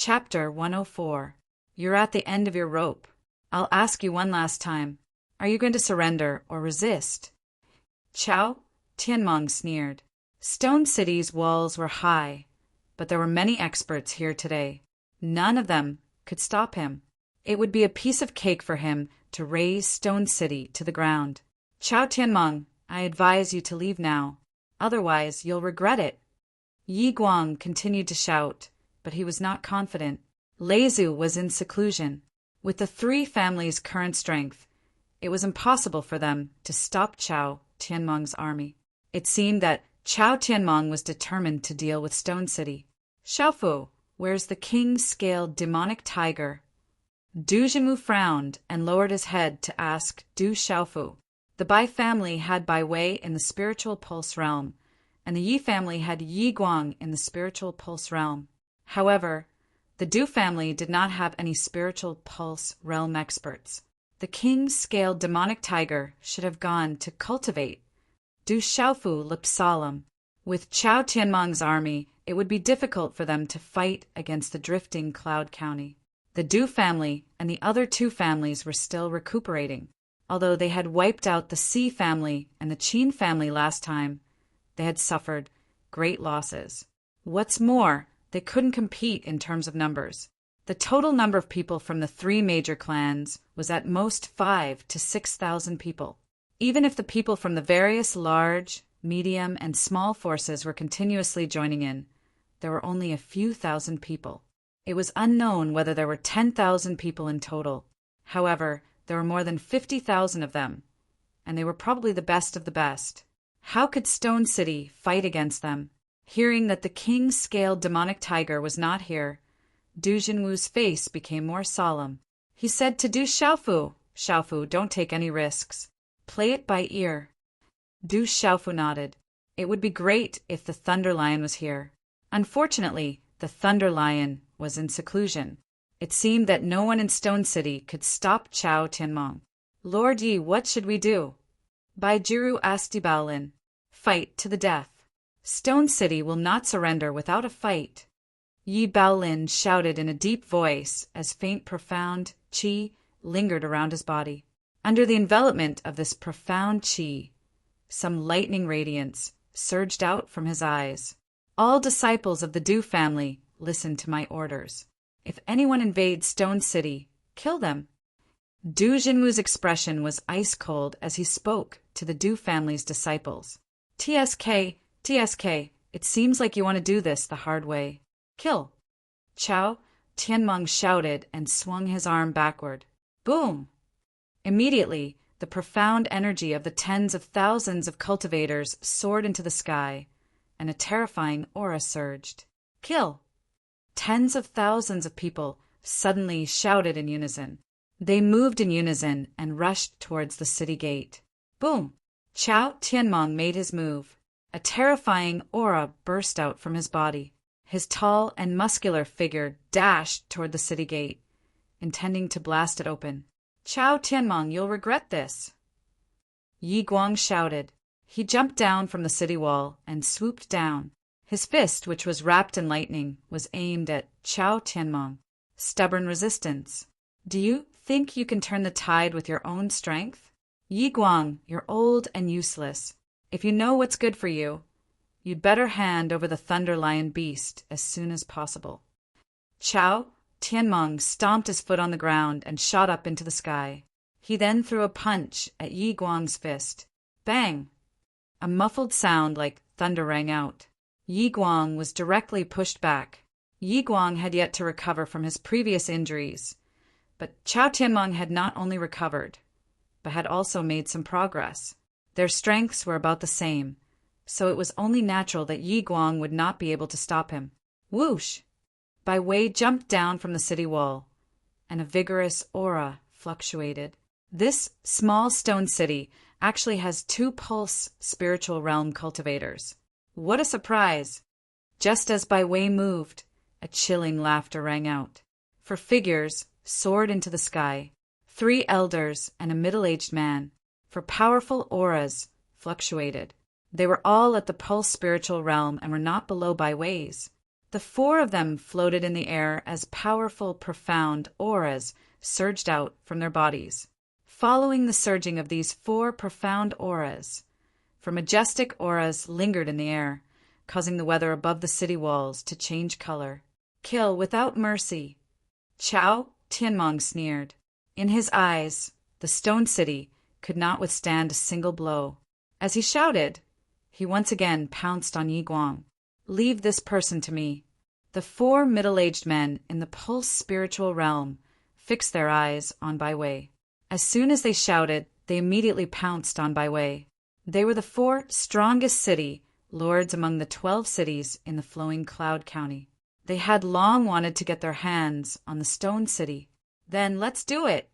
Chapter 104. You're at the end of your rope. I'll ask you one last time. Are you going to surrender or resist? Chao Tianmong sneered. Stone City's walls were high, but there were many experts here today. None of them could stop him. It would be a piece of cake for him to raze Stone City to the ground. Chao Tianmong, I advise you to leave now. Otherwise, you'll regret it. Yi Guang continued to shout, but he was not confident. Leizu was in seclusion. With the three families' current strength, it was impossible for them to stop Chao Tianmong's army. It seemed that Chao Tianmong was determined to deal with Stone City. Xiaofu, where's the king-scaled demonic tiger? Du Jinwu frowned and lowered his head to ask Du Xiaofu. The Bai family had Bai Wei in the spiritual pulse realm, and the Yi family had Yi Guang in the spiritual pulse realm. However, the Du family did not have any spiritual pulse realm experts. The king-scaled demonic tiger should have gone to cultivate. Du Xiaofu looked solemn. With Chao Tianmong's army, it would be difficult for them to fight against the drifting Cloud County. The Du family and the other two families were still recuperating. Although they had wiped out the Si family and the Qin family last time, they had suffered great losses. What's more, they couldn't compete in terms of numbers. The total number of people from the three major clans was at most 5,000 to 6,000 people. Even if the people from the various large, medium, and small forces were continuously joining in, there were only a few thousand people. It was unknown whether there were 10,000 people in total. However, there were more than 50,000 of them, and they were probably the best of the best. How could Stone City fight against them? Hearing that the king-scaled demonic tiger was not here, Du Jinwu's face became more solemn. He said to Du Xiaofu, Xiaofu, don't take any risks. Play it by ear. Du Xiaofu nodded. It would be great if the Thunder Lion was here. Unfortunately, the Thunder Lion was in seclusion. It seemed that no one in Stone City could stop Chao Tianmong. Lord Yi, what should we do? Bai Jiru asked Baolin. Fight to the death. Stone City will not surrender without a fight. Yi Baolin shouted in a deep voice as faint profound qi lingered around his body. Under the envelopment of this profound qi, some lightning radiance surged out from his eyes. All disciples of the Du family, listen to my orders. If anyone invades Stone City, kill them. Du Jinwu's expression was ice-cold as he spoke to the Du family's disciples. TSK, it seems like you want to do this the hard way. Kill. Chao Tianmong shouted and swung his arm backward. Boom! Immediately, the profound energy of the tens of thousands of cultivators soared into the sky, and a terrifying aura surged. Kill! Tens of thousands of people suddenly shouted in unison. They moved in unison and rushed towards the city gate. Boom! Chao Tianmong made his move. A terrifying aura burst out from his body. His tall and muscular figure dashed toward the city gate, intending to blast it open. Chao Tianmong, you'll regret this. Yi Guang shouted. He jumped down from the city wall and swooped down. His fist, which was wrapped in lightning, was aimed at Chao Tianmong. Stubborn resistance. Do you think you can turn the tide with your own strength? Yi Guang, you're old and useless. If you know what's good for you, you'd better hand over the Thunder Lion beast as soon as possible. Chao Tianmong stomped his foot on the ground and shot up into the sky. He then threw a punch at Yi Guang's fist. Bang! A muffled sound like thunder rang out. Yi Guang was directly pushed back. Yi Guang had yet to recover from his previous injuries, but Chao Tianmong had not only recovered, but had also made some progress. Their strengths were about the same, so it was only natural that Yi Guang would not be able to stop him. Whoosh! Bai Wei jumped down from the city wall, and a vigorous aura fluctuated. This small stone city actually has 2 pulse spiritual realm cultivators. What a surprise! Just as Bai Wei moved, a chilling laughter rang out. For figures soared into the sky, 3 elders and a middle-aged man. For powerful auras fluctuated. They were all at the pulse spiritual realm and were not below Bai Wei's. The four of them floated in the air as powerful, profound auras surged out from their bodies. Following the surging of these four profound auras, for majestic auras lingered in the air, causing the weather above the city walls to change color. Kill without mercy. Chao Tianmong sneered. In his eyes, the stone city could not withstand a single blow. As he shouted, he once again pounced on Yi Guang. Leave this person to me. The four middle-aged men in the pulse spiritual realm fixed their eyes on Bai Wei. As soon as they shouted, they immediately pounced on Bai Wei. They were the four strongest city lords among the 12 cities in the flowing cloud county. They had long wanted to get their hands on the stone city. Then let's do it.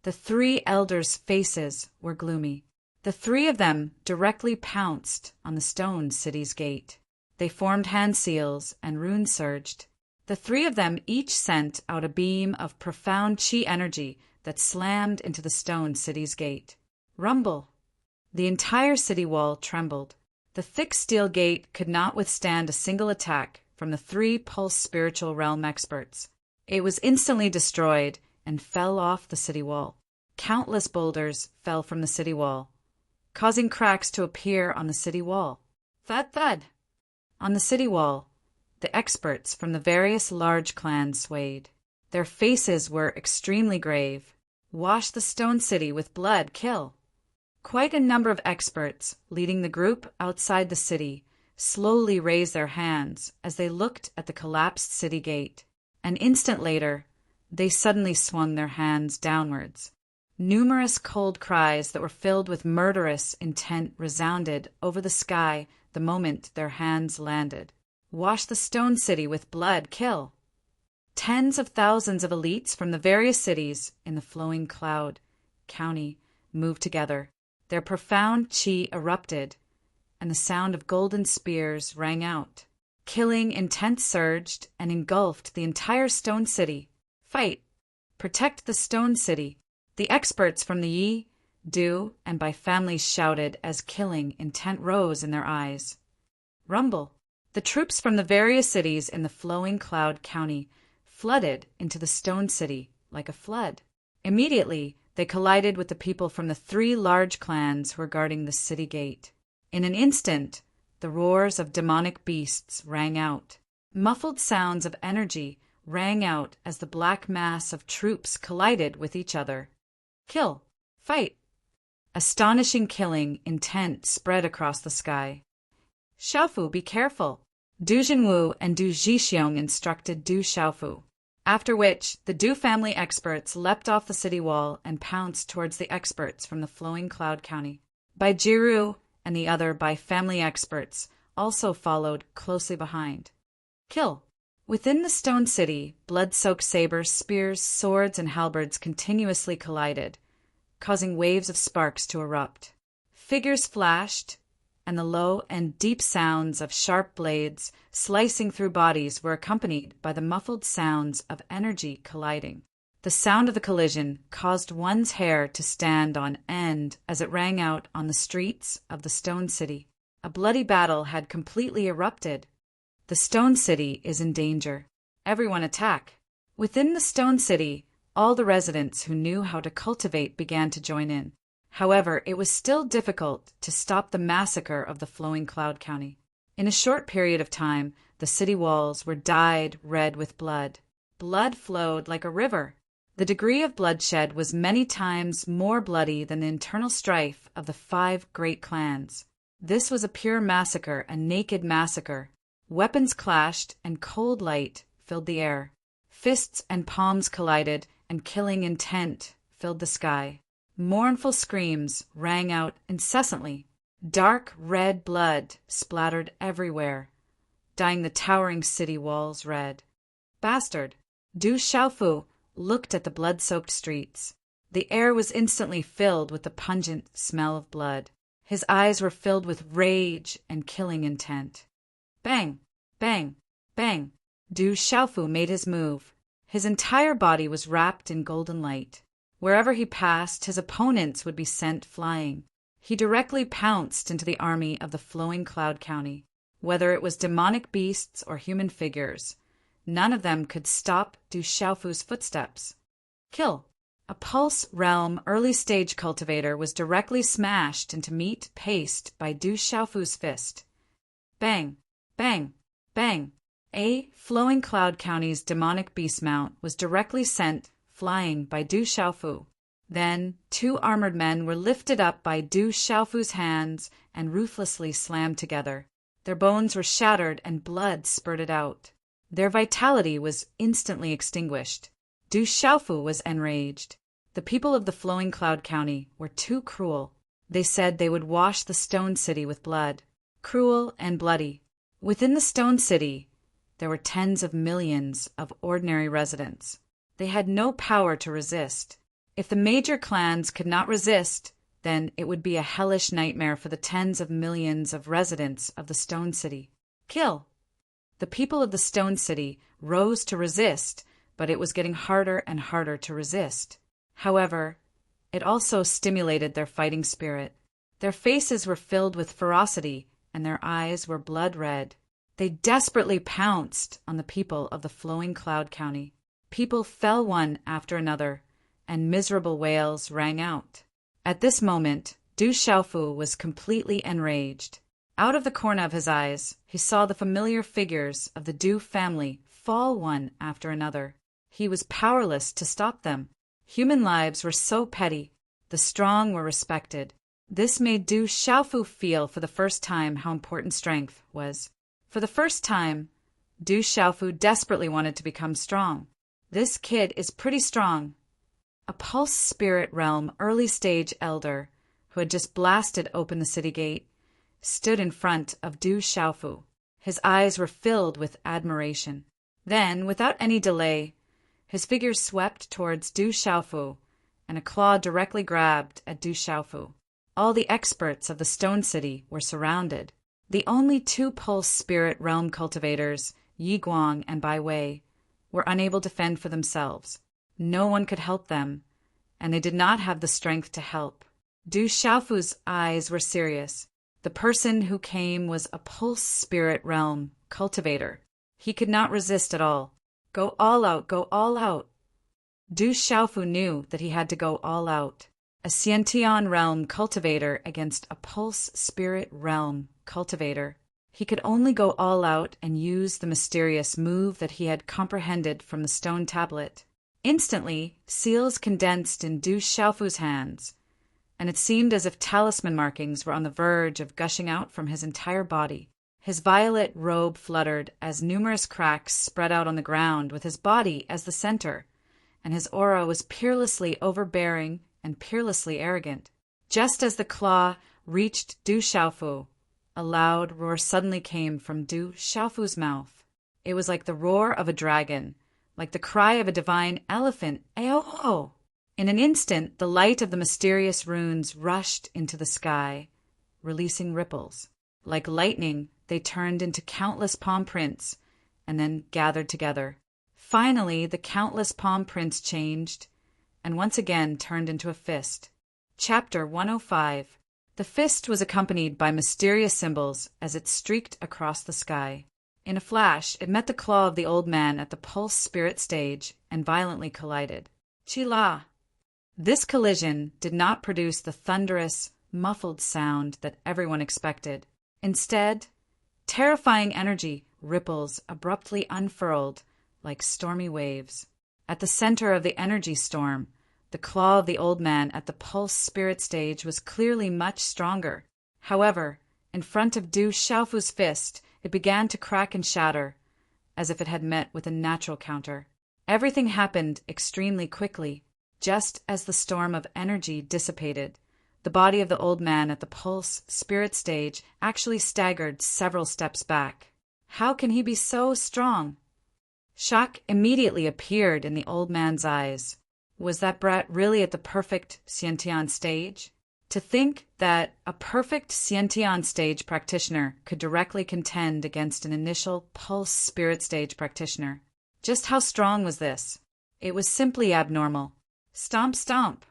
The three elders' faces were gloomy. The three of them directly pounced on the stone city's gate. They formed hand seals and runes surged. The three of them each sent out a beam of profound chi energy that slammed into the stone city's gate. Rumble! The entire city wall trembled. The thick steel gate could not withstand a single attack from the three pulse spiritual realm experts. It was instantly destroyed and fell off the city wall. Countless boulders fell from the city wall, causing cracks to appear on the city wall. Thud, thud! On the city wall, the experts from the various large clans swayed. Their faces were extremely grave. Wash the stone city with blood, kill! Quite a number of experts, leading the group outside the city, slowly raised their hands as they looked at the collapsed city gate. An instant later, they suddenly swung their hands downwards. Numerous cold cries that were filled with murderous intent resounded over the sky the moment their hands landed. Wash the stone city with blood, kill! Tens of thousands of elites from the various cities in the flowing cloud county moved together. Their profound chi erupted, and the sound of golden spears rang out. Killing intent surged and engulfed the entire stone city. Fight! Protect the stone city! The experts from the Yi, Du, and Bai families shouted as killing intent rose in their eyes. Rumble! The troops from the various cities in the flowing cloud county flooded into the stone city like a flood. Immediately, they collided with the people from the three large clans who were guarding the city gate. In an instant, the roars of demonic beasts rang out. Muffled sounds of energy rang out as the black mass of troops collided with each other. Kill! Fight! Astonishing killing intent spread across the sky. Xiaofu, be careful! Du Jinwu and Du Zhixiong instructed Du Xiaofu. After which, the Du family experts leapt off the city wall and pounced towards the experts from the flowing cloud county. Bai Jiru and the other Bai family experts also followed closely behind. Kill! Within the stone city, blood-soaked sabers, spears, swords, and halberds continuously collided, causing waves of sparks to erupt. Figures flashed, and the low and deep sounds of sharp blades slicing through bodies were accompanied by the muffled sounds of energy colliding. The sound of the collision caused one's hair to stand on end as it rang out on the streets of the stone city. A bloody battle had completely erupted. The stone city is in danger. Everyone attack! Within the stone city, all the residents who knew how to cultivate began to join in. However, it was still difficult to stop the massacre of the flowing cloud county. In a short period of time, the city walls were dyed red with blood. Blood flowed like a river. The degree of bloodshed was many times more bloody than the internal strife of the 5 great clans. This was a pure massacre, a naked massacre. Weapons clashed, and cold light filled the air. Fists and palms collided, and killing intent filled the sky. Mournful screams rang out incessantly. Dark red blood splattered everywhere, dyeing the towering city walls red. Bastard! Du Xiaofu looked at the blood-soaked streets. The air was instantly filled with the pungent smell of blood. His eyes were filled with rage and killing intent. Bang! Bang! Bang! Du Xiaofu made his move. His entire body was wrapped in golden light. Wherever he passed, his opponents would be sent flying. He directly pounced into the army of the flowing cloud county. Whether it was demonic beasts or human figures, none of them could stop Du Xiaofu's footsteps. Kill. A pulse realm early stage cultivator was directly smashed into meat paste by Du Xiaofu's fist. Bang, bang, bang. A Flowing Cloud County's demonic beast mount was directly sent flying by Du Xiaofu. Then 2 armored men were lifted up by Du Xiaofu's hands and ruthlessly slammed together. Their bones were shattered and blood spurted out. Their vitality was instantly extinguished. Du Xiaofu was enraged. The people of the Flowing Cloud County were too cruel. They said they would wash the Stone City with blood. Cruel and bloody. Within the Stone City, there were tens of millions of ordinary residents. They had no power to resist. If the major clans could not resist, then it would be a hellish nightmare for the tens of millions of residents of the Stone City. Kill. The people of the Stone City rose to resist, but it was getting harder and harder to resist. However, it also stimulated their fighting spirit. Their faces were filled with ferocity, and their eyes were blood red. They desperately pounced on the people of the Flowing Cloud County. People fell one after another, and miserable wails rang out. At this moment, Du Xiaofu was completely enraged. Out of the corner of his eyes, he saw the familiar figures of the Du family fall one after another. He was powerless to stop them. Human lives were so petty. The strong were respected. This made Du Xiaofu feel for the first time how important strength was. For the first time, Du Xiaofu desperately wanted to become strong. This kid is pretty strong. A pulse spirit realm early stage elder, who had just blasted open the city gate, stood in front of Du Xiaofu. His eyes were filled with admiration. Then, without any delay, his figure swept towards Du Xiaofu, and a claw directly grabbed at Du Xiaofu. All the experts of the Stone City were surrounded. The only 2 pulse spirit realm cultivators, Yi Guang and Bai Wei, were unable to fend for themselves. No one could help them, and they did not have the strength to help. Du Xiaofu's eyes were serious. The person who came was a pulse spirit realm cultivator. He could not resist at all. Go all out, go all out. Du Xiaofu knew that he had to go all out. A Xiantian realm cultivator against a pulse spirit realm cultivator. He could only go all out and use the mysterious move that he had comprehended from the stone tablet. Instantly, seals condensed in Du Xiaofu's hands, and it seemed as if talisman markings were on the verge of gushing out from his entire body. His violet robe fluttered as numerous cracks spread out on the ground with his body as the center, and his aura was peerlessly overbearing and peerlessly arrogant. Just as the claw reached Du Xiaofu, a loud roar suddenly came from Du Xiaofu's mouth. It was like the roar of a dragon, like the cry of a divine elephant. Ayo! In an instant, the light of the mysterious runes rushed into the sky, releasing ripples. Like lightning, they turned into countless palm prints and then gathered together. Finally, the countless palm prints changed and once again turned into a fist. Chapter 105. The fist was accompanied by mysterious symbols as it streaked across the sky. In a flash, it met the claw of the old man at the pulse spirit stage and violently collided. Chi-la! This collision did not produce the thunderous, muffled sound that everyone expected. Instead, terrifying energy ripples abruptly unfurled like stormy waves. At the center of the energy storm, the claw of the old man at the pulse spirit stage was clearly much stronger. However, in front of Du Xiaofu's fist, it began to crack and shatter, as if it had met with a natural counter. Everything happened extremely quickly. Just as the storm of energy dissipated, the body of the old man at the pulse spirit stage actually staggered several steps back. How can he be so strong? Shock immediately appeared in the old man's eyes. Was that brat really at the perfect Xiantian stage? To think that a perfect Xiantian stage practitioner could directly contend against an initial pulse spirit stage practitioner. Just how strong was this? It was simply abnormal. Stomp, stomp.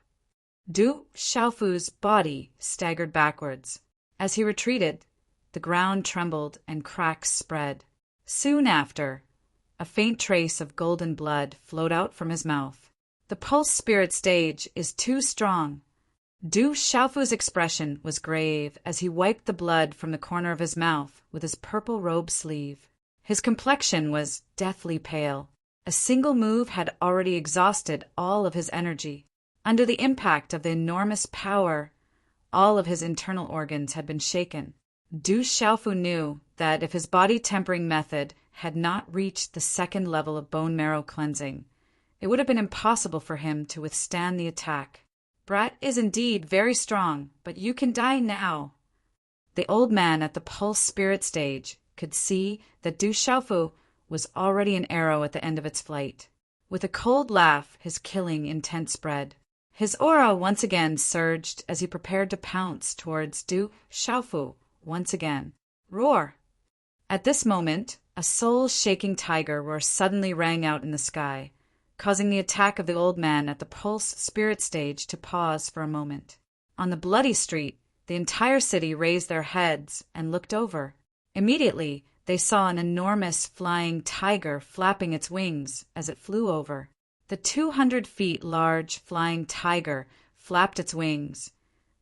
Du Xiaofu's body staggered backwards. As he retreated, The ground trembled and cracks spread. Soon after, a faint trace of golden blood flowed out from his mouth. The pulse spirit stage is too strong. Du Xiaofu's expression was grave as he wiped the blood from the corner of his mouth with his purple robe sleeve. His complexion was deathly pale. A single move had already exhausted all of his energy. Under the impact of the enormous power, all of his internal organs had been shaken. Du Xiaofu knew that if his body-tempering method had not reached the second level of bone marrow cleansing, it would have been impossible for him to withstand the attack. Brat is indeed very strong, but you can die now. The old man at the pulse spirit stage could see that Du Xiaofu was already an arrow at the end of its flight. With a cold laugh, his killing intent spread. His aura once again surged as he prepared to pounce towards Du Xiaofu once again. Roar! At this moment, a soul-shaking tiger roar suddenly rang out in the sky, causing the attack of the old man at the pulse spirit stage to pause for a moment. On the bloody street, the entire city raised their heads and looked over. Immediately, they saw an enormous flying tiger flapping its wings as it flew over. The 200 feet large flying tiger flapped its wings,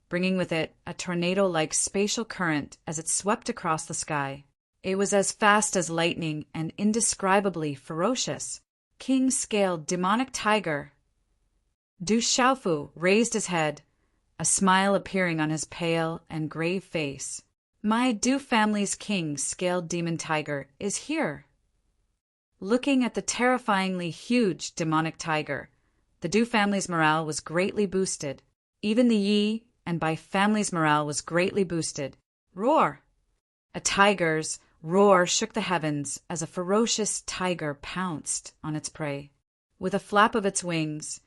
bringing with it a tornado-like spatial current as it swept across the sky. It was as fast as lightning and indescribably ferocious. King-scale demonic tiger. Du Xiaofu raised his head, a smile appearing on his pale and grave face. My Du family's king-scale demon tiger is here. Looking at the terrifyingly huge demonic tiger, the Du family's morale was greatly boosted. Even the Yi and Bai family's morale was greatly boosted. Roar! A tiger's roar shook the heavens as a ferocious tiger pounced on its prey. With a flap of its wings,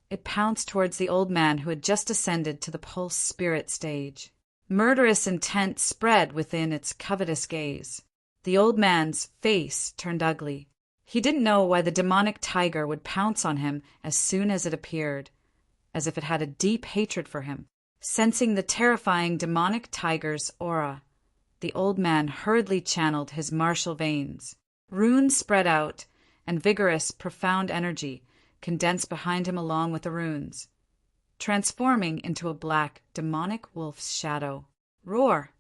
it pounced towards the old man who had just ascended to the pulse spirit stage. Murderous intent spread within its covetous gaze. The old man's face turned ugly. He didn't know why the demonic tiger would pounce on him as soon as it appeared, as if it had a deep hatred for him. Sensing the terrifying demonic tiger's aura, the old man hurriedly channeled his martial veins. Runes spread out, and vigorous, profound energy condensed behind him along with the runes, transforming into a black, demonic wolf's shadow. Roar!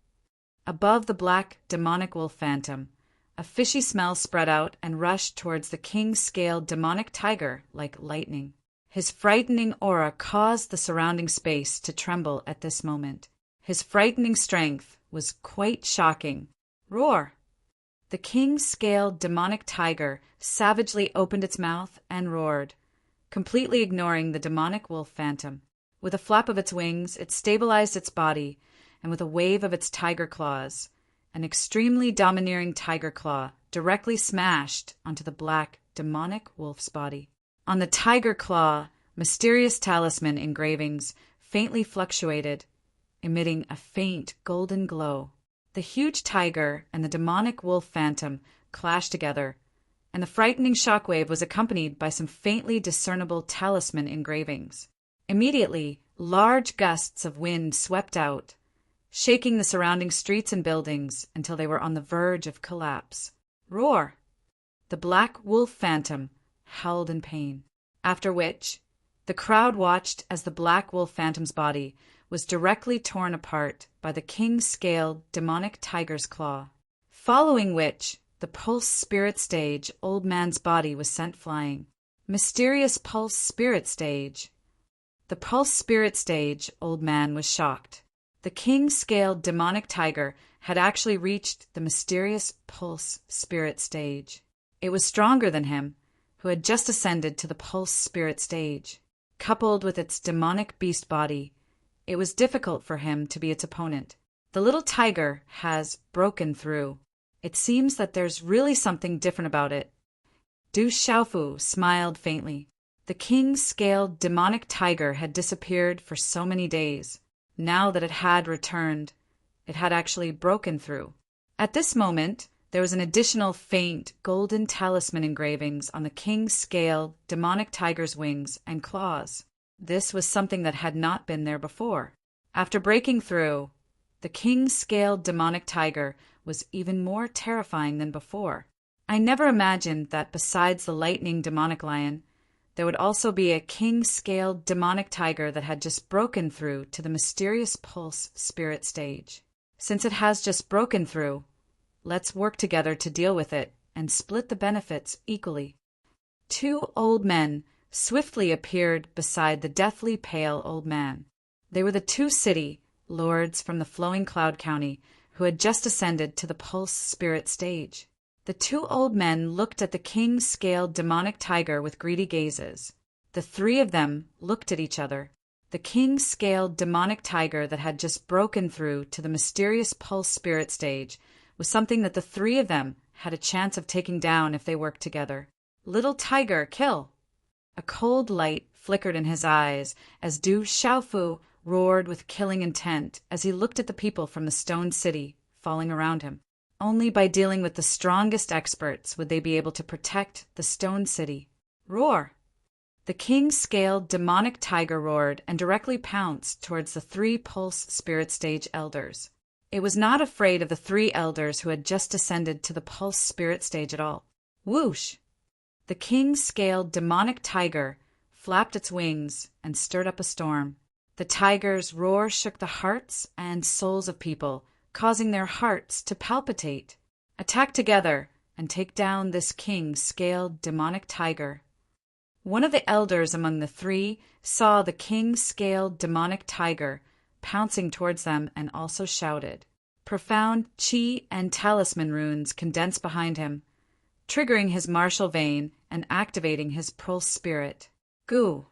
Above the black, demonic wolf phantom, a fishy smell spread out and rushed towards the king-scale demonic tiger like lightning. His frightening aura caused the surrounding space to tremble at this moment. His frightening strength was quite shocking. Roar! The king-scale demonic tiger savagely opened its mouth and roared, completely ignoring the demonic wolf phantom. With a flap of its wings, it stabilized its body, and with a wave of its tiger claws, an extremely domineering tiger claw directly smashed onto the black, demonic wolf's body. On the tiger claw, mysterious talisman engravings faintly fluctuated, emitting a faint golden glow. The huge tiger and the demonic wolf phantom clashed together, and the frightening shockwave was accompanied by some faintly discernible talisman engravings. Immediately, large gusts of wind swept out, shaking the surrounding streets and buildings until they were on the verge of collapse. Roar! The black wolf phantom howled in pain, after which the crowd watched as the black wolf phantom's body was directly torn apart by the king-scale demonic tiger's claw, following which the pulse spirit stage old man's body was sent flying. Mysterious pulse spirit stage. The pulse spirit stage old man was shocked. The king-scale demonic tiger had actually reached the mysterious pulse spirit stage. It was stronger than him, who had just ascended to the pulse spirit stage. Coupled with its demonic beast body, it was difficult for him to be its opponent. The little tiger has broken through. It seems that there's really something different about it. Du Xiaofu smiled faintly. The king-scale demonic tiger had disappeared for so many days. Now that it had returned, it had actually broken through. At this moment, there was an additional faint golden talisman engravings on the king-scale demonic tiger's wings and claws. This was something that had not been there before. After breaking through, The king-scaled demonic tiger was even more terrifying than before. I never imagined that besides the lightning demonic lion, there would also be a king-scaled demonic tiger that had just broken through to the mysterious pulse spirit stage. Since it has just broken through, let's work together to deal with it and split the benefits equally. Two old men swiftly appeared beside the deathly pale old man. They were the two city lords from the flowing cloud county who had just ascended to the pulse spirit stage. The two old men looked at the king-scaled demonic tiger with greedy gazes. The three of them looked at each other. The king-scaled demonic tiger that had just broken through to the mysterious pulse spirit stage was something that the three of them had a chance of taking down if they worked together. Little tiger, kill! A cold light flickered in his eyes as Du Xiaofu roared with killing intent as he looked at the people from the stone city falling around him. Only by dealing with the strongest experts would they be able to protect the stone city. Roar! The king-scaled demonic tiger roared and directly pounced towards the three pulse spirit stage elders. It was not afraid of the three elders who had just ascended to the pulse spirit stage at all. Whoosh! The king-scaled demonic tiger flapped its wings and stirred up a storm. The tiger's roar shook the hearts and souls of people, causing their hearts to palpitate. Attack together and take down this king-scaled demonic tiger. One of the elders among the three saw the king-scaled demonic tiger pouncing towards them and also shouted. Profound chi and talisman runes condensed behind him, triggering his martial vein and activating his pulse spirit. Goo!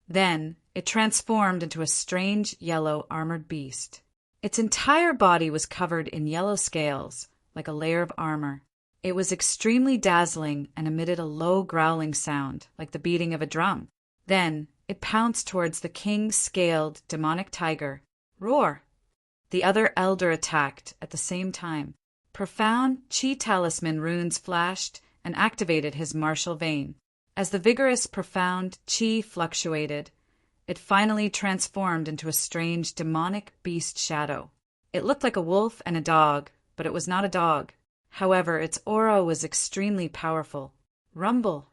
Then it transformed into a strange yellow armored beast. Its entire body was covered in yellow scales, like a layer of armor. It was extremely dazzling and emitted a low growling sound, like the beating of a drum. Then it pounced towards the king-scaled demonic tiger. Roar! The other elder attacked at the same time. Profound chi talisman runes flashed and activated his martial vein. As the vigorous profound chi fluctuated, it finally transformed into a strange demonic beast shadow. It looked like a wolf and a dog, but it was not a dog. However, its aura was extremely powerful. Rumble!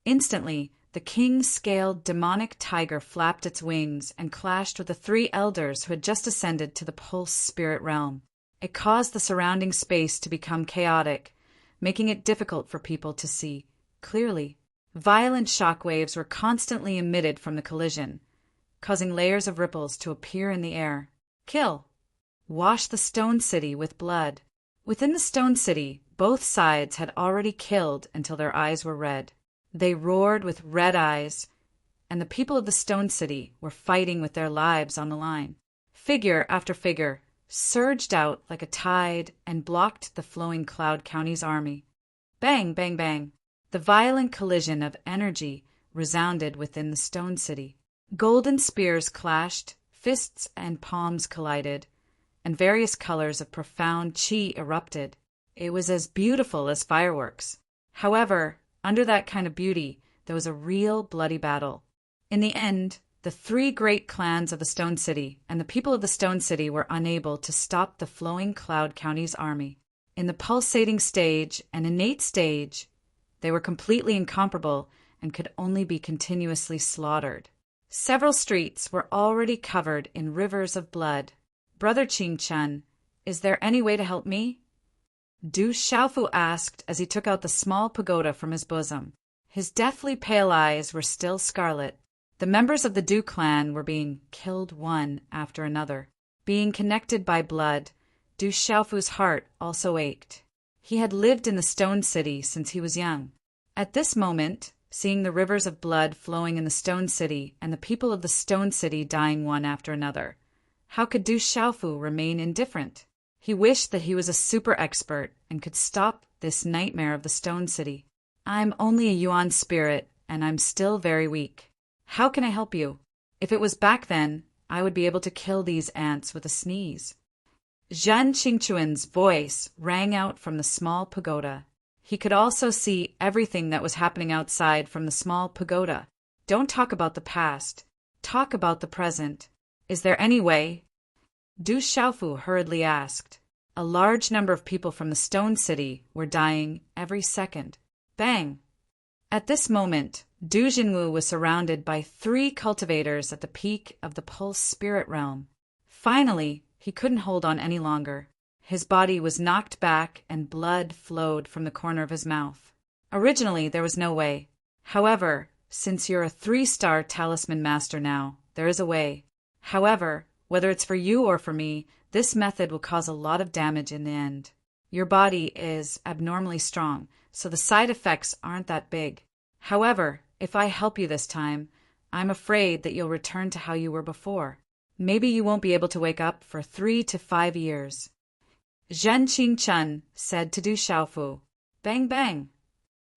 Instantly, the king-scaled demonic tiger flapped its wings and clashed with the three elders who had just ascended to the pulse spirit realm. It caused the surrounding space to become chaotic, making it difficult for people to see clearly. Violent shockwaves were constantly emitted from the collision, causing layers of ripples to appear in the air. Kill! Wash the stone city with blood. Within the stone city, both sides had already killed until their eyes were red. They roared with red eyes, and the people of the stone city were fighting with their lives on the line. Figure after figure surged out like a tide and blocked the flowing Cloud County's army. Bang, bang, bang! The violent collision of energy resounded within the stone city. Golden spears clashed, fists and palms collided, and various colors of profound chi erupted. It was as beautiful as fireworks. However, under that kind of beauty, there was a real bloody battle. In the end, the three great clans of the Stone City and the people of the Stone City were unable to stop the flowing Cloud County's army. In the pulsating stage and innate stage, they were completely incomparable and could only be continuously slaughtered. Several streets were already covered in rivers of blood. Brother Qing-Chun, is there any way to help me? Du Xiaofu asked as he took out the small pagoda from his bosom. His deathly pale eyes were still scarlet. The members of the Du clan were being killed one after another. Being connected by blood, Du Xiaofu's heart also ached. He had lived in the Stone City since he was young. At this moment, seeing the rivers of blood flowing in the Stone City and the people of the Stone City dying one after another, how could Du Xiaofu remain indifferent? He wished that he was a super expert and could stop this nightmare of the Stone City. I'm only a Yuan spirit, and I'm still very weak. How can I help you? If it was back then, I would be able to kill these ants with a sneeze. Zhan Qingchuan's voice rang out from the small pagoda. He could also see everything that was happening outside from the small pagoda. Don't talk about the past. Talk about the present. Is there any way? Du Xiaofu hurriedly asked. A large number of people from the Stone City were dying every second. Bang! At this moment, Du Jinwu was surrounded by 3 cultivators at the peak of the Pulse Spirit Realm. Finally, he couldn't hold on any longer. His body was knocked back and blood flowed from the corner of his mouth. Originally, there was no way. However, since you're a 3-star talisman master now, there is a way. However, whether it's for you or for me, this method will cause a lot of damage in the end. Your body is abnormally strong, so the side effects aren't that big. However, if I help you this time, I'm afraid that you'll return to how you were before. Maybe you won't be able to wake up for 3 to 5 years. Zhen Qingchen said to Du Xiaofu. Bang bang!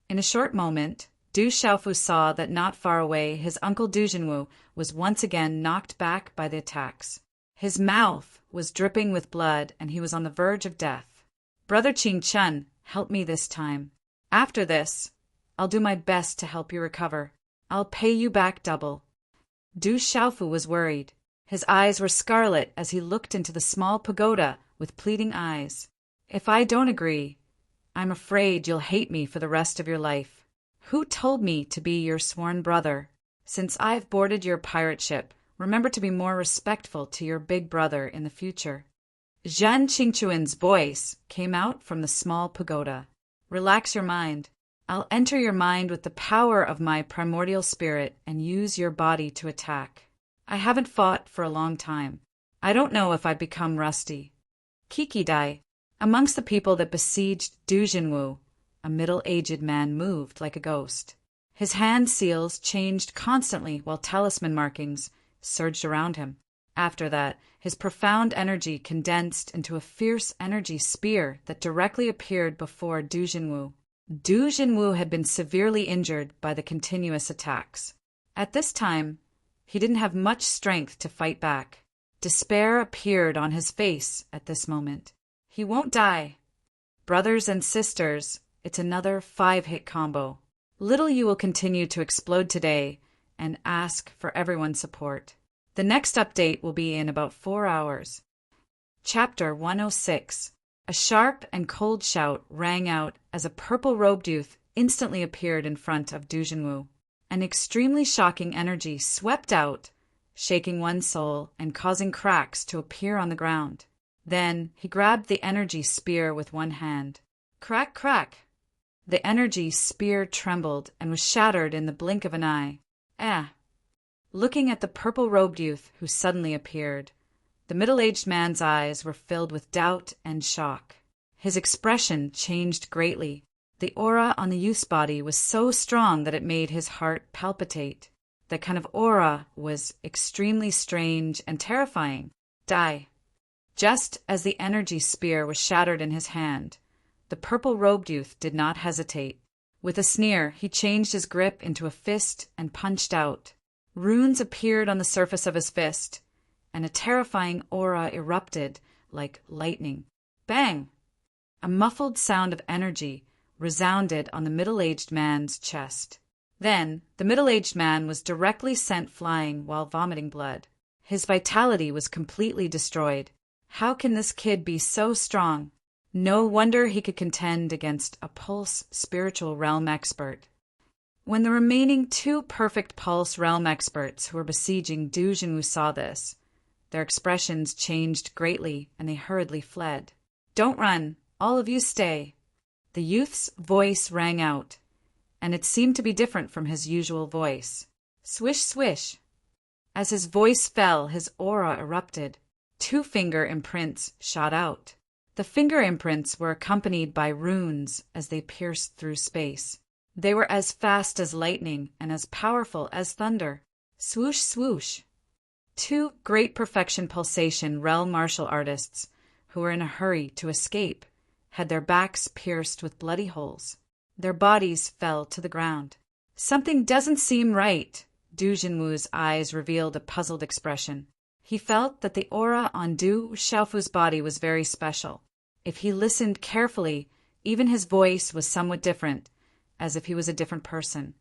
In a short moment, Du Xiaofu saw that not far away his uncle Du Jinwu was once again knocked back by the attacks. His mouth was dripping with blood and he was on the verge of death. Brother Qingchen, help me this time. After this, I'll do my best to help you recover. I'll pay you back double. Du Xiaofu was worried. His eyes were scarlet as he looked into the small pagoda with pleading eyes. If I don't agree, I'm afraid you'll hate me for the rest of your life. Who told me to be your sworn brother? Since I've boarded your pirate ship, remember to be more respectful to your big brother in the future. Zhan Qingchuan's voice came out from the small pagoda. Relax your mind. I'll enter your mind with the power of my primordial spirit and use your body to attack. I haven't fought for a long time. I don't know if I've become rusty. Kikidai, amongst the people that besieged Du Jinwu, a middle-aged man moved like a ghost. His hand seals changed constantly while talisman markings surged around him. After that, his profound energy condensed into a fierce energy spear that directly appeared before Du Jinwu. Du Jinwu had been severely injured by the continuous attacks. At this time, he didn't have much strength to fight back. Despair appeared on his face at this moment. He won't die. Brothers and sisters, it's another 5-hit combo. Little you will continue to explode today and ask for everyone's support. The next update will be in about 4 hours. Chapter 106. A sharp and cold shout rang out as a purple-robed youth instantly appeared in front of Du Jinwu. An extremely shocking energy swept out, shaking one's soul and causing cracks to appear on the ground. Then he grabbed the energy spear with one hand. Crack, crack! The energy spear trembled and was shattered in the blink of an eye. Looking at the purple-robed youth who suddenly appeared, the middle-aged man's eyes were filled with doubt and shock. His expression changed greatly. The aura on the youth's body was so strong that it made his heart palpitate. That kind of aura was extremely strange and terrifying. Die. Just as the energy spear was shattered in his hand, the purple-robed youth did not hesitate. With a sneer, he changed his grip into a fist and punched out. Runes appeared on the surface of his fist, and a terrifying aura erupted like lightning. Bang! A muffled sound of energy resounded on the middle-aged man's chest. Then, the middle-aged man was directly sent flying while vomiting blood. His vitality was completely destroyed. How can this kid be so strong? No wonder he could contend against a Pulse spiritual realm expert. When the remaining 2 perfect Pulse realm experts who were besieging Du Jinwu saw this, their expressions changed greatly and they hurriedly fled. Don't run, all of you stay. The youth's voice rang out, and it seemed to be different from his usual voice. Swish, swish. As his voice fell, his aura erupted. 2 finger imprints shot out. The finger imprints were accompanied by runes as they pierced through space. They were as fast as lightning and as powerful as thunder. Swoosh, swoosh. 2 great perfection pulsation realm martial artists, who were in a hurry to escape, had their backs pierced with bloody holes. Their bodies fell to the ground. Something doesn't seem right. Du Jinwu's eyes revealed a puzzled expression. He felt that the aura on Du Xiaofu's body was very special. If he listened carefully, even his voice was somewhat different, as if he was a different person.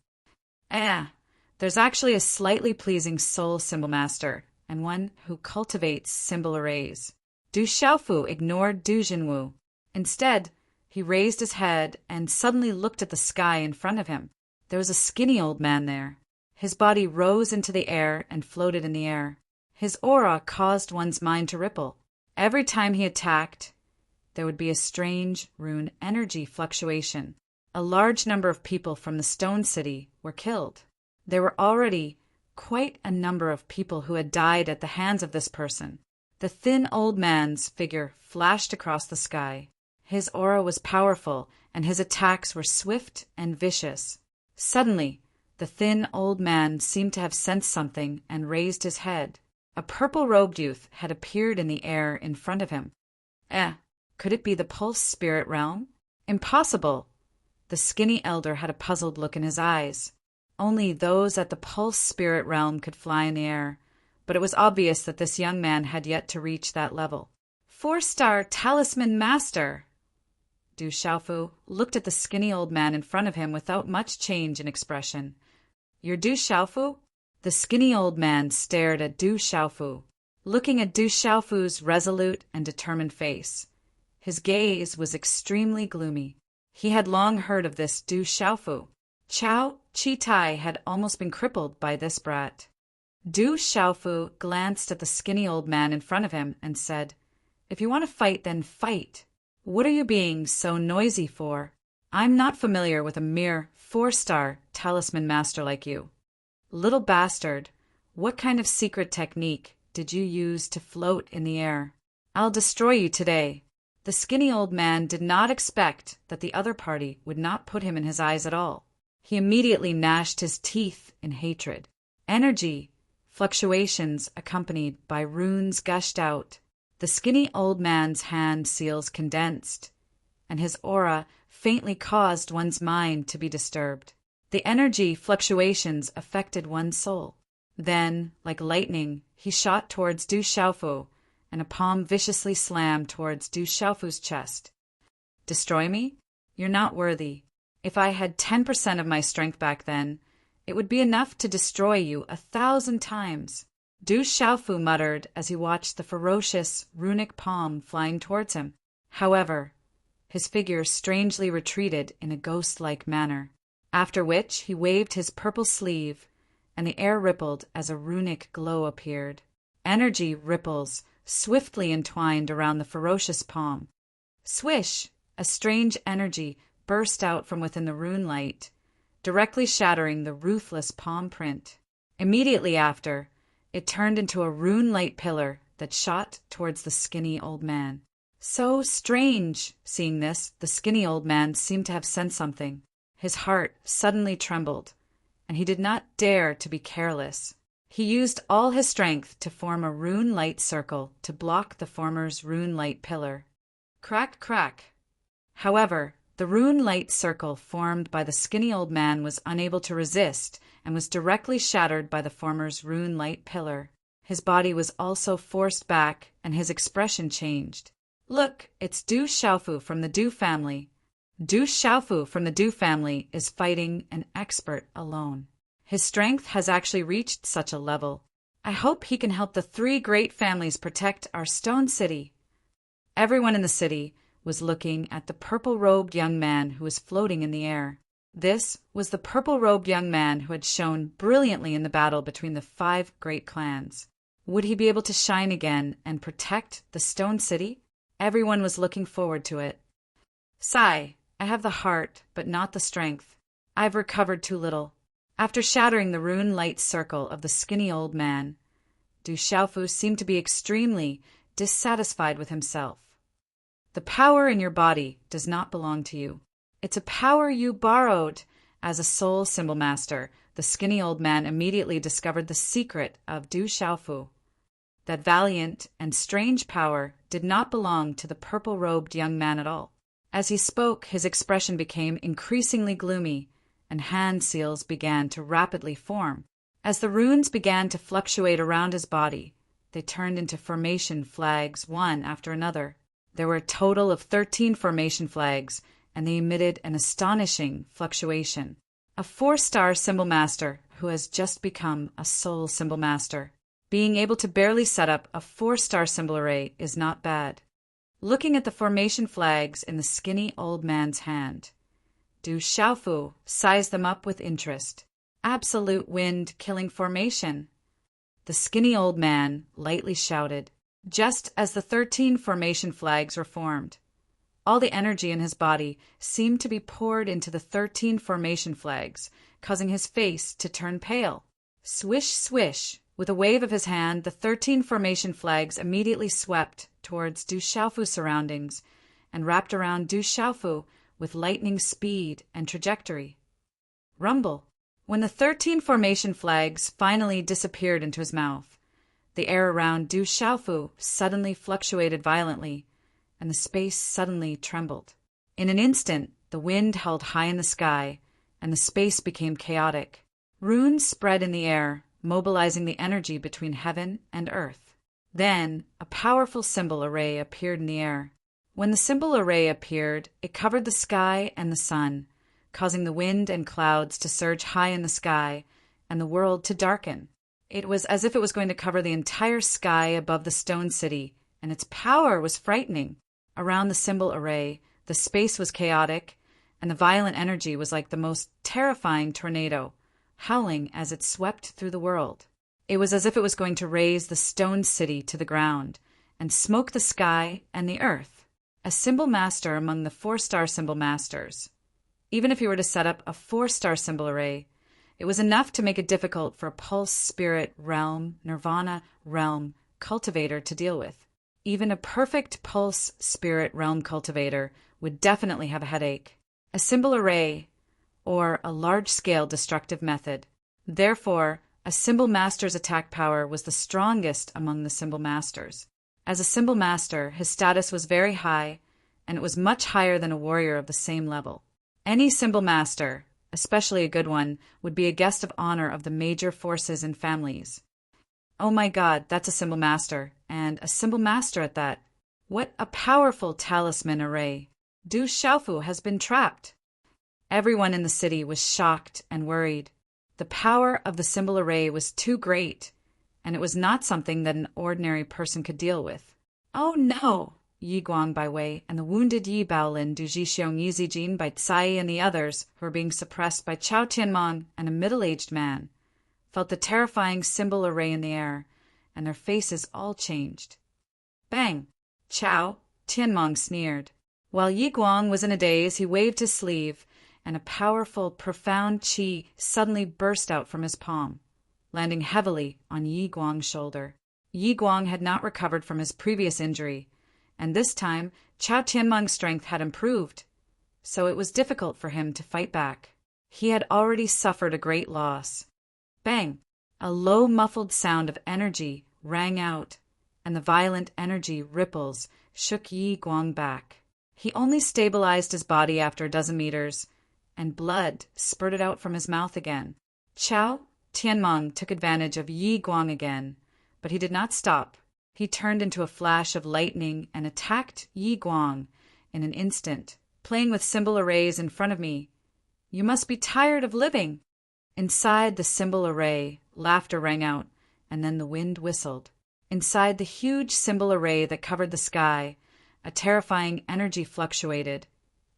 There's actually a slightly pleasing soul symbol master, and one who cultivates symbol arrays. Du Xiaofu ignored Du Jinwu. Instead, he raised his head and suddenly looked at the sky in front of him. There was a skinny old man there. His body rose into the air and floated in the air. His aura caused one's mind to ripple. Every time he attacked, there would be a strange rune energy fluctuation. A large number of people from the Stone City were killed. There were already quite a number of people who had died at the hands of this person. The thin old man's figure flashed across the sky. His aura was powerful, and his attacks were swift and vicious. Suddenly, the thin old man seemed to have sensed something and raised his head. A purple-robed youth had appeared in the air in front of him. Could it be the Pulse Spirit Realm? Impossible! The skinny elder had a puzzled look in his eyes. Only those at the Pulse Spirit Realm could fly in the air, but it was obvious that this young man had yet to reach that level. 4-star Talisman Master! Du Xiaofu looked at the skinny old man in front of him without much change in expression. You're Du Xiaofu? The skinny old man stared at Du Xiaofu, looking at Du Xiaofu's resolute and determined face. His gaze was extremely gloomy. He had long heard of this Du Xiaofu. Chao Chi-tai had almost been crippled by this brat. Du Xiaofu glanced at the skinny old man in front of him and said, If you want to fight, then fight. What are you being so noisy for? I'm not familiar with a mere 4-star talisman master like you. Little bastard, what kind of secret technique did you use to float in the air? I'll destroy you today. The skinny old man did not expect that the other party would not put him in his eyes at all. He immediately gnashed his teeth in hatred. Energy fluctuations accompanied by runes gushed out. The skinny old man's hand seals condensed, and his aura faintly caused one's mind to be disturbed. The energy fluctuations affected one's soul. Then, like lightning, he shot towards Du Xiaofu, and a palm viciously slammed towards Du Xiaofu's chest. Destroy me? You're not worthy. If I had 10% of my strength back then, it would be enough to destroy you 1,000 times. Du Xiaofu muttered as he watched the ferocious runic palm flying towards him. However, his figure strangely retreated in a ghost-like manner, after which he waved his purple sleeve, and the air rippled as a runic glow appeared. Energy ripples swiftly entwined around the ferocious palm. Swish! A strange energy burst out from within the rune light, directly shattering the ruthless palm print. Immediately after, it turned into a rune light pillar that shot towards the skinny old man. So strange! Seeing this, the skinny old man seemed to have sensed something. His heart suddenly trembled, and he did not dare to be careless. He used all his strength to form a rune light circle to block the former's rune light pillar. Crack, crack. However, the rune light circle formed by the skinny old man was unable to resist and was directly shattered by the former's rune light pillar. His body was also forced back, and his expression changed. Look, it's Du Xiaofu from the Du family. Du Xiaofu from the Du family is fighting an expert alone. His strength has actually reached such a level. I hope he can help the 3 great families protect our Stone City. Everyone in the city was looking at the purple-robed young man who was floating in the air. This was the purple-robed young man who had shone brilliantly in the battle between the 5 great clans. Would he be able to shine again and protect the Stone City? Everyone was looking forward to it. Sigh, I have the heart, but not the strength. I've recovered too little. After shattering the rune light circle of the skinny old man, Du Xiaofu seemed to be extremely dissatisfied with himself. The power in your body does not belong to you. It's a power you borrowed. As a soul symbol master, the skinny old man immediately discovered the secret of Du Xiaofu. That valiant and strange power did not belong to the purple-robed young man at all. As he spoke, his expression became increasingly gloomy, and hand seals began to rapidly form. As the runes began to fluctuate around his body, they turned into formation flags one after another. There were a total of 13 formation flags, and they emitted an astonishing fluctuation. A 4-star symbol master who has just become a soul symbol master. Being able to barely set up a 4-star symbol array is not bad. Looking at the formation flags in the skinny old man's hand, Du Xiaofu sized them up with interest. Absolute wind-killing formation. The skinny old man lightly shouted, just as the 13 formation flags were formed. All the energy in his body seemed to be poured into the 13 formation flags, causing his face to turn pale. Swish, swish. With a wave of his hand, the 13 formation flags immediately swept towards Du Xiaofu's surroundings and wrapped around Du Xiaofu with lightning speed and trajectory. Rumble. When the 13 formation flags finally disappeared into his mouth, the air around Du Xiaofu suddenly fluctuated violently, and the space suddenly trembled. In an instant, the wind held high in the sky, and the space became chaotic. Runes spread in the air, mobilizing the energy between heaven and earth. Then, a powerful symbol array appeared in the air. When the symbol array appeared, it covered the sky and the sun, causing the wind and clouds to surge high in the sky and the world to darken. It was as if it was going to cover the entire sky above the stone city, and its power was frightening. Around the symbol array, the space was chaotic, and the violent energy was like the most terrifying tornado, howling as it swept through the world. It was as if it was going to raze the stone city to the ground and smoke the sky and the earth. A symbol master among the 4-star symbol masters. Even if you were to set up a 4-star symbol array, it was enough to make it difficult for a pulse spirit realm, nirvana realm cultivator to deal with. Even a perfect pulse spirit realm cultivator would definitely have a headache. A symbol array, or a large-scale destructive method. Therefore, a symbol master's attack power was the strongest among the symbol masters. As a symbol master, his status was very high, and it was much higher than a warrior of the same level. Any symbol master, especially a good one, would be a guest of honor of the major forces and families. Oh my God, that's a symbol master, and a symbol master at that. What a powerful talisman array. Du Xiaofu has been trapped. Everyone in the city was shocked and worried. The power of the symbol array was too great, and it was not something that an ordinary person could deal with. Oh no! Yi Guang by Wei and the wounded Yi Baolin, Du Zhixiong, Yi Zijin by Tsai and the others, who were being suppressed by Chao Tianmong and a middle-aged man, felt the terrifying symbol array in the air, and their faces all changed. Bang! Chao Tianmong sneered. While Yi Guang was in a daze, he waved his sleeve, and a powerful, profound qi suddenly burst out from his palm, landing heavily on Yi Guang's shoulder. Yi Guang had not recovered from his previous injury, and this time Chao Tianmong's strength had improved, so it was difficult for him to fight back. He had already suffered a great loss. Bang! A low, muffled sound of energy rang out, and the violent energy ripples shook Yi Guang back. He only stabilized his body after a dozen meters, and blood spurted out from his mouth again. Chao Tianmong took advantage of Yi Guang again, but he did not stop. He turned into a flash of lightning and attacked Yi Guang in an instant, playing with symbol arrays in front of me. You must be tired of living. Inside the symbol array, laughter rang out, and then the wind whistled. Inside the huge symbol array that covered the sky, a terrifying energy fluctuated,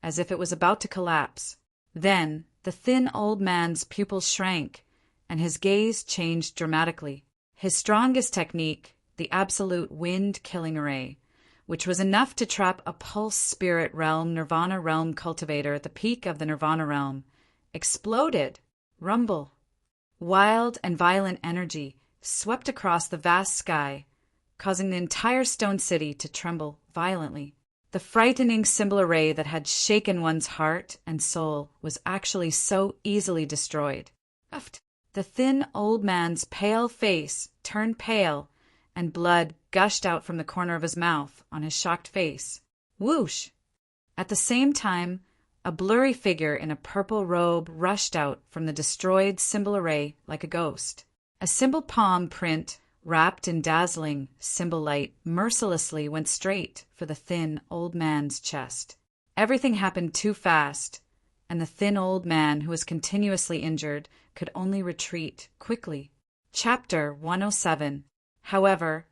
as if it was about to collapse. Then the thin old man's pupils shrank, and his gaze changed dramatically. His strongest technique, the absolute wind-killing array, which was enough to trap a pulse spirit realm nirvana realm cultivator at the peak of the nirvana realm, exploded. Rumble. Wild and violent energy swept across the vast sky, causing the entire stone city to tremble violently. The frightening symbol array that had shaken one's heart and soul was actually so easily destroyed. The thin old man's pale face turned pale, and blood gushed out from the corner of his mouth on his shocked face. Whoosh! At the same time, a blurry figure in a purple robe rushed out from the destroyed symbol array like a ghost. A symbol palm print, wrapped in dazzling symbol light, mercilessly went straight for the thin old man's chest. Everything happened too fast, and the thin old man, who was continuously injured, could only retreat quickly. Chapter 107. However,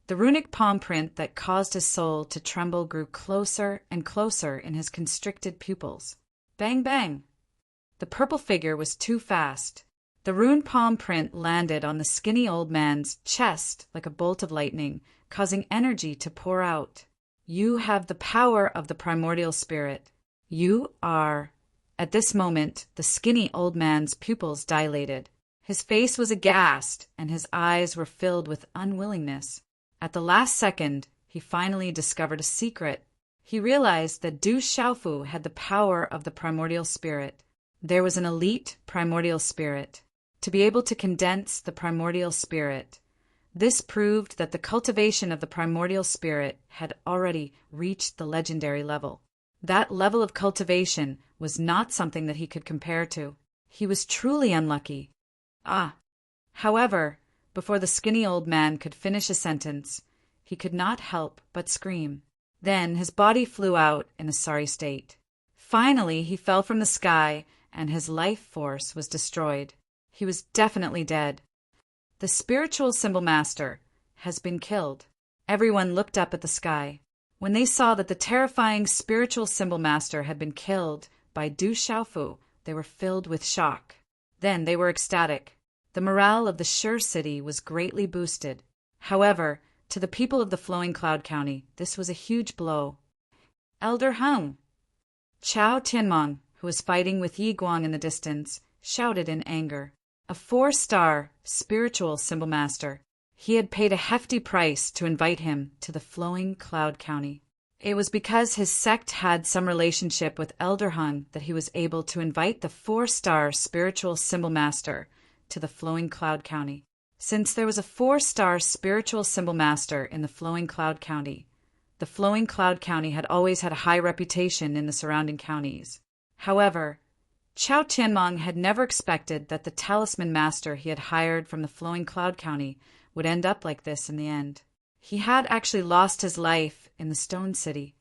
the runic palm print that caused his soul to tremble grew closer and closer in his constricted pupils. Bang, bang! The purple figure was too fast. The rune palm print landed on the skinny old man's chest like a bolt of lightning, causing energy to pour out. You have the power of the primordial spirit. You are... At this moment, the skinny old man's pupils dilated. His face was aghast, and his eyes were filled with unwillingness. At the last second, he finally discovered a secret. He realized that Du Xiaofu had the power of the primordial spirit. There was an elite primordial spirit. To be able to condense the primordial spirit, this proved that the cultivation of the primordial spirit had already reached the legendary level. That level of cultivation was not something that he could compare to. He was truly unlucky. However, before the skinny old man could finish a sentence, he could not help but scream. Then his body flew out in a sorry state. Finally, he fell from the sky, and his life force was destroyed. He was definitely dead. The spiritual symbol master has been killed. Everyone looked up at the sky. When they saw that the terrifying spiritual symbol master had been killed by Du Xiaofu, they were filled with shock. Then they were ecstatic. The morale of the Sure City was greatly boosted. However, to the people of the Flowing Cloud County, this was a huge blow. Elder Hung! Chao Tianmong, who was fighting with Yi Guang in the distance, shouted in anger. A 4-star spiritual symbol master. He had paid a hefty price to invite him to the Flowing Cloud County. It was because his sect had some relationship with Elder Hung that he was able to invite the 4-star spiritual symbol master to the Flowing Cloud County. Since there was a 4-star spiritual symbol master in the Flowing Cloud County, the Flowing Cloud County had always had a high reputation in the surrounding counties. However, Chao Tianmong had never expected that the talisman master he had hired from the Flowing Cloud County would end up like this in the end. He had actually lost his life in the Stone City.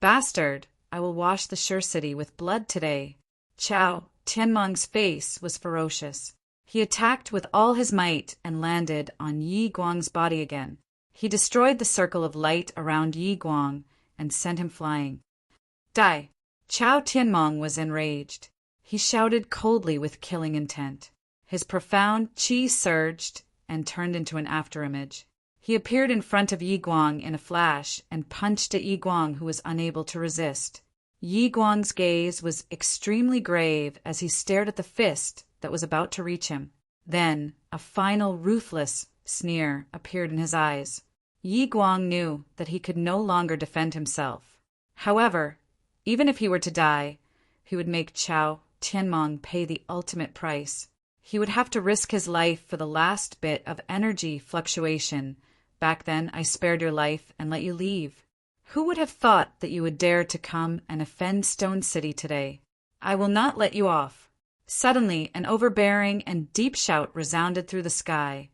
Bastard, I will wash the Sure City with blood today. Chao Tianmong's face was ferocious. He attacked with all his might and landed on Yi Guang's body again. He destroyed the circle of light around Yi Guang and sent him flying. Die! Chao Tianmong was enraged. He shouted coldly with killing intent. His profound qi surged and turned into an afterimage. He appeared in front of Yi Guang in a flash and punched at Yi Guang, who was unable to resist. Yi Guang's gaze was extremely grave as he stared at the fist that was about to reach him. Then a final ruthless sneer appeared in his eyes. Yi Guang knew that he could no longer defend himself. However, even if he were to die, he would make Chao Tianmong pay the ultimate price. He would have to risk his life for the last bit of energy fluctuation. Back then, I spared your life and let you leave. Who would have thought that you would dare to come and offend Stone City today? I will not let you off. Suddenly, an overbearing and deep shout resounded through the sky,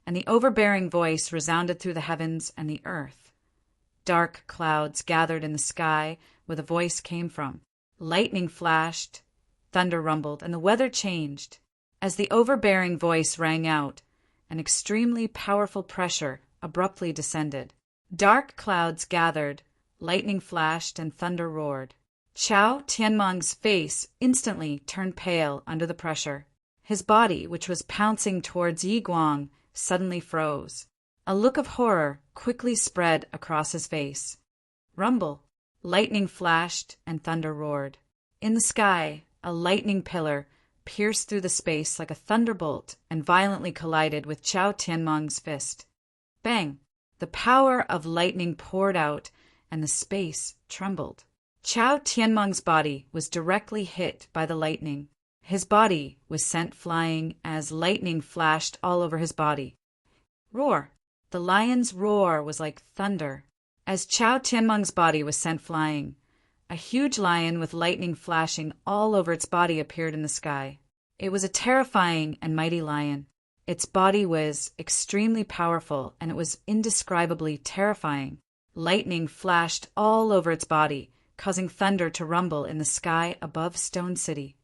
and the overbearing voice resounded through the heavens and the earth. Dark clouds gathered in the sky where the voice came from. Lightning flashed, thunder rumbled, and the weather changed. As the overbearing voice rang out, an extremely powerful pressure abruptly descended. Dark clouds gathered, lightning flashed, and thunder roared. Chao Tianmong's face instantly turned pale under the pressure. His body, which was pouncing towards Yi Guang, suddenly froze. A look of horror quickly spread across his face. Rumble! Lightning flashed and thunder roared. In the sky, a lightning pillar pierced through the space like a thunderbolt and violently collided with Chao Tianmong's fist. Bang! The power of lightning poured out, and the space trembled. Chao Tianmong's body was directly hit by the lightning. His body was sent flying as lightning flashed all over his body. Roar! The lion's roar was like thunder. As Chao Tianmong's body was sent flying, a huge lion with lightning flashing all over its body appeared in the sky. It was a terrifying and mighty lion. Its body was extremely powerful, and it was indescribably terrifying. Lightning flashed all over its body, causing thunder to rumble in the sky above Stone City.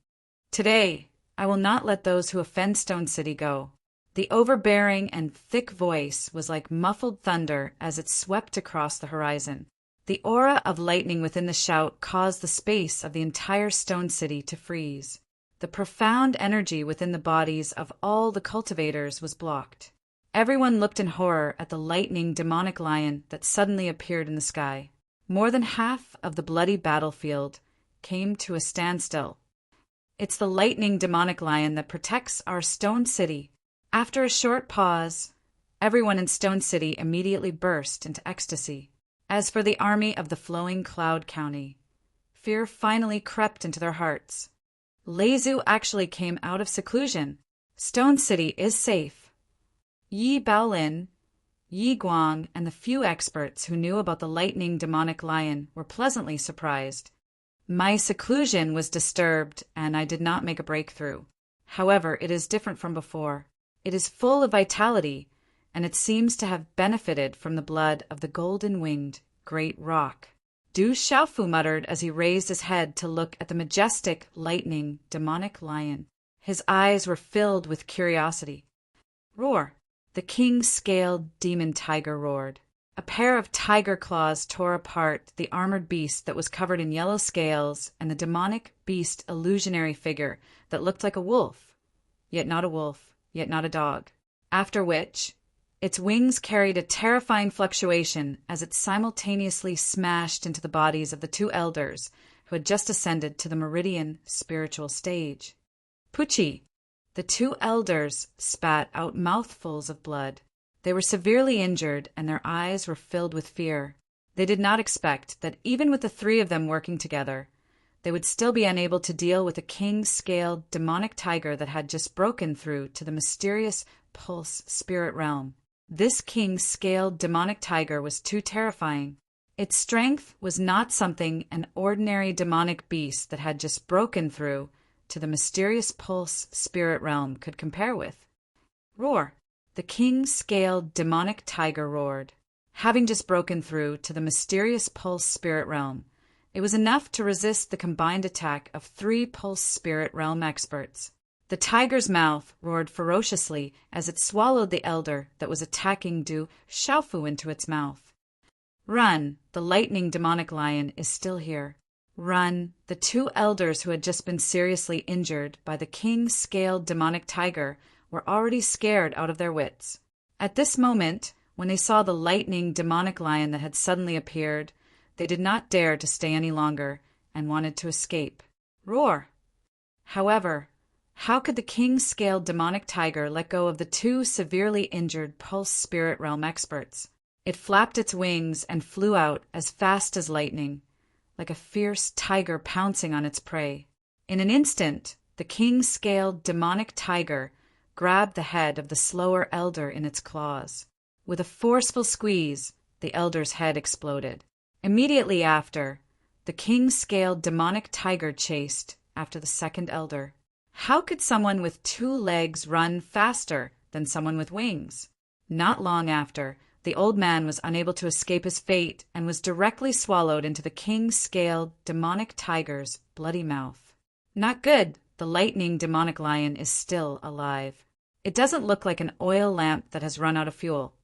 Today, I will not let those who offend Stone City go. The overbearing and thick voice was like muffled thunder as it swept across the horizon. The aura of lightning within the shout caused the space of the entire stone city to freeze. The profound energy within the bodies of all the cultivators was blocked. Everyone looked in horror at the lightning demonic lion that suddenly appeared in the sky. More than half of the bloody battlefield came to a standstill. It's the lightning demonic lion that protects our stone city. After a short pause, everyone in Stone City immediately burst into ecstasy. As for the army of the flowing cloud county, fear finally crept into their hearts. Lezu actually came out of seclusion. Stone City is safe. Yi Baolin, Yi Guang, and the few experts who knew about the lightning demonic lion were pleasantly surprised. My seclusion was disturbed, and I did not make a breakthrough. However, it is different from before. It is full of vitality, and it seems to have benefited from the blood of the golden-winged great rock. Du Xiaofu muttered as he raised his head to look at the majestic, lightning, demonic lion. His eyes were filled with curiosity. Roar! The king-scaled demon tiger roared. A pair of tiger claws tore apart the armored beast that was covered in yellow scales and the demonic beast illusionary figure that looked like a wolf, yet not a wolf. Yet not a dog. After which, its wings carried a terrifying fluctuation as it simultaneously smashed into the bodies of the two elders who had just ascended to the meridian spiritual stage. Pucci! The two elders spat out mouthfuls of blood. They were severely injured and their eyes were filled with fear. They did not expect that even with the three of them working together, they would still be unable to deal with a king-scaled demonic tiger that had just broken through to the mysterious pulse spirit realm. This king-scaled demonic tiger was too terrifying. Its strength was not something an ordinary demonic beast that had just broken through to the mysterious pulse spirit realm could compare with. Roar! The king-scaled demonic tiger roared. Having just broken through to the mysterious pulse spirit realm, it was enough to resist the combined attack of 3 Pulse Spirit Realm experts. The tiger's mouth roared ferociously as it swallowed the elder that was attacking Du Xiaofu into its mouth. Run! The lightning demonic lion is still here. Run! The 2 elders who had just been seriously injured by the king-scaled demonic tiger were already scared out of their wits. At this moment, when they saw the lightning demonic lion that had suddenly appeared, they did not dare to stay any longer and wanted to escape. Roar! However, how could the king-scaled demonic tiger let go of the 2 severely injured Pulse Spirit Realm experts? It flapped its wings and flew out as fast as lightning, like a fierce tiger pouncing on its prey. In an instant, the king-scaled demonic tiger grabbed the head of the slower elder in its claws. With a forceful squeeze, the elder's head exploded. Immediately after, the king-scaled demonic tiger chased after the second elder. How could someone with 2 legs run faster than someone with wings? Not long after, the old man was unable to escape his fate and was directly swallowed into the king-scaled demonic tiger's bloody mouth. Not good. The lightning demonic lion is still alive. It doesn't look like an oil lamp that has run out of fuel.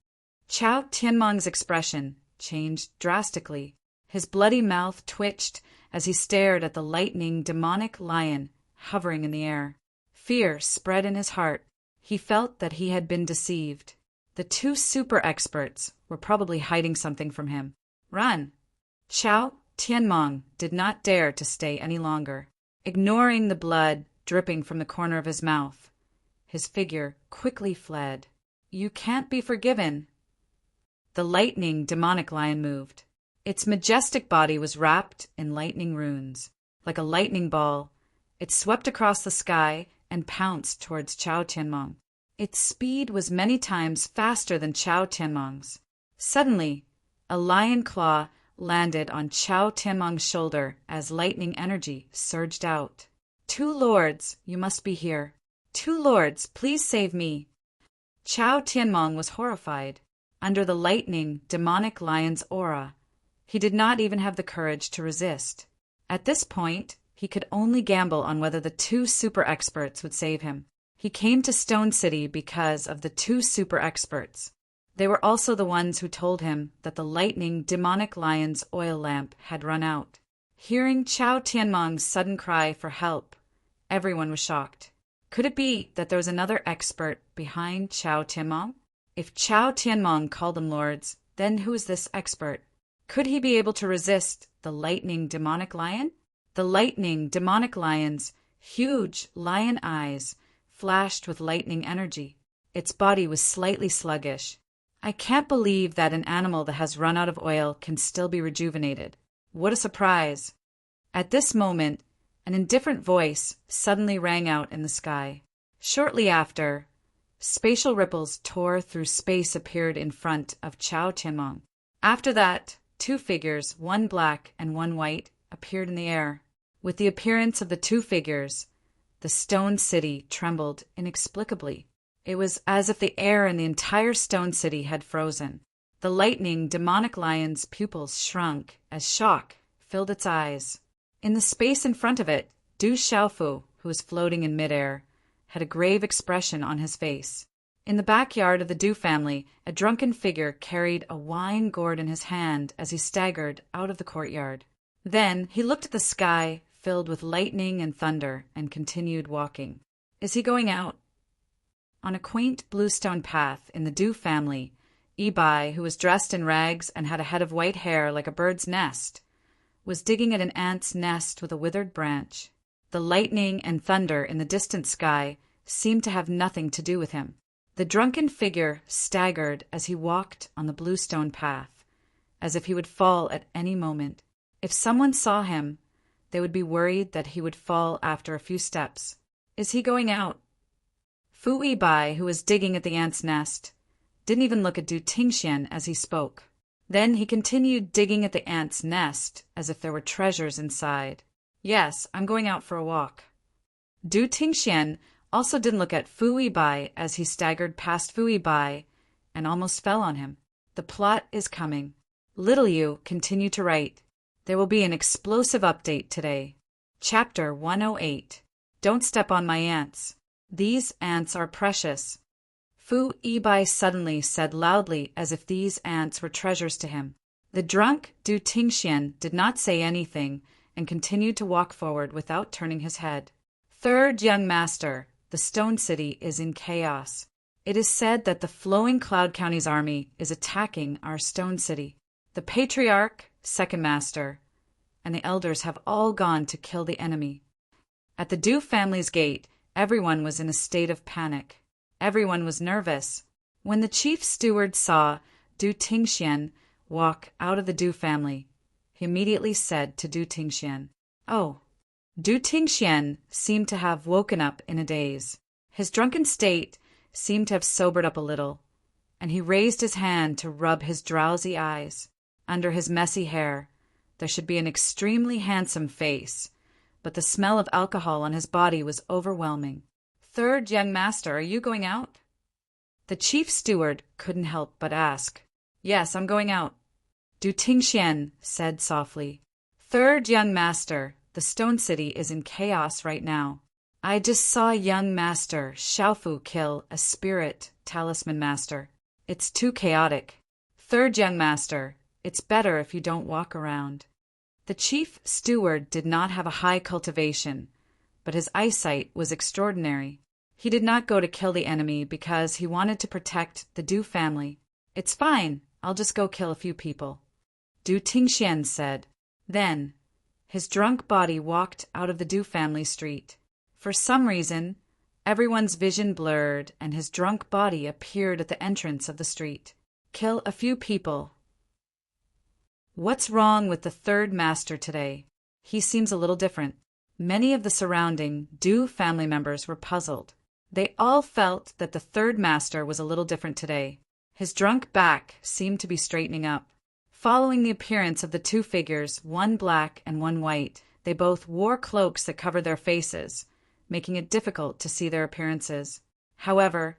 Chao Tianmeng's expression changed drastically. His bloody mouth twitched as he stared at the lightning demonic lion hovering in the air. Fear spread in his heart. He felt that he had been deceived. The 2 super experts were probably hiding something from him. Run! Chao Tianmeng did not dare to stay any longer. Ignoring the blood dripping from the corner of his mouth, his figure quickly fled. You can't be forgiven. The lightning demonic lion moved. Its majestic body was wrapped in lightning runes. Like a lightning ball, it swept across the sky and pounced towards Chao Tianmeng. Its speed was many times faster than Chao Tianmeng's. Suddenly, a lion claw landed on Chao Tianmeng's shoulder as lightning energy surged out. 2 lords, you must be here. 2 lords, please save me. Chao Tianmeng was horrified. Under the lightning, demonic lion's aura, he did not even have the courage to resist. At this point, he could only gamble on whether the 2 super experts would save him. He came to Stone City because of the two super experts. They were also the ones who told him that the lightning demonic lion's oil lamp had run out. Hearing Chao Tianmeng's sudden cry for help, everyone was shocked. Could it be that there was another expert behind Chao Tianmeng? If Chao Tianmeng called them lords, then who is this expert? Could he be able to resist the lightning demonic lion? The lightning demonic lion's huge lion eyes flashed with lightning energy. Its body was slightly sluggish. I can't believe that an animal that has run out of oil can still be rejuvenated. What a surprise! At this moment, an indifferent voice suddenly rang out in the sky. Shortly after, spatial ripples tore through space appeared in front of Chao Tianmeng. After that, two figures, one black and one white, appeared in the air. With the appearance of the two figures, the Stone City trembled inexplicably. It was as if the air in the entire Stone City had frozen. The lightning demonic lion's pupils shrunk as shock filled its eyes. In the space in front of it, Du Xiaofu, who was floating in midair, had a grave expression on his face. In the backyard of the Du family, a drunken figure carried a wine gourd in his hand as he staggered out of the courtyard. Then he looked at the sky filled with lightning and thunder and continued walking. Is he going out? On a quaint bluestone path in the Du family, Ibai, who was dressed in rags and had a head of white hair like a bird's nest, was digging at an ant's nest with a withered branch. The lightning and thunder in the distant sky seemed to have nothing to do with him. The drunken figure staggered as he walked on the bluestone path, as if he would fall at any moment. If someone saw him, they would be worried that he would fall after a few steps. Is he going out? Fu Yibai, who was digging at the ant's nest, didn't even look at Du Tingxian as he spoke. Then he continued digging at the ant's nest as if there were treasures inside. Yes, I'm going out for a walk. Du Tingxian also didn't look at Fu Yibai as he staggered past Fu Yibai and almost fell on him. The plot is coming. Little Yu continued to write. There will be an explosive update today. Chapter 108. Don't step on my ants. These ants are precious. Fu Yibai suddenly said loudly as if these ants were treasures to him. The drunk Du Tingxian did not say anything and continued to walk forward without turning his head. Third young master, the Stone City is in chaos. It is said that the Flowing Cloud County's army is attacking our Stone City. The Patriarch, second master, and the elders have all gone to kill the enemy. At the Du family's gate, everyone was in a state of panic. Everyone was nervous. When the chief steward saw Du Tingxian walk out of the Du family, he immediately said to Du Tingxian, "Oh." Du Tingxian seemed to have woken up in a daze. His drunken state seemed to have sobered up a little, and he raised his hand to rub his drowsy eyes. Under his messy hair, there should be an extremely handsome face, but the smell of alcohol on his body was overwhelming. Third young master, are you going out? The chief steward couldn't help but ask. Yes, I'm going out. Du Tingxian said softly. Third young master, the Stone City is in chaos right now. I just saw young master Xiaofu kill a spirit talisman master. It's too chaotic. Third young master, it's better if you don't walk around. The chief steward did not have a high cultivation, but his eyesight was extraordinary. He did not go to kill the enemy because he wanted to protect the Du family. It's fine, I'll just go kill a few people. Du Tingxian said. Then, his drunk body walked out of the Du family street. For some reason, everyone's vision blurred and his drunk body appeared at the entrance of the street. Kill a few people. What's wrong with the third master today? He seems a little different. Many of the surrounding Du family members were puzzled. They all felt that the third master was a little different today. His drunk back seemed to be straightening up. Following the appearance of the two figures, one black and one white, they both wore cloaks that covered their faces, making it difficult to see their appearances. However,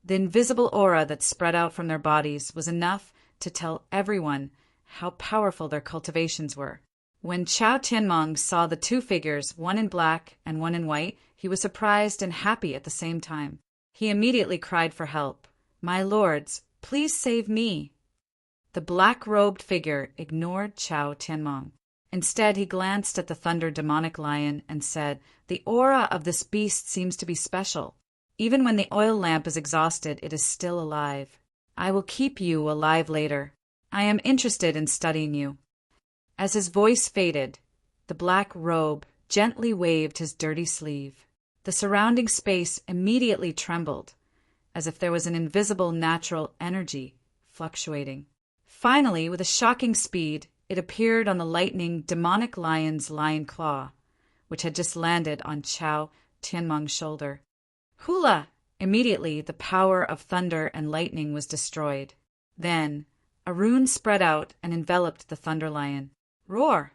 the invisible aura that spread out from their bodies was enough to tell everyone how powerful their cultivations were. When Chao Tianmong saw the two figures, one in black and one in white, he was surprised and happy at the same time. He immediately cried for help. "My lords, please save me." The black-robed figure ignored Chao Tianmong. Instead, he glanced at the thunder demonic lion and said, "The aura of this beast seems to be special. Even when the oil lamp is exhausted, it is still alive. I will keep you alive later. I am interested in studying you." As his voice faded, the black robe gently waved his dirty sleeve. The surrounding space immediately trembled, as if there was an invisible natural energy fluctuating. Finally, with a shocking speed, it appeared on the lightning demonic lion's lion claw, which had just landed on Chao Tianmong's shoulder. Hula! Immediately, the power of thunder and lightning was destroyed. Then, a rune spread out and enveloped the thunder lion. Roar!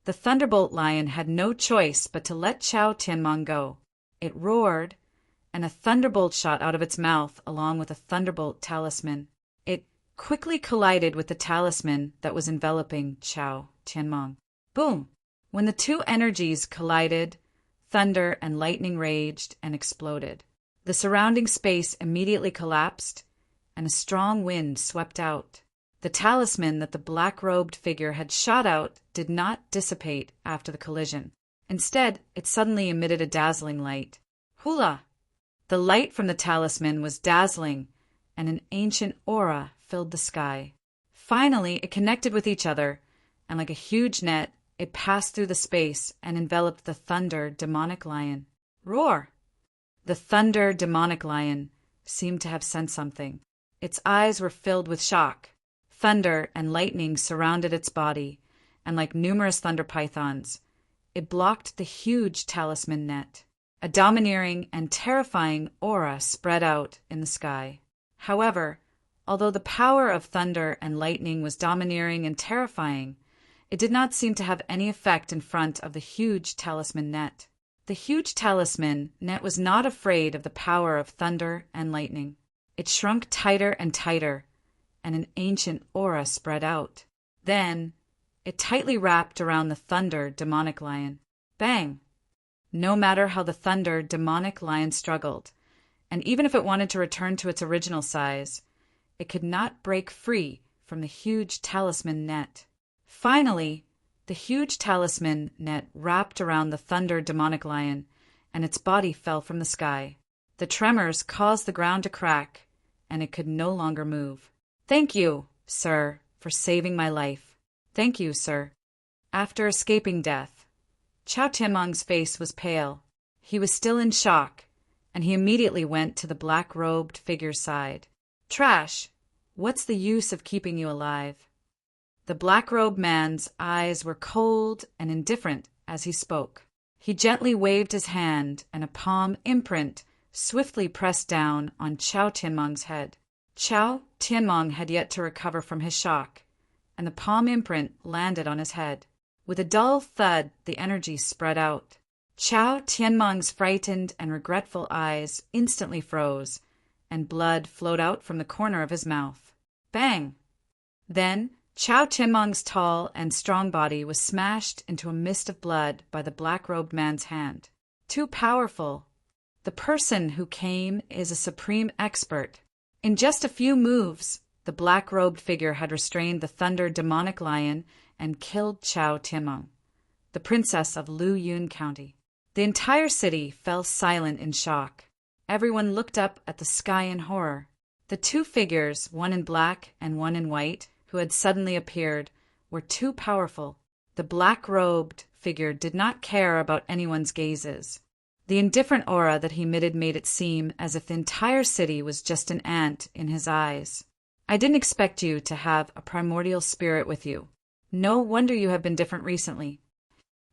The thunderbolt lion had no choice but to let Chao Tianmong go. It roared, and a thunderbolt shot out of its mouth along with a thunderbolt talisman. It quickly collided with the talisman that was enveloping Chao Tianmong. Boom! When the two energies collided, thunder and lightning raged and exploded. The surrounding space immediately collapsed, and a strong wind swept out. The talisman that the black-robed figure had shot out did not dissipate after the collision. Instead, it suddenly emitted a dazzling light. Hula! The light from the talisman was dazzling, and an ancient aura filled the sky. Finally, it connected with each other, and like a huge net, it passed through the space and enveloped the thunder demonic lion. Roar! The thunder demonic lion seemed to have sensed something. Its eyes were filled with shock. Thunder and lightning surrounded its body, and like numerous thunder pythons, it blocked the huge talisman net. A domineering and terrifying aura spread out in the sky. However, although the power of thunder and lightning was domineering and terrifying, it did not seem to have any effect in front of the huge talisman net. The huge talisman net was not afraid of the power of thunder and lightning. It shrunk tighter and tighter, and an ancient aura spread out. Then, it tightly wrapped around the thunder demonic lion. Bang! No matter how the thunder demonic lion struggled, and even if it wanted to return to its original size, it could not break free from the huge talisman net. Finally, the huge talisman net wrapped around the thunder demonic lion, and its body fell from the sky. The tremors caused the ground to crack, and it could no longer move. "Thank you, sir, for saving my life. Thank you, sir." After escaping death, Chao Tianmong's face was pale. He was still in shock, and he immediately went to the black-robed figure's side. "Trash! What's the use of keeping you alive?" The black-robed man's eyes were cold and indifferent as he spoke. He gently waved his hand, and a palm imprint swiftly pressed down on Chao Tianmong's head. Chao Tianmong had yet to recover from his shock, and the palm imprint landed on his head. With a dull thud, the energy spread out. Chao Tianmong's frightened and regretful eyes instantly froze, and blood flowed out from the corner of his mouth. Bang! Then, Chao Tianmong's tall and strong body was smashed into a mist of blood by the black-robed man's hand. Too powerful. The person who came is a supreme expert. In just a few moves, the black-robed figure had restrained the thunder demonic lion and killed Chao Tianmong, the princess of Lu Yun County. The entire city fell silent in shock. Everyone looked up at the sky in horror. The two figures, one in black and one in white, who had suddenly appeared, were too powerful. The black-robed figure did not care about anyone's gazes. The indifferent aura that he emitted made it seem as if the entire city was just an ant in his eyes. "I didn't expect you to have a primordial spirit with you. No wonder you have been different recently."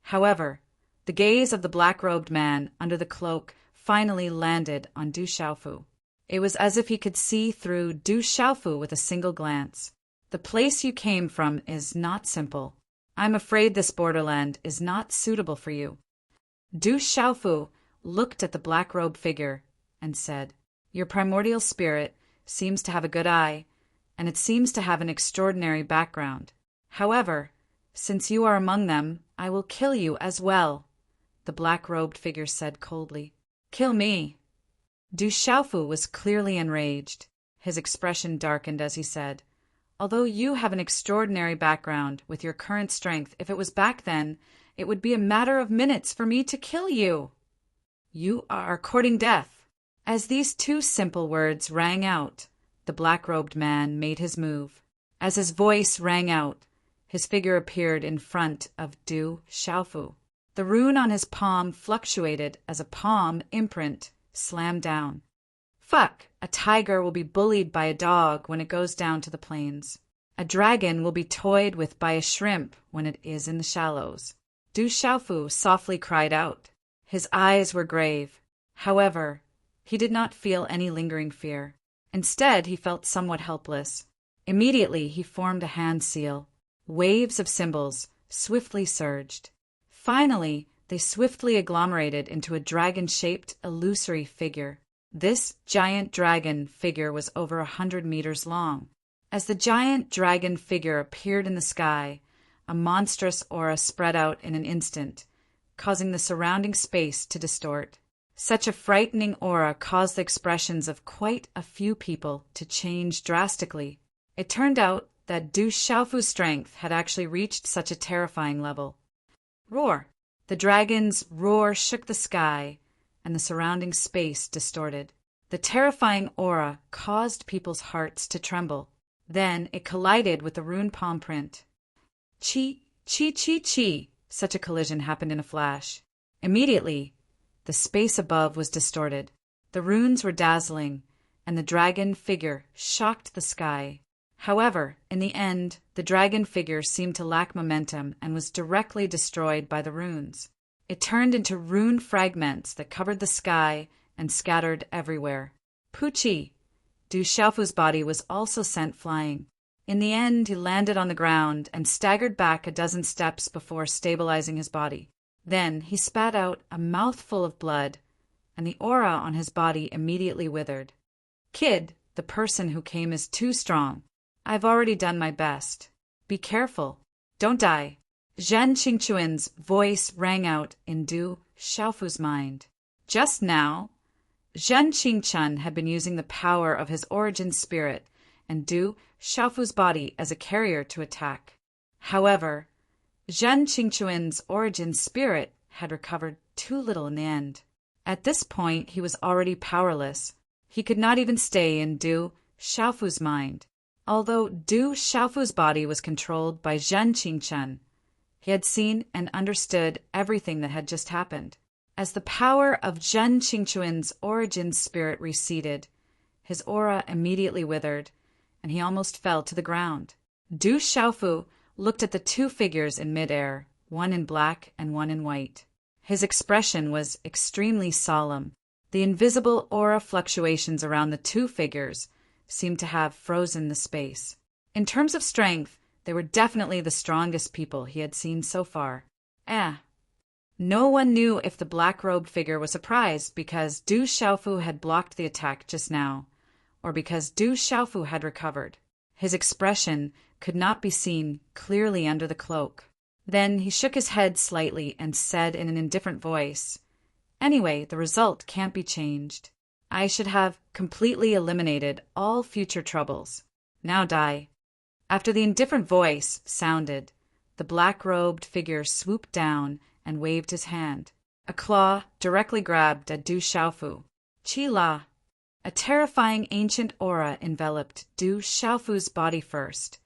However, the gaze of the black-robed man under the cloak finally landed on Du Xiaofu. It was as if he could see through Du Xiaofu with a single glance. "The place you came from is not simple. I'm afraid this borderland is not suitable for you." Du Xiaofu looked at the black-robed figure and said, "Your primordial spirit seems to have a good eye, and it seems to have an extraordinary background. However, Since you are among them, I will kill you as well, the black-robed figure said coldly. Kill me. Du Xiaofu was clearly enraged. His expression darkened as he said, Although you have an extraordinary background, with your current strength, if it was back then, it would be a matter of minutes for me to kill you. You are courting death. As these two simple words rang out, the black-robed man made his move. As his voice rang out, his figure appeared in front of Du Xiaofu. The rune on his palm fluctuated as a palm imprint slammed down. Fuck, a tiger will be bullied by a dog when it goes down to the plains. A dragon will be toyed with by a shrimp when it is in the shallows. Du Xiaofu softly cried out. His eyes were grave. However, he did not feel any lingering fear. Instead, he felt somewhat helpless. Immediately, he formed a hand seal. Waves of symbols swiftly surged. Finally, they swiftly agglomerated into a dragon-shaped, illusory figure. This giant dragon figure was over 100 meters long. As the giant dragon figure appeared in the sky, a monstrous aura spread out in an instant, causing the surrounding space to distort. Such a frightening aura caused the expressions of quite a few people to change drastically. It turned out that Du Xiaofu's strength had actually reached such a terrifying level. Roar! The dragon's roar shook the sky, and the surrounding space distorted. The terrifying aura caused people's hearts to tremble. Then it collided with the rune palm print. Chi, chi, chi, chi! Such a collision happened in a flash. Immediately, the space above was distorted. The runes were dazzling, and the dragon figure shocked the sky. However, in the end, the dragon figure seemed to lack momentum and was directly destroyed by the runes. It turned into rune fragments that covered the sky and scattered everywhere. Puchi! Du Xiaofu's body was also sent flying. In the end, he landed on the ground and staggered back a dozen steps before stabilizing his body. Then he spat out a mouthful of blood, and the aura on his body immediately withered. Kid, the person who came is too strong. I've already done my best. Be careful. Don't die. Zhen Qingquan's voice rang out in Du Xiaofu's mind. Just now, Zhen Qingquan had been using the power of his origin spirit and Du Xiaofu's body as a carrier to attack. However, Zhen Qingquan's origin spirit had recovered too little in the end. At this point, he was already powerless. He could not even stay in Du Xiaofu's mind. Although Du Xiaofu's body was controlled by Zhen Qingquan, he had seen and understood everything that had just happened. As the power of Zhen Qingquan's origin spirit receded, his aura immediately withered, and he almost fell to the ground. Du Xiaofu looked at the two figures in midair, one in black and one in white. His expression was extremely solemn. The invisible aura fluctuations around the two figures seemed to have frozen the space. In terms of strength, they were definitely the strongest people he had seen so far. No one knew if the black-robed figure was surprised because Du Xiaofu had blocked the attack just now, or because Du Xiaofu had recovered. His expression could not be seen clearly under the cloak. Then he shook his head slightly and said in an indifferent voice, Anyway, the result can't be changed. I should have completely eliminated all future troubles. Now die. After the indifferent voice sounded, the black-robed figure swooped down and waved his hand. A claw directly grabbed at Du Xiaofu. Chi-la! A terrifying ancient aura enveloped Du Xiaofu's body first,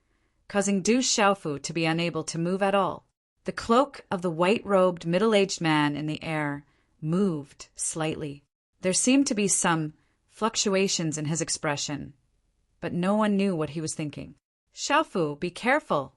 causing Du Xiaofu to be unable to move at all. The cloak of the white-robed middle-aged man in the air moved slightly. There seemed to be some fluctuations in his expression, but no one knew what he was thinking. Xiaofu, be careful!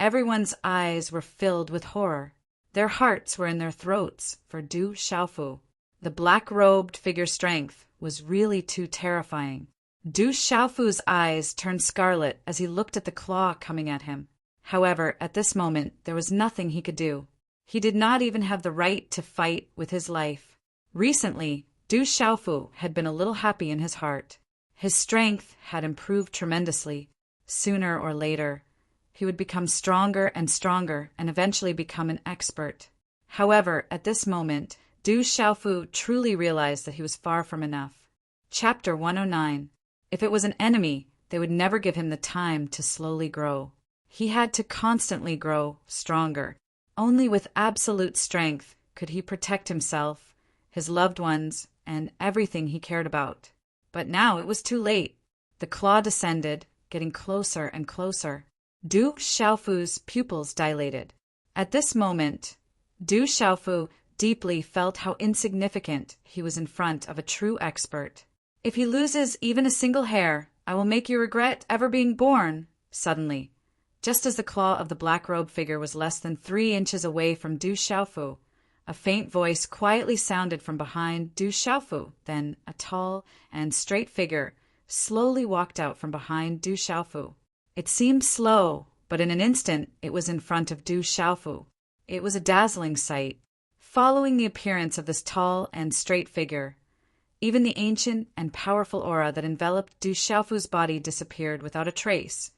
Everyone's eyes were filled with horror. Their hearts were in their throats for Du Xiaofu. The black-robed figure's strength was really too terrifying. Du Xiaofu's eyes turned scarlet as he looked at the claw coming at him. However, at this moment, there was nothing he could do. He did not even have the right to fight with his life. Recently, Du Xiaofu had been a little happy in his heart. His strength had improved tremendously. Sooner or later, He would become stronger and stronger and eventually become an expert. However, at this moment, Du Xiaofu truly realized that he was far from enough. Chapter 109. If it was an enemy, they would never give him the time to slowly grow. He had to constantly grow stronger. Only with absolute strength could he protect himself, his loved ones, and everything he cared about. But now it was too late. The claw descended, getting closer and closer. Du Xiaofu's pupils dilated. At this moment, Du Xiaofu deeply felt how insignificant he was in front of a true expert. If he loses even a single hair, I will make you regret ever being born. Suddenly, just as the claw of the black-robed figure was less than 3 inches away from Du Xiaofu, a faint voice quietly sounded from behind Du Xiaofu. Then a tall and straight figure slowly walked out from behind Du Xiaofu. It seemed slow, but in an instant it was in front of Du Xiaofu. It was a dazzling sight. Following the appearance of this tall and straight figure, even the ancient and powerful aura that enveloped Du Xiaofu's body disappeared without a trace,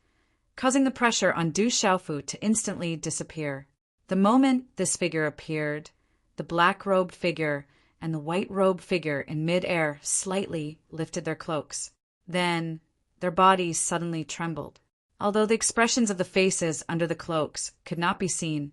causing the pressure on Du Xiaofu to instantly disappear. The moment this figure appeared, the black-robed figure and the white-robed figure in mid-air slightly lifted their cloaks. Then, their bodies suddenly trembled. Although the expressions of the faces under the cloaks could not be seen,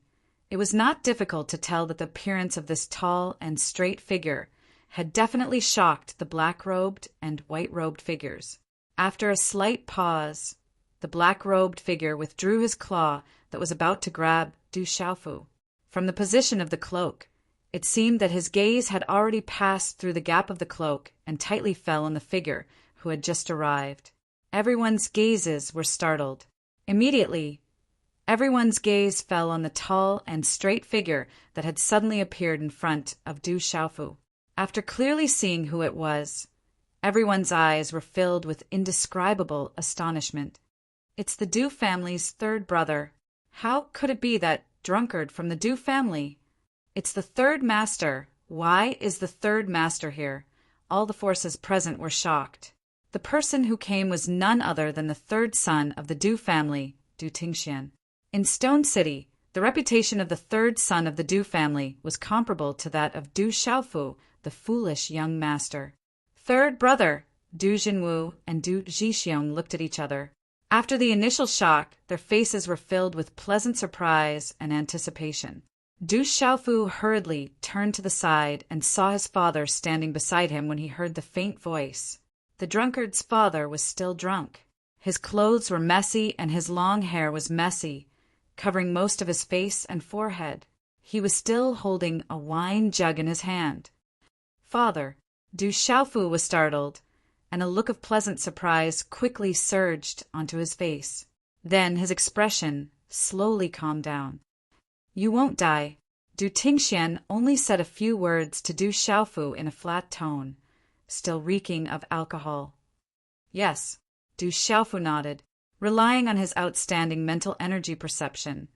it was not difficult to tell that the appearance of this tall and straight figure had definitely shocked the black-robed and white-robed figures. After a slight pause, the black-robed figure withdrew his claw that was about to grab Du Xiaofu. From the position of the cloak, it seemed that his gaze had already passed through the gap of the cloak and tightly fell on the figure who had just arrived. Everyone's gazes were startled. Immediately, everyone's gaze fell on the tall and straight figure that had suddenly appeared in front of Du Xiaofu. After clearly seeing who it was, everyone's eyes were filled with indescribable astonishment. It's the Du family's third brother. How could it be that drunkard from the Du family? It's the third master. Why is the third master here? All the forces present were shocked. The person who came was none other than the third son of the Du family, Du Tingxian. In Stone City, the reputation of the third son of the Du family was comparable to that of Du Xiaofu, the foolish young master. Third brother, Du Jinwu and Du Zhixiong looked at each other. After the initial shock, their faces were filled with pleasant surprise and anticipation. Du Xiaofu hurriedly turned to the side and saw his father standing beside him when he heard the faint voice. The drunkard's father was still drunk. His clothes were messy and his long hair was messy, covering most of his face and forehead. He was still holding a wine jug in his hand. Father, Du Xiaofu was startled, and a look of pleasant surprise quickly surged onto his face. Then his expression slowly calmed down. You won't die. Du Tingxian only said a few words to Du Xiaofu in a flat tone, still reeking of alcohol. Yes, Du Xiaofu nodded, relying on his outstanding mental energy perception.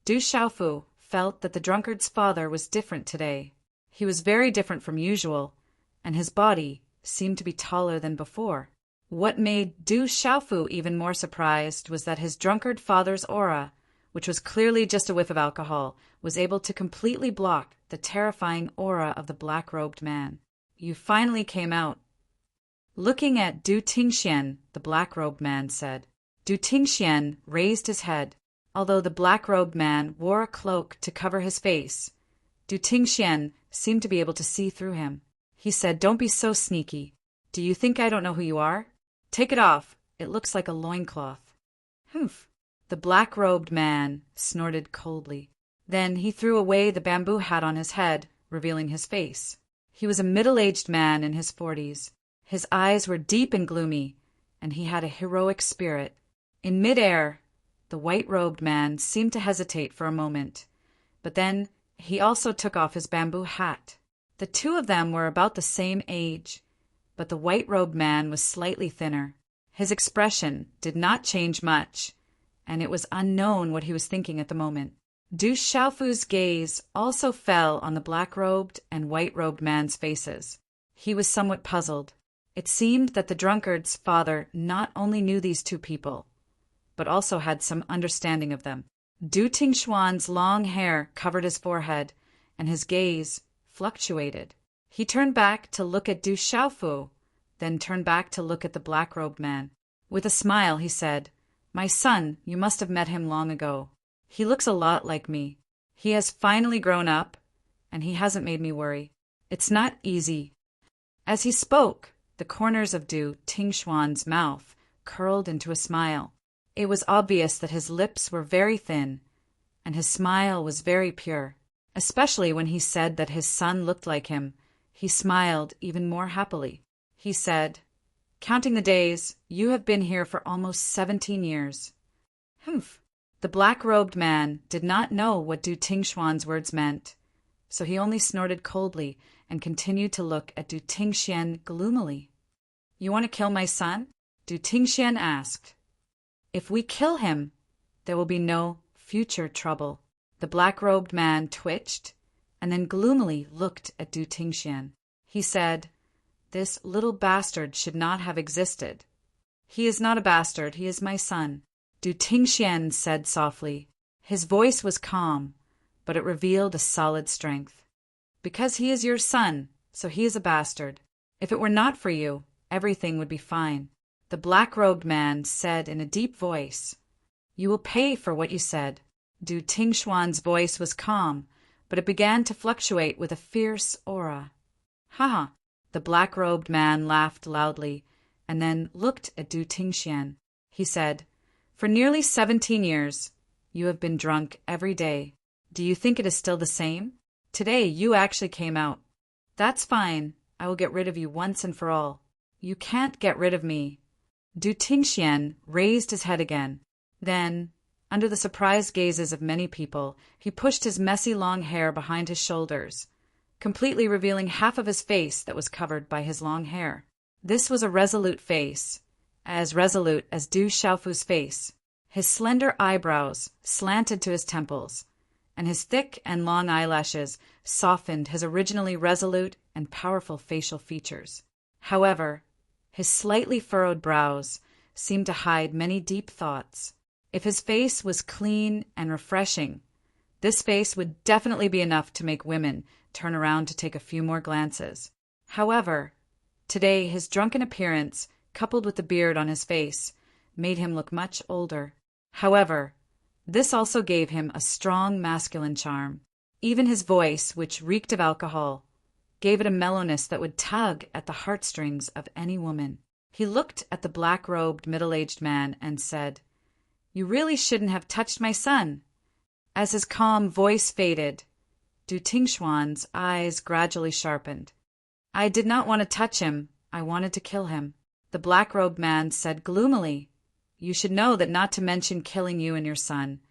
Du Xiaofu felt that the drunkard's father was different today. He was very different from usual, and his body seemed to be taller than before. What made Du Xiaofu even more surprised was that his drunkard father's aura, which was clearly just a whiff of alcohol, was able to completely block the terrifying aura of the black-robed man. You finally came out. Looking at Du Tingxian, the black-robed man said. Du Tingxian raised his head. Although the black-robed man wore a cloak to cover his face, Du Tingxian seemed to be able to see through him. He said, Don't be so sneaky. Do you think I don't know who you are? Take it off. It looks like a loincloth. Humph. The black-robed man snorted coldly. Then he threw away the bamboo hat on his head, revealing his face. He was a middle-aged man in his 40s. His eyes were deep and gloomy, and he had a heroic spirit. In mid-air, the white-robed man seemed to hesitate for a moment, but then he also took off his bamboo hat. The two of them were about the same age, but the white-robed man was slightly thinner. His expression did not change much, and it was unknown what he was thinking at the moment. Du Xiaofu's gaze also fell on the black-robed and white-robed man's faces. He was somewhat puzzled. It seemed that the drunkard's father not only knew these two people, but also had some understanding of them. Du Tingxuan's long hair covered his forehead, and his gaze fluctuated. He turned back to look at Du Xiaofu, then turned back to look at the black-robed man. With a smile, he said, "My son, you must have met him long ago. He looks a lot like me. He has finally grown up, and he hasn't made me worry. It's not easy." As he spoke, the corners of Du Tingxuan's mouth curled into a smile. It was obvious that his lips were very thin, and his smile was very pure. Especially when he said that his son looked like him, he smiled even more happily. He said, "Counting the days, you have been here for almost 17 years. Humph." The black-robed man did not know what Du Tingxuan's words meant, so he only snorted coldly and continued to look at Du Tingxian gloomily. "You want to kill my son?" Du Tingxian asked. "If we kill him, there will be no future trouble." The black-robed man twitched and then gloomily looked at Du Tingxian. He said, "This little bastard should not have existed." "He is not a bastard, he is my son," Du Tingxian said softly. His voice was calm, but it revealed a solid strength. "Because he is your son, so he is a bastard. If it were not for you, everything would be fine." The black-robed man said in a deep voice, "You will pay for what you said." Du Tingxuan's voice was calm, but it began to fluctuate with a fierce aura. "Ha ha!" The black-robed man laughed loudly, and then looked at Du Tingxian. He said, "For nearly 17 years, you have been drunk every day. Do you think it is still the same? Today you actually came out. That's fine. I will get rid of you once and for all." "You can't get rid of me." Du Tingxian raised his head again. Then, under the surprised gazes of many people, he pushed his messy long hair behind his shoulders, completely revealing half of his face that was covered by his long hair. This was a resolute face, as resolute as Du Xiaofu's face. His slender eyebrows slanted to his temples, and his thick and long eyelashes softened his originally resolute and powerful facial features. However, his slightly furrowed brows seemed to hide many deep thoughts. If his face was clean and refreshing, this face would definitely be enough to make women turn around to take a few more glances. However, today his drunken appearance, coupled with the beard on his face, made him look much older. However, this also gave him a strong masculine charm. Even his voice, which reeked of alcohol, gave it a mellowness that would tug at the heartstrings of any woman. He looked at the black-robed middle-aged man and said, "You really shouldn't have touched my son." As his calm voice faded, Du Tingxuan's eyes gradually sharpened. "I did not want to touch him. I wanted to kill him." The black-robed man said gloomily, "You should know that not to mention killing you and your son,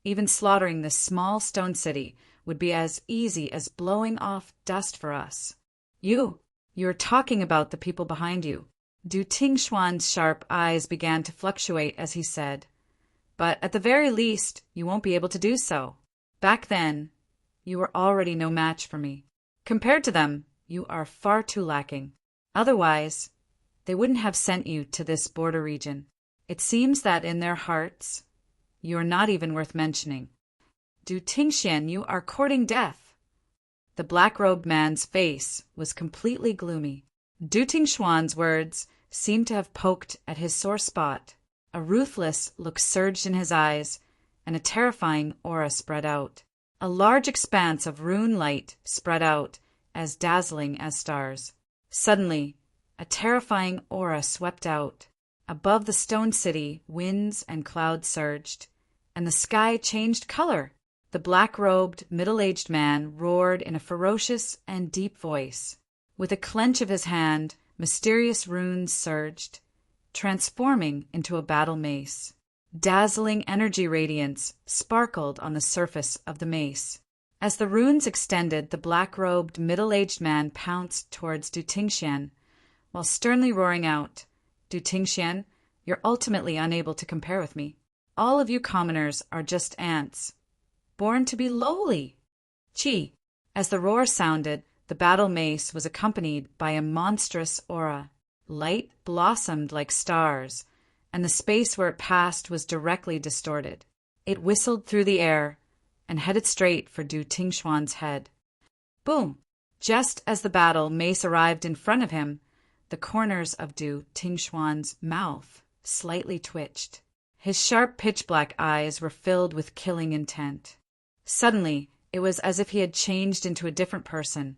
even slaughtering this small stone city, would be as easy as blowing off dust for us. You're talking about the people behind you." Du Tingxuan's sharp eyes began to fluctuate as he said, "But at the very least, you won't be able to do so. Back then, you were already no match for me. Compared to them, you are far too lacking. Otherwise, they wouldn't have sent you to this border region. It seems that in their hearts, you are not even worth mentioning. Du Tingxian, you are courting death." The black-robed man's face was completely gloomy. Du Tingxuan's words seemed to have poked at his sore spot. A ruthless look surged in his eyes, and a terrifying aura spread out. A large expanse of rune light spread out, as dazzling as stars. Suddenly, a terrifying aura swept out. Above the stone city, winds and clouds surged, and the sky changed color. The black-robed, middle-aged man roared in a ferocious and deep voice. With a clench of his hand, mysterious runes surged, transforming into a battle mace. Dazzling energy radiance sparkled on the surface of the mace. As the runes extended, the black-robed, middle-aged man pounced towards Du Tingxian, while sternly roaring out, "Du Tingxian, you're ultimately unable to compare with me. All of you commoners are just ants, born to be lowly." Chi! As the roar sounded, the battle mace was accompanied by a monstrous aura. Light blossomed like stars, and the space where it passed was directly distorted. It whistled through the air and headed straight for Du Tingxuan's head. Boom! Just as the battle mace arrived in front of him, the corners of Du Tingxuan's mouth slightly twitched. His sharp pitch-black eyes were filled with killing intent. Suddenly, it was as if he had changed into a different person,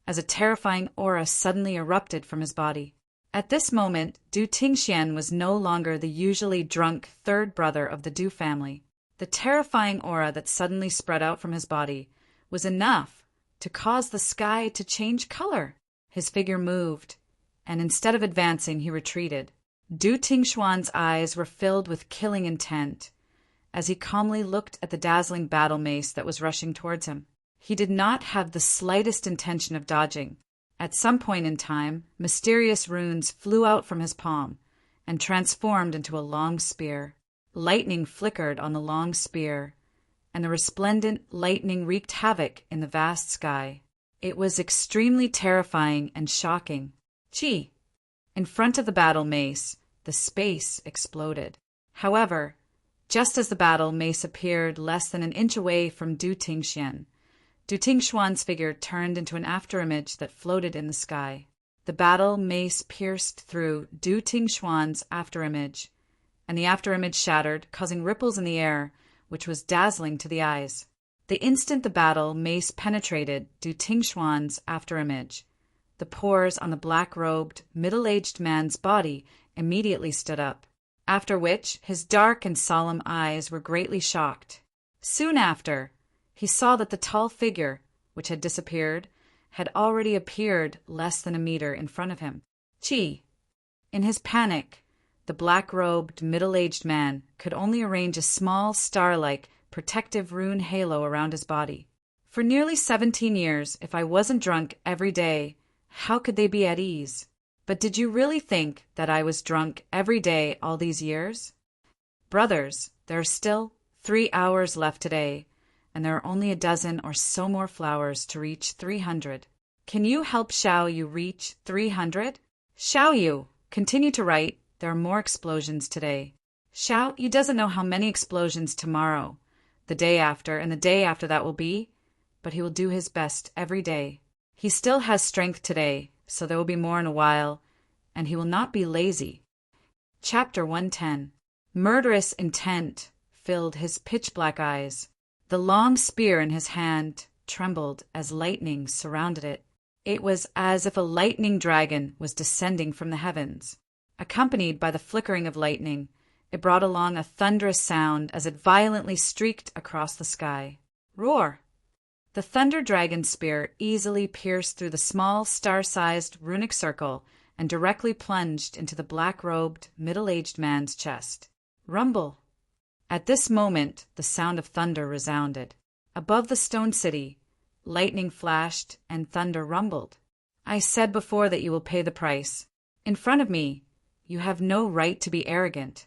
as a terrifying aura suddenly erupted from his body. At this moment, Du Tingxian was no longer the usually drunk third brother of the Du family. The terrifying aura that suddenly spread out from his body was enough to cause the sky to change color. His figure moved, and instead of advancing, he retreated. Du Tingxuan's eyes were filled with killing intent as he calmly looked at the dazzling battle mace that was rushing towards him. He did not have the slightest intention of dodging. At some point in time, mysterious runes flew out from his palm and transformed into a long spear. Lightning flickered on the long spear, and the resplendent lightning wreaked havoc in the vast sky. It was extremely terrifying and shocking. Gee! In front of the battle mace, the space exploded. However, just as the battle mace appeared less than an inch away from Du Tingxian, Du Tingxuan's figure turned into an afterimage that floated in the sky. The battle mace pierced through Du Tingxuan's afterimage, and the afterimage shattered, causing ripples in the air, which was dazzling to the eyes. The instant the battle mace penetrated Du Tingxuan's afterimage, the pores on the black-robed, middle-aged man's body immediately stood up, after which his dark and solemn eyes were greatly shocked. Soon after, he saw that the tall figure, which had disappeared, had already appeared less than a meter in front of him. Gee! In his panic, the black-robed, middle-aged man could only arrange a small, star-like, protective rune halo around his body. For nearly 17 years, if I wasn't drunk every day, how could they be at ease? But did you really think that I was drunk every day all these years? Brothers, there are still 3 hours left today, and there are only a dozen or so more flowers to reach 300. Can you help Xiao Yu reach 300? Xiao Yu, continue to write. There are more explosions today. Xiao Yu doesn't know how many explosions tomorrow, the day after, and the day after that will be, but he will do his best every day. He still has strength today, so there will be more in a while, and he will not be lazy. Chapter 110. Murderous intent filled his pitch-black eyes. The long spear in his hand trembled as lightning surrounded it. It was as if a lightning dragon was descending from the heavens. Accompanied by the flickering of lightning, it brought along a thunderous sound as it violently streaked across the sky. Roar! The thunder dragon spear easily pierced through the small, star-sized runic circle and directly plunged into the black-robed, middle-aged man's chest. Rumble! At this moment, the sound of thunder resounded. Above the stone city, lightning flashed and thunder rumbled. I said before that you will pay the price. In front of me, you have no right to be arrogant.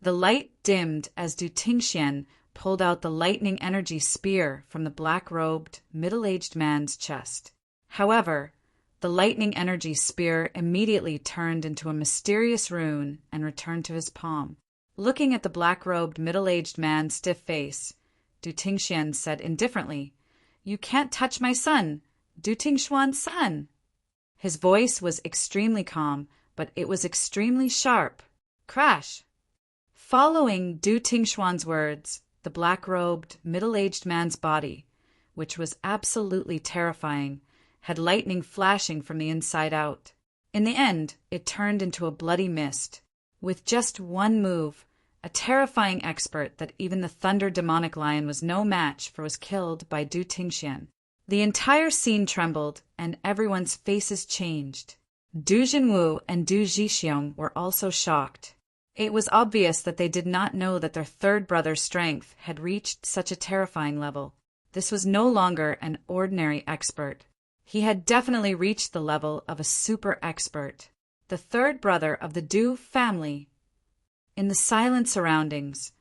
The light dimmed as Du Tingxian pulled out the lightning energy spear from the black-robed, middle-aged man's chest. However, the lightning energy spear immediately turned into a mysterious rune and returned to his palm. Looking at the black-robed, middle-aged man's stiff face, Du Tingxian said indifferently, "You can't touch my son, Du Tingxuan's son." His voice was extremely calm, but it was extremely sharp. Crash! Following Du Tingxuan's words, the black-robed, middle-aged man's body, which was absolutely terrifying, had lightning flashing from the inside out. In the end, it turned into a bloody mist. With just one move, a terrifying expert that even the thunder demonic lion was no match for was killed by Du Tingxian. The entire scene trembled, and everyone's faces changed. Du Jinwu and Du Zhixiong were also shocked. It was obvious that they did not know that their third brother's strength had reached such a terrifying level. This was no longer an ordinary expert. He had definitely reached the level of a super expert. The third brother of the Du family. In the silent surroundings,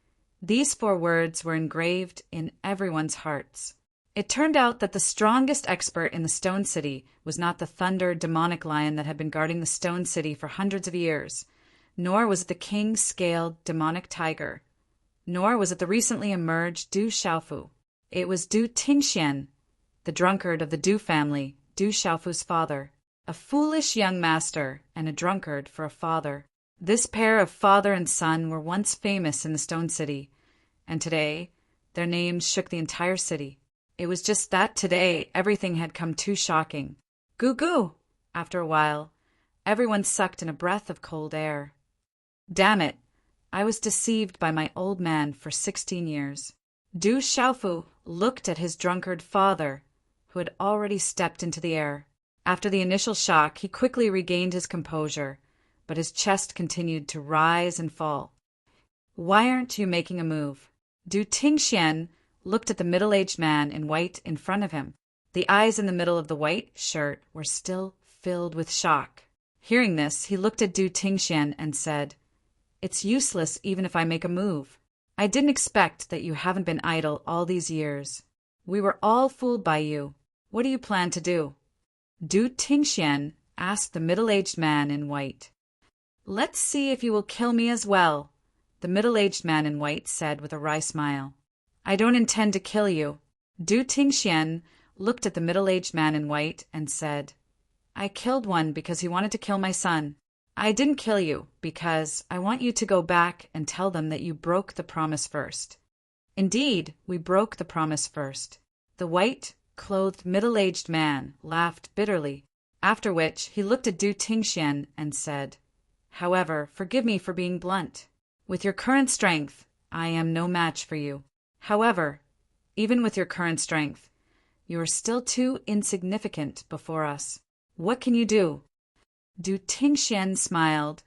these 4 words were engraved in everyone's hearts. It turned out that the strongest expert in the Stone City was not the thunder demonic lion that had been guarding the Stone City for hundreds of years, Nor was it the king-scaled demonic tiger. Nor was it the recently emerged Du Xiaofu. It was Du Tingxian, the drunkard of the Du family, Du Xiaofu's father. A foolish young master and a drunkard for a father. This pair of father and son were once famous in the Stone City, and today their names shook the entire city. It was just that today everything had come too shocking. Goo goo! After a while, everyone sucked in a breath of cold air. Damn it! I was deceived by my old man for 16 years. Du Xiaofu looked at his drunkard father, who had already stepped into the air. After the initial shock, he quickly regained his composure, but his chest continued to rise and fall. Why aren't you making a move? Du Tingxian looked at the middle-aged man in white in front of him. The eyes in the middle of the white shirt were still filled with shock. Hearing this, he looked at Du Tingxian and said, "It's useless even if I make a move. I didn't expect that you haven't been idle all these years. We were all fooled by you. What do you plan to do?" Du Tingxian asked the middle-aged man in white. "Let's see if you will kill me as well," the middle-aged man in white said with a wry smile. "I don't intend to kill you." Du Tingxian looked at the middle-aged man in white and said, "I killed one because he wanted to kill my son. I didn't kill you because I want you to go back and tell them that you broke the promise first." Indeed, we broke the promise first. The white-clothed middle-aged man laughed bitterly, after which he looked at Du Tingxian and said, "However, forgive me for being blunt. With your current strength, I am no match for you. However, even with your current strength, you are still too insignificant before us. What can you do?" Du Tingxian smiled,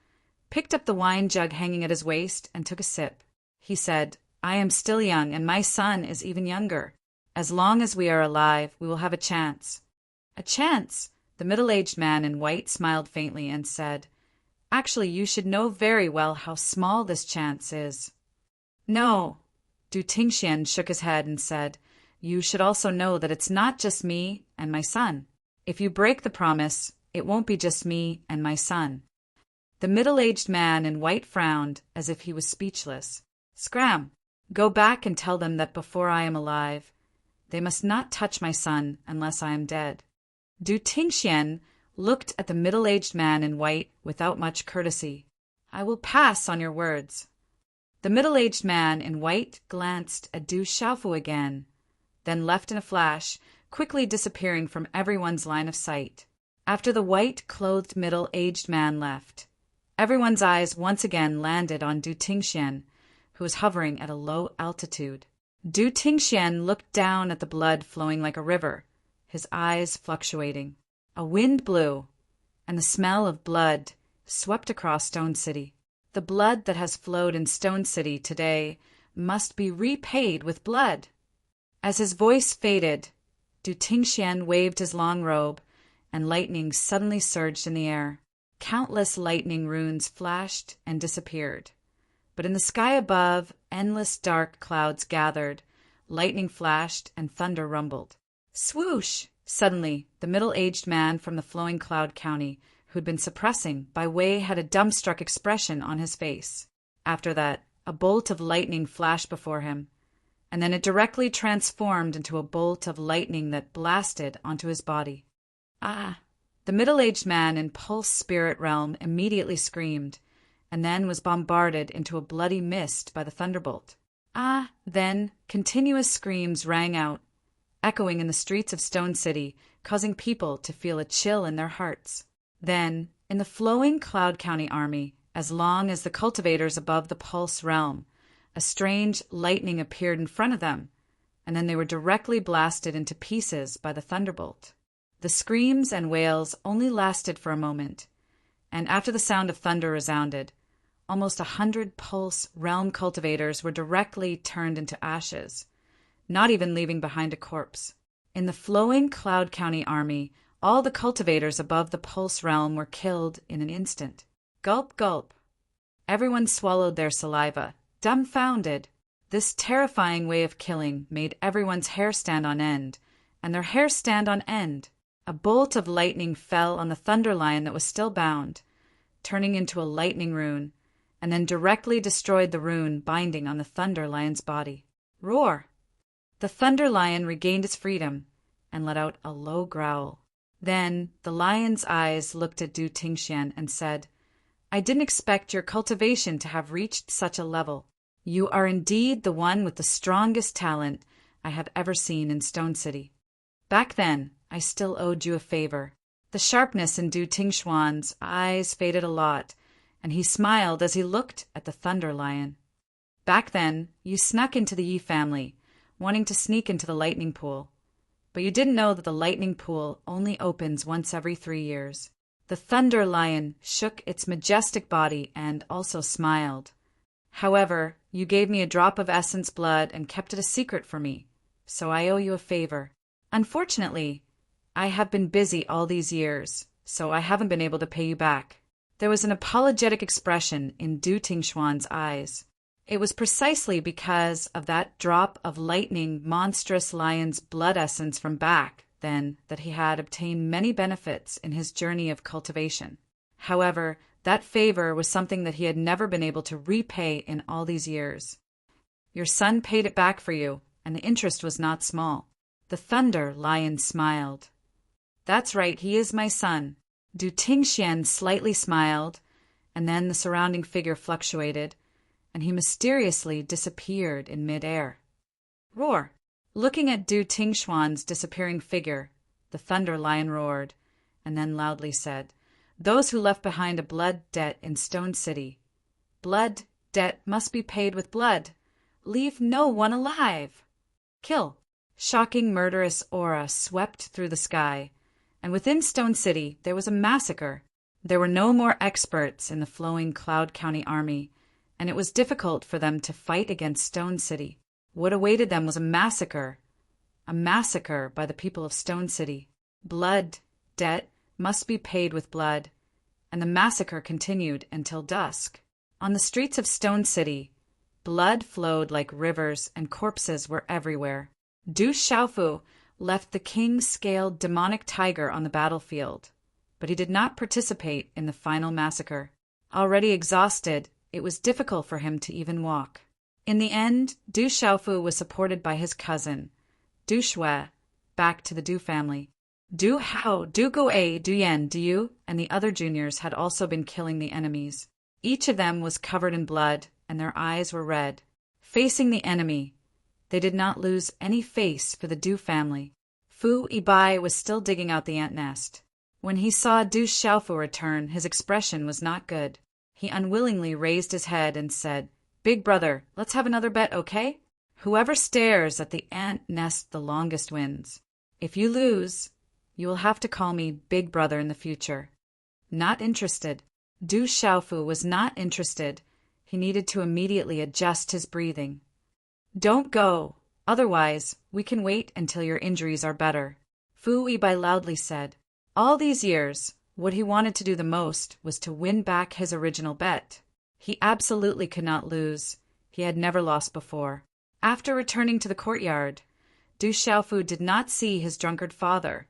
picked up the wine jug hanging at his waist, and took a sip. He said, "I am still young, and my son is even younger. As long as we are alive, we will have a chance." "A chance?" The middle-aged man in white smiled faintly and said, "Actually, you should know very well how small this chance is." "No." Du Tingxian shook his head and said, "You should also know that it's not just me and my son. If you break the promise, it won't be just me and my son." The middle-aged man in white frowned as if he was speechless. "Scram! Go back and tell them that before I am alive, they must not touch my son unless I am dead." Du Tingxian looked at the middle-aged man in white without much courtesy. "I will pass on your words." The middle-aged man in white glanced at Du Xiaofu again, then left in a flash, quickly disappearing from everyone's line of sight. After the white-clothed middle-aged man left, everyone's eyes once again landed on Du Tingxian, who was hovering at a low altitude. Du Tingxian looked down at the blood flowing like a river, his eyes fluctuating. A wind blew, and the smell of blood swept across Stone City. The blood that has flowed in Stone City today must be repaid with blood. As his voice faded, Du Tingxian waved his long robe, and lightning suddenly surged in the air. Countless lightning runes flashed and disappeared. But in the sky above, endless dark clouds gathered, lightning flashed, and thunder rumbled. Swoosh! Suddenly, the middle-aged man from the flowing cloud county, who'd been suppressing by Wei, had a dumbstruck expression on his face. After that, a bolt of lightning flashed before him, and then it directly transformed into a bolt of lightning that blasted onto his body. "Ah!" The middle-aged man in Pulse Spirit Realm immediately screamed, and then was bombarded into a bloody mist by the thunderbolt. "Ah!" Then continuous screams rang out, echoing in the streets of Stone City, causing people to feel a chill in their hearts. Then, in the flowing Cloud County army, as long as the cultivators above the Pulse realm, a strange lightning appeared in front of them, and then they were directly blasted into pieces by the thunderbolt. The screams and wails only lasted for a moment, and after the sound of thunder resounded, almost 100 Pulse realm cultivators were directly turned into ashes, not even leaving behind a corpse. In the flowing Cloud County army, all the cultivators above the Pulse realm were killed in an instant. Gulp, gulp. Everyone swallowed their saliva, dumbfounded. This terrifying way of killing made everyone's hair stand on end, and their hair stand on end. A bolt of lightning fell on the thunder lion that was still bound, turning into a lightning rune, and then directly destroyed the rune binding on the Thunder Lion's body. Roar! The Thunder Lion regained his freedom and let out a low growl. Then the lion's eyes looked at Du Tingxian and said, I didn't expect your cultivation to have reached such a level. You are indeed the one with the strongest talent I have ever seen in Stone City. Back then, I still owed you a favor. The sharpness in Du Tingxuan's eyes faded a lot, and he smiled as he looked at the Thunder Lion. Back then, you snuck into the Yi family, wanting to sneak into the lightning pool. But you didn't know that the lightning pool only opens once every 3 years. The Thunder Lion shook its majestic body and also smiled. However, you gave me a drop of essence blood and kept it a secret for me, so I owe you a favor. Unfortunately, I have been busy all these years, so I haven't been able to pay you back. There was an apologetic expression in Du Tingxuan's eyes. It was precisely because of that drop of lightning monstrous lion's blood essence from back then that he had obtained many benefits in his journey of cultivation. However, that favor was something that he had never been able to repay in all these years. Your son paid it back for you, and the interest was not small. The Thunder Lion smiled. That's right, he is my son. Du Tingxian slightly smiled, and then the surrounding figure fluctuated, and he mysteriously disappeared in mid-air. Roar! Looking at Du Tingxuan's disappearing figure, the Thunder Lion roared, and then loudly said, Those who left behind a blood debt in Stone City. Blood debt must be paid with blood. Leave no one alive. Kill! Shocking murderous aura swept through the sky, and within Stone City there was a massacre. There were no more experts in the flowing Cloud County army, and it was difficult for them to fight against Stone City. What awaited them was a massacre by the people of Stone City. Blood debt must be paid with blood, and the massacre continued until dusk. On the streets of Stone City, blood flowed like rivers and corpses were everywhere. Du Xiaofu left the king-scaled demonic tiger on the battlefield, but he did not participate in the final massacre. Already exhausted, it was difficult for him to even walk. In the end, Du Xiaofu was supported by his cousin, Du Shui, back to the Du family. Du Hao, Du Guo, Du Yan, Du Yu, and the other juniors had also been killing the enemies. Each of them was covered in blood, and their eyes were red. Facing the enemy, they did not lose any face for the Du family. Fu Ibai was still digging out the ant nest. When he saw Du Xiaofu return, his expression was not good. He unwillingly raised his head and said, Big brother, let's have another bet, okay? Whoever stares at the ant nest the longest wins. If you lose, you will have to call me Big Brother in the future. Not interested. Du Xiaofu was not interested. He needed to immediately adjust his breathing. Don't go. Otherwise, we can wait until your injuries are better. Fu Yibai loudly said. All these years, what he wanted to do the most was to win back his original bet. He absolutely could not lose. He had never lost before. After returning to the courtyard, Du Xiaofu did not see his drunkard father,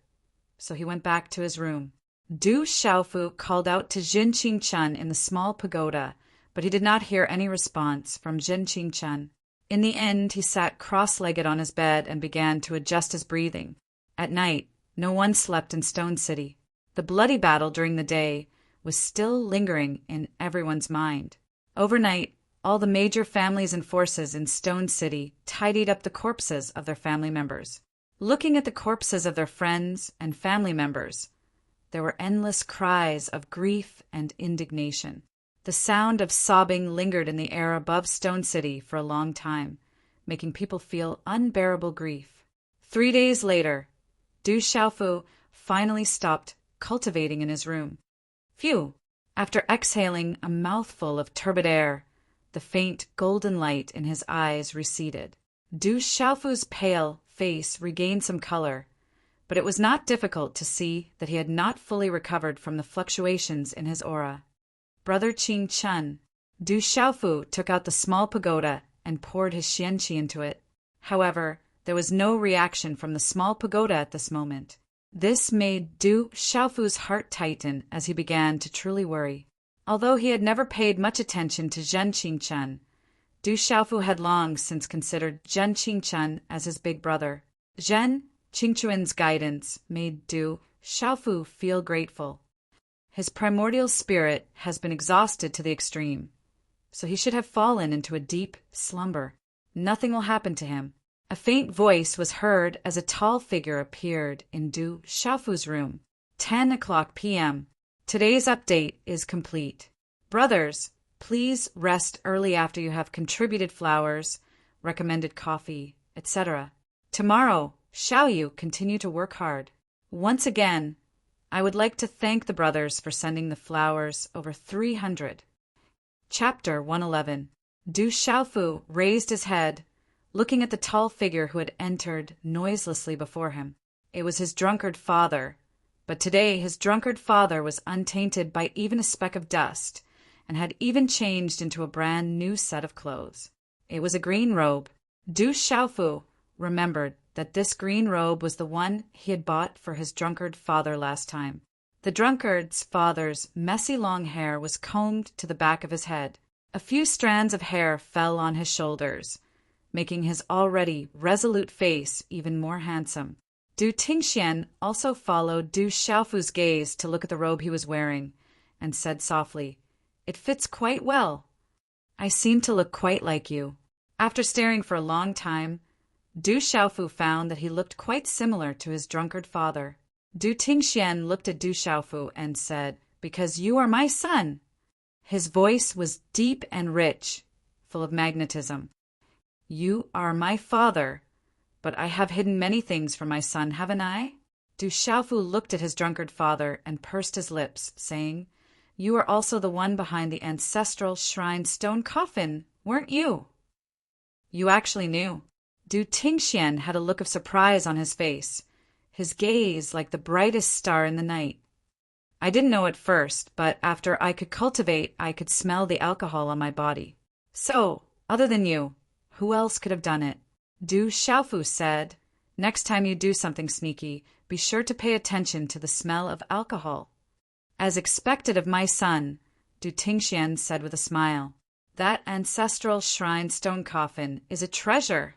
so he went back to his room. Du Xiaofu called out to Jin Qingchen in the small pagoda, but he did not hear any response from Jin Qingchen. In the end, he sat cross-legged on his bed and began to adjust his breathing. At night, no one slept in Stone City. The bloody battle during the day was still lingering in everyone's mind. Overnight, all the major families and forces in Stone City tidied up the corpses of their family members. Looking at the corpses of their friends and family members, there were endless cries of grief and indignation. The sound of sobbing lingered in the air above Stone City for a long time, making people feel unbearable grief. 3 days later, Du Xiaofu finally stopped cultivating in his room. Phew! After exhaling a mouthful of turbid air, the faint golden light in his eyes receded. Du Xiaofu's pale face regained some color, but it was not difficult to see that he had not fully recovered from the fluctuations in his aura. Brother Qing Chen, Du Xiaofu took out the small pagoda and poured his xianqi into it. However, there was no reaction from the small pagoda at this moment. This made Du Xiaofu's heart tighten as he began to truly worry. Although he had never paid much attention to Zhen Qingchen, Du Xiaofu had long since considered Zhen Qingchen as his big brother. Zhen Qingchuan's guidance made Du Xiaofu feel grateful. His primordial spirit has been exhausted to the extreme, so he should have fallen into a deep slumber. Nothing will happen to him. A faint voice was heard as a tall figure appeared in Du Xiaofu's room. 10 p.m. Today's update is complete. Brothers, please rest early after you have contributed flowers, recommended coffee, etc. Tomorrow, shall you continue to work hard? Once again, I would like to thank the brothers for sending the flowers over 300. Chapter 111. Du Xiaofu raised his head, looking at the tall figure who had entered noiselessly before him. It was his drunkard father, but today his drunkard father was untainted by even a speck of dust, and had even changed into a brand new set of clothes. It was a green robe. Du Xiaofu remembered that this green robe was the one he had bought for his drunkard father last time. The drunkard's father's messy long hair was combed to the back of his head. A few strands of hair fell on his shoulders, making his already resolute face even more handsome. Du Tingxian also followed Du Xiaofu's gaze to look at the robe he was wearing, and said softly, "It fits quite well. I seem to look quite like you." After staring for a long time, Du Xiaofu found that he looked quite similar to his drunkard father. Du Tingxian looked at Du Xiaofu and said, "Because you are my son." His voice was deep and rich, full of magnetism. "You are my father, but I have hidden many things from my son, haven't I?" Du Xiaofu looked at his drunkard father and pursed his lips, saying, "You are also the one behind the ancestral shrine stone coffin, weren't you?" "You actually knew." Du Tingxian had a look of surprise on his face, his gaze like the brightest star in the night. "I didn't know at first, but after I could cultivate, I could smell the alcohol on my body." "So, other than you, who else could have done it?" Du Xiaofu said, "Next time you do something sneaky, be sure to pay attention to the smell of alcohol." "As expected of my son," Du Tingxian said with a smile. "That ancestral shrine stone coffin is a treasure."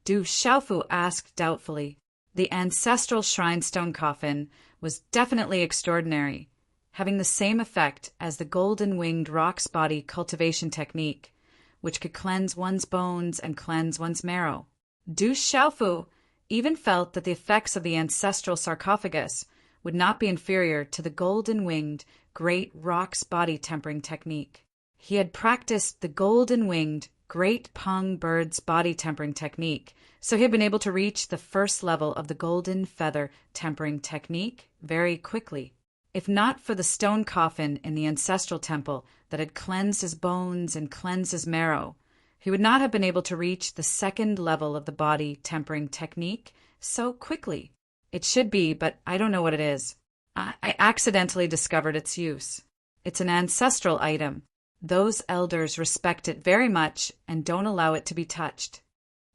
Du Xiaofu asked doubtfully. The ancestral shrine stone coffin was definitely extraordinary, having the same effect as the golden-winged rock's body cultivation technique, which could cleanse one's bones and cleanse one's marrow. Du Xiaofu even felt that the effects of the ancestral sarcophagus would not be inferior to the golden-winged great rock's body tempering technique. He had practiced the golden-winged Great Peng bird's body tempering technique, so he had been able to reach the first level of the golden feather tempering technique very quickly. If not for the stone coffin in the ancestral temple that had cleansed his bones and cleansed his marrow, he would not have been able to reach the second level of the body tempering technique so quickly. It should be, but I don't know what it is. I accidentally discovered its use. It's an ancestral item. Those elders respect it very much and don't allow it to be touched.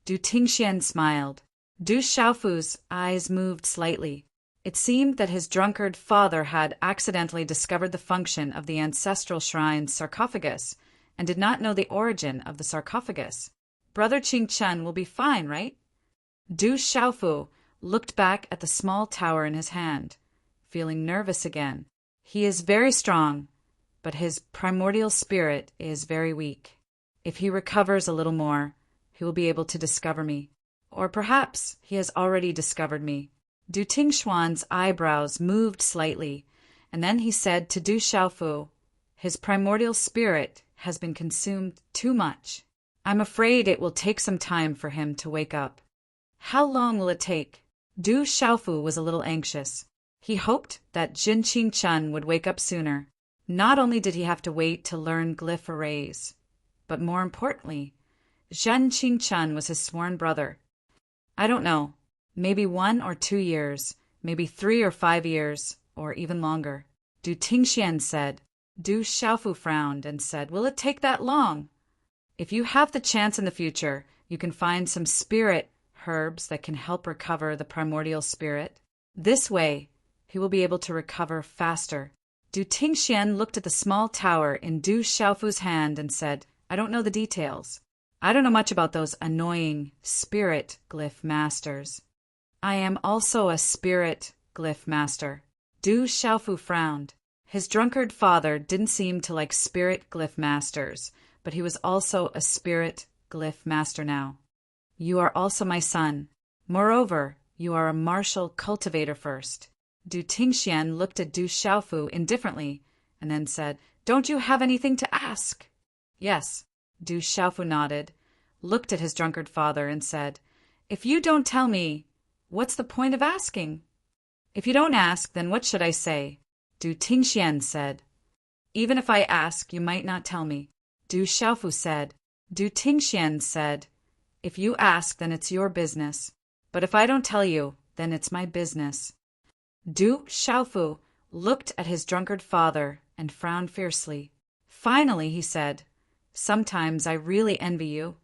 Du Tingxian smiled. Du Xiaofu's eyes moved slightly. It seemed that his drunkard father had accidentally discovered the function of the ancestral shrine's sarcophagus and did not know the origin of the sarcophagus. "Brother Qingchen will be fine, right?" Du Xiaofu looked back at the small tower in his hand, feeling nervous again. "He is very strong, but his primordial spirit is very weak. If he recovers a little more, he will be able to discover me. Or perhaps he has already discovered me." Du Tingxuan's eyebrows moved slightly, and then he said to Du Xiaofu, "His primordial spirit has been consumed too much. I'm afraid it will take some time for him to wake up." "How long will it take?" Du Xiaofu was a little anxious. He hoped that Zhen Qingchen would wake up sooner. Not only did he have to wait to learn glyph arrays, but more importantly, Zhen Qingchen was his sworn brother. "I don't know. Maybe 1 or 2 years, maybe 3 or 5 years, or even longer," Du Tingxian said. Du Xiaofu frowned and said, "Will it take that long?" "If you have the chance in the future, you can find some spirit herbs that can help recover the primordial spirit. This way, he will be able to recover faster." Du Tingxian looked at the small tower in Du Xiaofu's hand and said, I don't know the details. I don't know much about those annoying spirit glyph masters. I am also a spirit glyph master. Du Xiaofu frowned. His drunkard father didn't seem to like spirit glyph masters, but he was also a spirit glyph master now. You are also my son. Moreover, you are a martial cultivator first. Du Tingxian looked at Du Xiaofu indifferently and then said, Don't you have anything to ask? Yes. Du Xiaofu nodded, looked at his drunkard father and said, If you don't tell me, what's the point of asking? If you don't ask, then what should I say? Du Tingxian said. Even if I ask, you might not tell me. Du Xiaofu said. Du Tingxian said, If you ask, then it's your business. But if I don't tell you, then it's my business. Du Xiaofu looked at his drunkard father and frowned fiercely. Finally, he said, Sometimes I really envy you.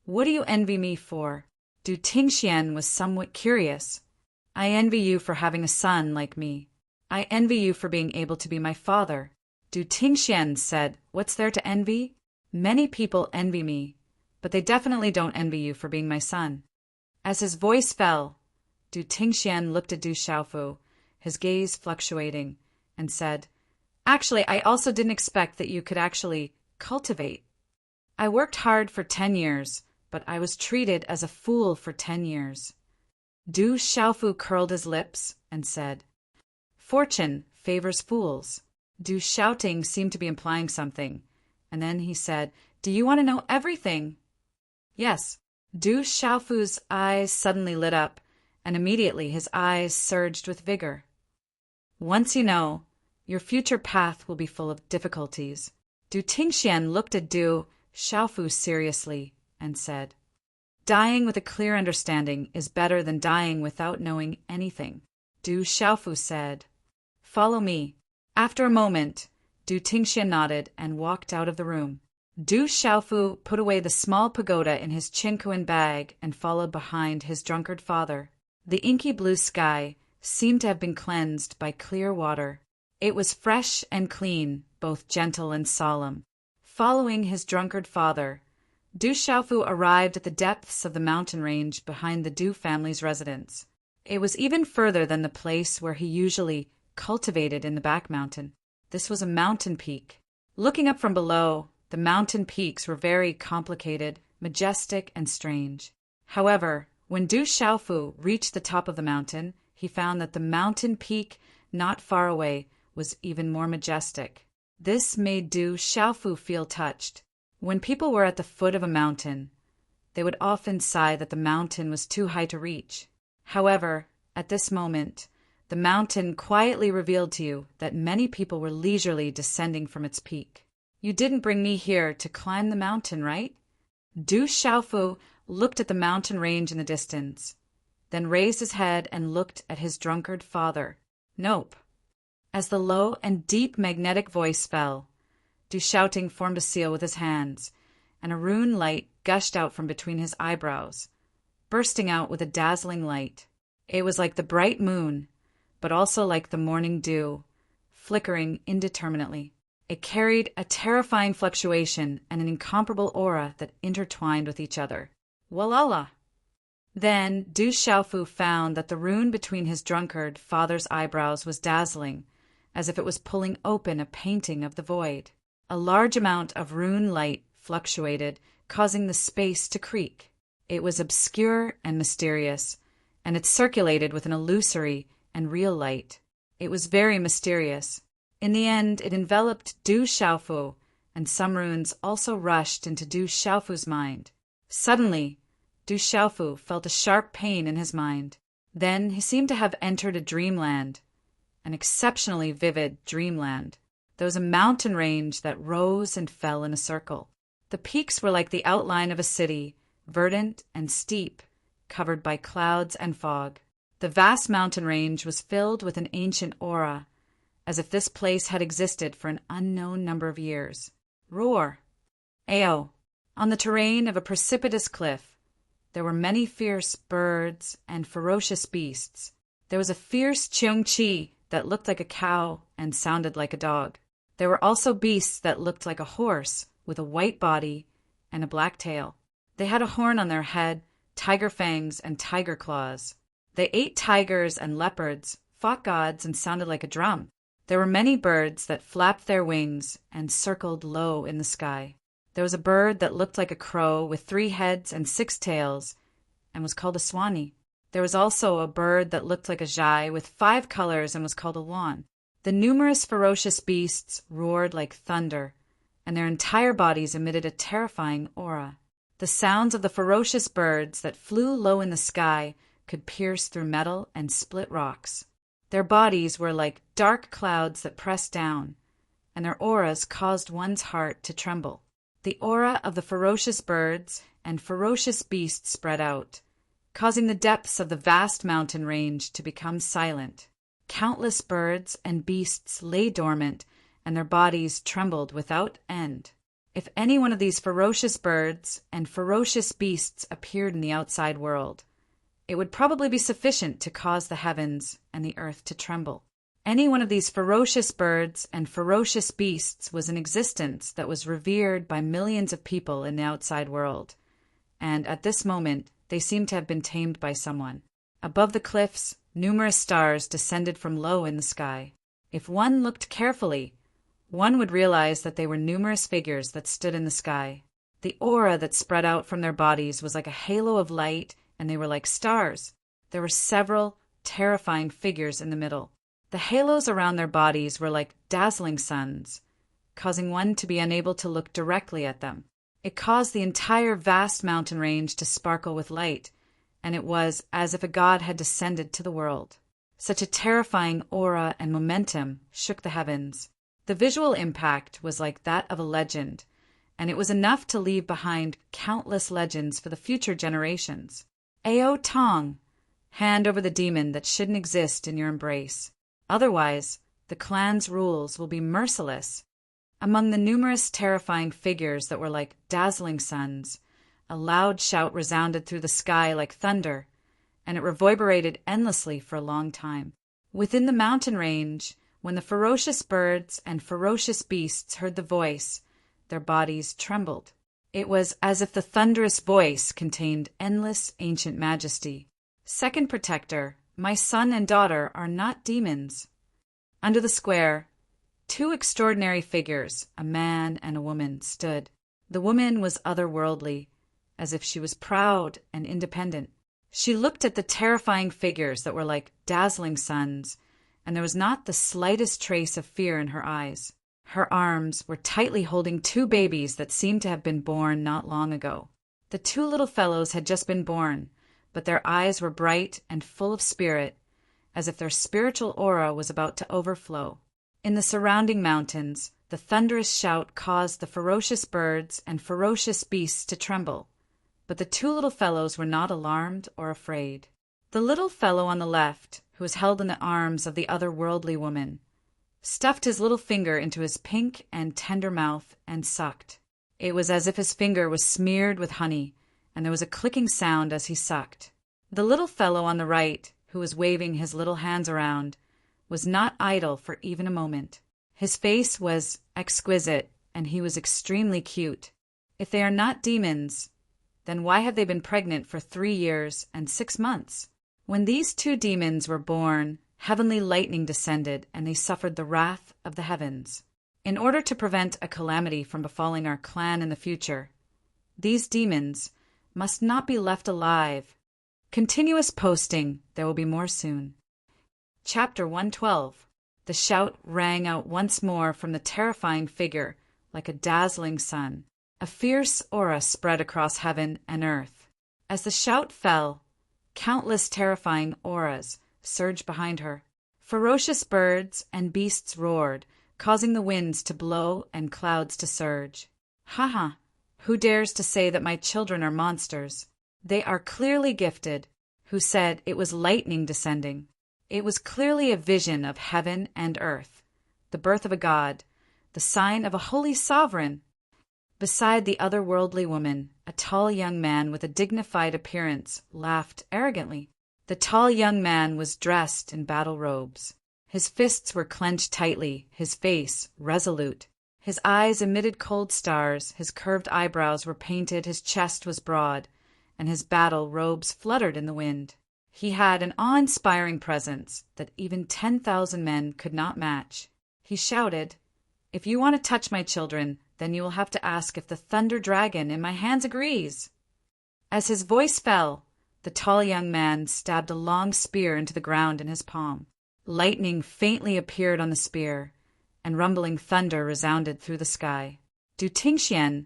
What do you envy me for? Du Tingxian was somewhat curious. I envy you for having a son like me. I envy you for being able to be my father. Du Tingxian said, What's there to envy? Many people envy me, but they definitely don't envy you for being my son. As his voice fell, Du Tingxian looked at Du Xiaofu, his gaze fluctuating, and said, Actually, I also didn't expect that you could actually cultivate. I worked hard for 10 years, but I was treated as a fool for 10 years. Du Xiaofu curled his lips and said, Fortune favors fools. Du shouting seemed to be implying something, and then he said, Do you want to know everything? Yes. Du Xiaofu's eyes suddenly lit up, and immediately his eyes surged with vigor. Once you know, your future path will be full of difficulties. Du Tingxian looked at Du Xiaofu seriously and said, Dying with a clear understanding is better than dying without knowing anything. Du Xiaofu said, Follow me. After a moment, Du Tingxian nodded and walked out of the room. Du Xiaofu put away the small pagoda in his chinquan bag and followed behind his drunkard father. The inky blue sky seemed to have been cleansed by clear water. It was fresh and clean, both gentle and solemn. Following his drunkard father, Du Xiaofu arrived at the depths of the mountain range behind the Du family's residence. It was even further than the place where he usually cultivated in the back mountain. This was a mountain peak. Looking up from below, the mountain peaks were very complicated, majestic, and strange. However, when Du Xiaofu reached the top of the mountain, he found that the mountain peak not far away was even more majestic. This made Du Xiaofu feel touched. When people were at the foot of a mountain, they would often sigh that the mountain was too high to reach. However, at this moment, the mountain quietly revealed to you that many people were leisurely descending from its peak. You didn't bring me here to climb the mountain, right? Du Xiaofu looked at the mountain range in the distance, then raised his head and looked at his drunkard father. Nope. As the low and deep magnetic voice fell, Du shouting formed a seal with his hands, and a rune light gushed out from between his eyebrows, bursting out with a dazzling light. It was like the bright moon, but also like the morning dew, flickering indeterminately. It carried a terrifying fluctuation and an incomparable aura that intertwined with each other. Walala! Then Du Xiaofu found that the rune between his drunkard father's eyebrows was dazzling, as if it was pulling open a painting of the void. A large amount of rune light fluctuated, causing the space to creak. It was obscure and mysterious, and it circulated with an illusory and real light. It was very mysterious. In the end, it enveloped Du Xiaofu, and some runes also rushed into Du Xiaofu's mind. Suddenly, Du Xiaofu felt a sharp pain in his mind. Then he seemed to have entered a dreamland, an exceptionally vivid dreamland. There was a mountain range that rose and fell in a circle. The peaks were like the outline of a city, verdant and steep, covered by clouds and fog. The vast mountain range was filled with an ancient aura, as if this place had existed for an unknown number of years. Roar! Ao! On the terrain of a precipitous cliff, there were many fierce birds and ferocious beasts. There was a fierce Cheongqi that looked like a cow and sounded like a dog. There were also beasts that looked like a horse, with a white body and a black tail. They had a horn on their head, tiger fangs, and tiger claws. They ate tigers and leopards, fought gods, and sounded like a drum. There were many birds that flapped their wings and circled low in the sky. There was a bird that looked like a crow with 3 heads and 6 tails and was called a swanee. There was also a bird that looked like a jay with 5 colors and was called a swan. The numerous ferocious beasts roared like thunder, and their entire bodies emitted a terrifying aura. The sounds of the ferocious birds that flew low in the sky could pierce through metal and split rocks. Their bodies were like dark clouds that pressed down, and their auras caused one's heart to tremble. The aura of the ferocious birds and ferocious beasts spread out, causing the depths of the vast mountain range to become silent. Countless birds and beasts lay dormant, and their bodies trembled without end. If any one of these ferocious birds and ferocious beasts appeared in the outside world, it would probably be sufficient to cause the heavens and the earth to tremble. Any one of these ferocious birds and ferocious beasts was in existence that was revered by millions of people in the outside world, and at this moment they seemed to have been tamed by someone. Above the cliffs, numerous stars descended from low in the sky. If one looked carefully, one would realize that they were numerous figures that stood in the sky. The aura that spread out from their bodies was like a halo of light, and they were like stars. There were several terrifying figures in the middle. The halos around their bodies were like dazzling suns, causing one to be unable to look directly at them. It caused the entire vast mountain range to sparkle with light, and it was as if a god had descended to the world. Such a terrifying aura and momentum shook the heavens. The visual impact was like that of a legend, and it was enough to leave behind countless legends for the future generations. Ao Tong, hand over the demon that shouldn't exist in your embrace. Otherwise, the clan's rules will be merciless. Among the numerous terrifying figures that were like dazzling suns, a loud shout resounded through the sky like thunder, and it reverberated endlessly for a long time. Within the mountain range, when the ferocious birds and ferocious beasts heard the voice, their bodies trembled. It was as if the thunderous voice contained endless ancient majesty. Second Protector, my son and daughter are not demons. Under the square, 2 extraordinary figures, a man and a woman, stood. The woman was otherworldly, as if she was proud and independent. She looked at the terrifying figures that were like dazzling suns, and there was not the slightest trace of fear in her eyes. Her arms were tightly holding 2 babies that seemed to have been born not long ago. The 2 little fellows had just been born, but their eyes were bright and full of spirit, as if their spiritual aura was about to overflow. In the surrounding mountains, the thunderous shout caused the ferocious birds and ferocious beasts to tremble, but the 2 little fellows were not alarmed or afraid. The little fellow on the left, who was held in the arms of the otherworldly woman, stuffed his little finger into his pink and tender mouth and sucked. It was as if his finger was smeared with honey, and there was a clicking sound as he sucked. The little fellow on the right, who was waving his little hands around, was not idle for even a moment. His face was exquisite, and he was extremely cute. If they are not demons, then why have they been pregnant for 3 years and 6 months? When these 2 demons were born, heavenly lightning descended, and they suffered the wrath of the heavens. In order to prevent a calamity from befalling our clan in the future, these demons must not be left alive. Continuous posting. There will be more soon. Chapter 112. The shout rang out once more from the terrifying figure like a dazzling sun. A fierce aura spread across heaven and earth. As the shout fell, countless terrifying auras surged behind her. Ferocious birds and beasts roared, causing the winds to blow and clouds to surge. Ha ha! Who dares to say that my children are monsters? They are clearly gifted. Who said it was lightning descending? It was clearly a vision of heaven and earth, the birth of a god, the sign of a holy sovereign. Beside the otherworldly woman, a tall young man with a dignified appearance laughed arrogantly. The tall young man was dressed in battle robes. His fists were clenched tightly, his face resolute. His eyes emitted cold stars, his curved eyebrows were painted, his chest was broad, and his battle robes fluttered in the wind. He had an awe-inspiring presence that even 10,000 men could not match. He shouted, "If you want to touch my children, then you will have to ask if the Thunder Dragon in my hands agrees." As his voice fell, the tall young man stabbed a long spear into the ground in his palm. Lightning faintly appeared on the spear, and rumbling thunder resounded through the sky. Du Tingxian,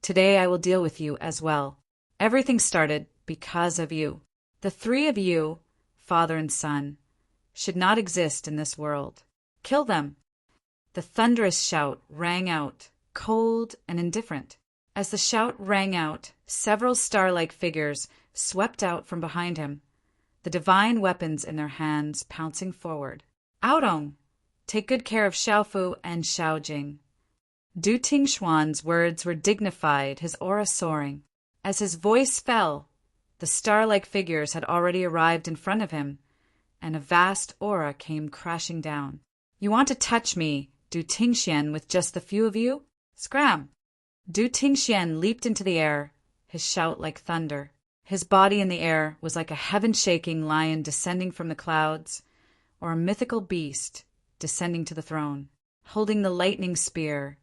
today I will deal with you as well. Everything started because of you. The three of you, father and son, should not exist in this world. Kill them. The thunderous shout rang out, cold and indifferent. As the shout rang out, several star-like figures swept out from behind him, the divine weapons in their hands pouncing forward. "Aodong, take good care of Xiaofu and Xiaojing." Du Tingxuan's words were dignified, his aura soaring. As his voice fell, the star-like figures had already arrived in front of him, and a vast aura came crashing down. "You want to touch me, Du Tingxian, with just the few of you? Scram!" Du Tingxian leaped into the air, his shout like thunder. His body in the air was like a heaven-shaking lion descending from the clouds, or a mythical beast descending to the throne. Holding the lightning spear,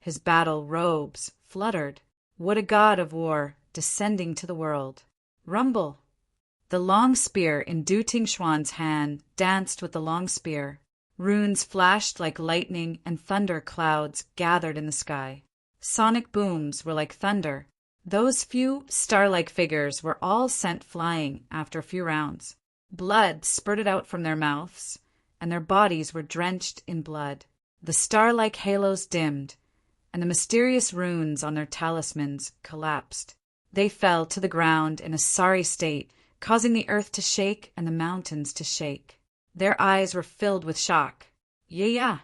his battle robes fluttered. What a god of war descending to the world. Rumble! The long spear in Du Tingxuan's hand danced with the long spear. Runes flashed like lightning, and thunder clouds gathered in the sky. Sonic booms were like thunder. Those few star-like figures were all sent flying after a few rounds. Blood spurted out from their mouths, and their bodies were drenched in blood. The star-like halos dimmed, and the mysterious runes on their talismans collapsed. They fell to the ground in a sorry state, causing the earth to shake and the mountains to shake. Their eyes were filled with shock. Yeah.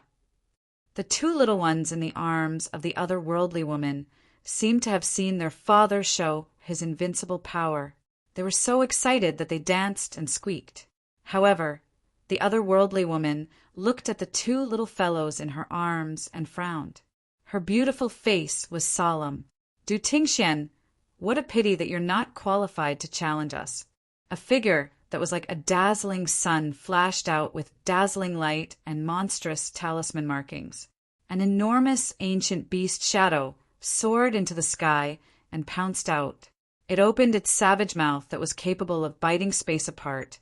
The two little ones in the arms of the otherworldly woman seemed to have seen their father show his invincible power. They were so excited that they danced and squeaked. However, the otherworldly woman looked at the two little fellows in her arms and frowned. Her beautiful face was solemn. "Du Tingxian, what a pity that you're not qualified to challenge us." A figure that was like a dazzling sun flashed out with dazzling light and monstrous talisman markings. An enormous ancient beast shadow soared into the sky and pounced out. It opened its savage mouth that was capable of biting space apart,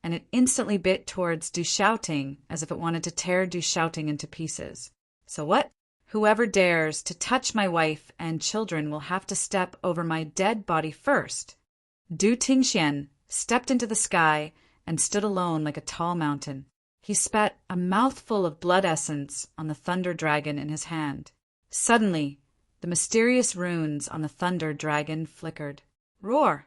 and it instantly bit towards Du Xiaoting as if it wanted to tear Du Xiaoting into pieces. "So what? Whoever dares to touch my wife and children will have to step over my dead body first." Du Tingxian stepped into the sky and stood alone like a tall mountain. He spat a mouthful of blood essence on the thunder dragon in his hand. Suddenly, the mysterious runes on the thunder dragon flickered. Roar!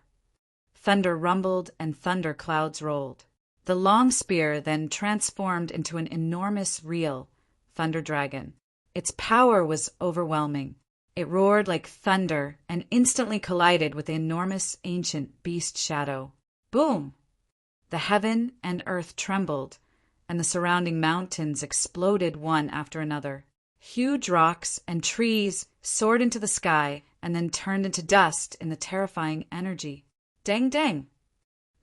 Thunder rumbled and thunder clouds rolled. The long spear then transformed into an enormous, real thunder dragon. Its power was overwhelming. It roared like thunder and instantly collided with the enormous ancient beast shadow. Boom! The heaven and earth trembled, and the surrounding mountains exploded one after another. Huge rocks and trees soared into the sky and then turned into dust in the terrifying energy. Dang dang!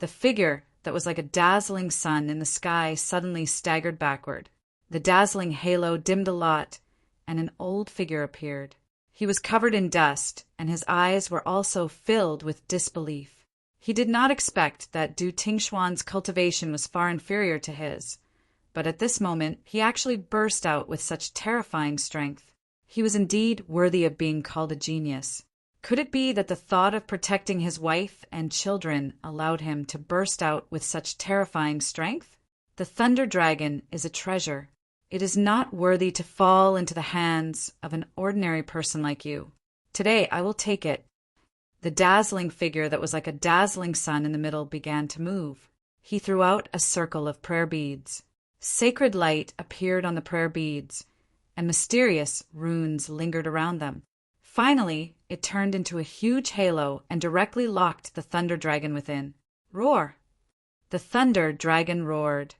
The figure that was like a dazzling sun in the sky suddenly staggered backward. The dazzling halo dimmed a lot, and an old figure appeared. He was covered in dust, and his eyes were also filled with disbelief. He did not expect that Du Tingxuan's cultivation was far inferior to his, but at this moment he actually burst out with such terrifying strength. He was indeed worthy of being called a genius. Could it be that the thought of protecting his wife and children allowed him to burst out with such terrifying strength? The Thunder Dragon is a treasure. It is not worthy to fall into the hands of an ordinary person like you. Today I will take it. The dazzling figure that was like a dazzling sun in the middle began to move. He threw out a circle of prayer beads. Sacred light appeared on the prayer beads, and mysterious runes lingered around them. Finally, it turned into a huge halo and directly locked the Thunder Dragon within. Roar! The Thunder Dragon roared.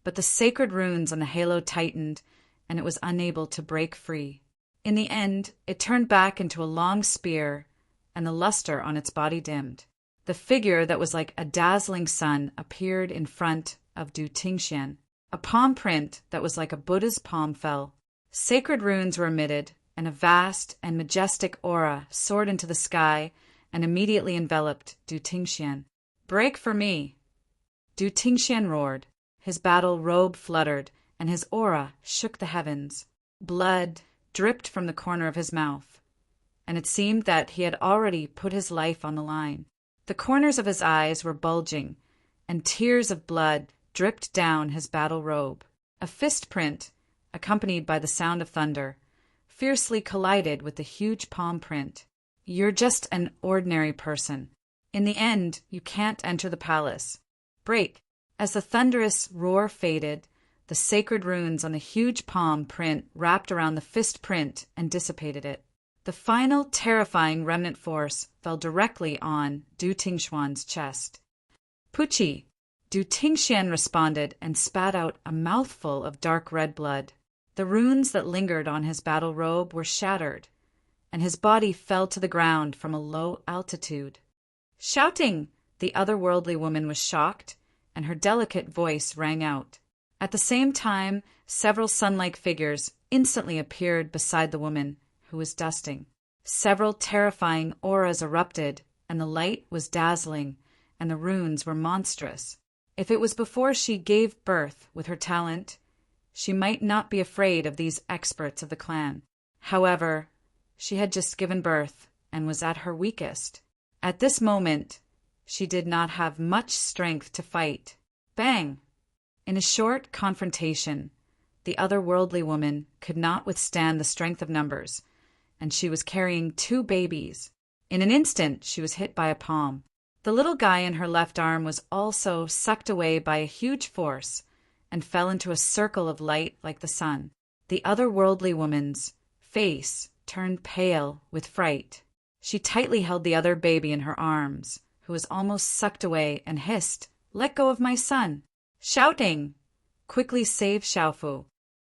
but the sacred runes on the halo tightened, and it was unable to break free. In the end, it turned back into a long spear, and the luster on its body dimmed. The figure that was like a dazzling sun appeared in front of Du Tingxian. A palm print that was like a Buddha's palm fell. Sacred runes were emitted, and a vast and majestic aura soared into the sky and immediately enveloped Du Tingxian. "Break for me!" Du Tingxian roared. His battle robe fluttered, and his aura shook the heavens. Blood dripped from the corner of his mouth, and it seemed that he had already put his life on the line. The corners of his eyes were bulging, and tears of blood dripped down his battle robe. A fist print, accompanied by the sound of thunder, fiercely collided with the huge palm print. "You're just an ordinary person. In the end, you can't enter the palace. Break!" As the thunderous roar faded, the sacred runes on the huge palm print wrapped around the fist print and dissipated it. The final terrifying remnant force fell directly on Du Tingxuan's chest. "Puchi!" Du Tingxian responded and spat out a mouthful of dark red blood. The runes that lingered on his battle robe were shattered, and his body fell to the ground from a low altitude. Shouting! The otherworldly woman was shocked, and her delicate voice rang out. At the same time, several sun-like figures instantly appeared beside the woman, who was dusting. Several terrifying auras erupted, and the light was dazzling, and the runes were monstrous. If it was before she gave birth with her talent, she might not be afraid of these experts of the clan. However, she had just given birth and was at her weakest. At this moment, she did not have much strength to fight. Bang! In a short confrontation, the otherworldly woman could not withstand the strength of numbers, and she was carrying 2 babies. In an instant, she was hit by a palm. The little guy in her left arm was also sucked away by a huge force and fell into a circle of light like the sun. The otherworldly woman's face turned pale with fright. She tightly held the other baby in her arms, who was almost sucked away, and hissed, "Let go of my son!" Shouting, "Quickly save Xiaofu!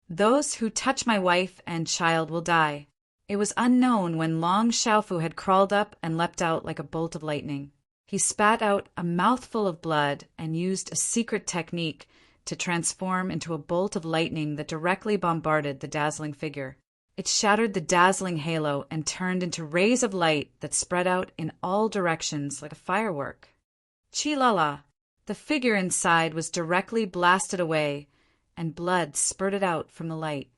Those who touch my wife and child will die." It was unknown when long Xiaofu had crawled up and leapt out like a bolt of lightning. He spat out a mouthful of blood and used a secret technique to transform into a bolt of lightning that directly bombarded the dazzling figure. It shattered the dazzling halo and turned into rays of light that spread out in all directions like a firework. Chi-la-la! The figure inside was directly blasted away, and blood spurted out from the light.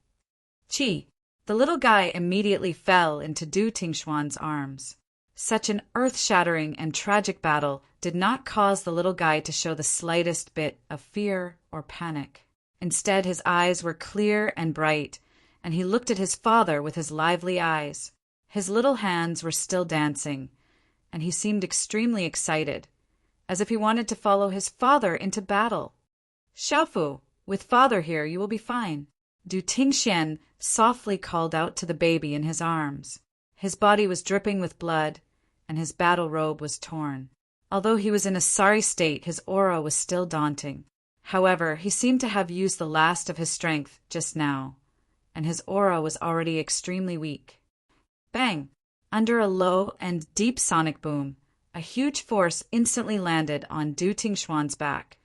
Chi! The little guy immediately fell into Du Tingxuan's arms. Such an earth-shattering and tragic battle did not cause the little guy to show the slightest bit of fear or panic. Instead, his eyes were clear and bright, and he looked at his father with his lively eyes. His little hands were still dancing, and he seemed extremely excited, as if he wanted to follow his father into battle. "Xiaofu, with father here, you will be fine." Du Tingxian softly called out to the baby in his arms. His body was dripping with blood, and his battle robe was torn. Although he was in a sorry state, his aura was still daunting. However, he seemed to have used the last of his strength just now, and his aura was already extremely weak. Bang! Under a low and deep sonic boom, a huge force instantly landed on Du Tingxuan's back,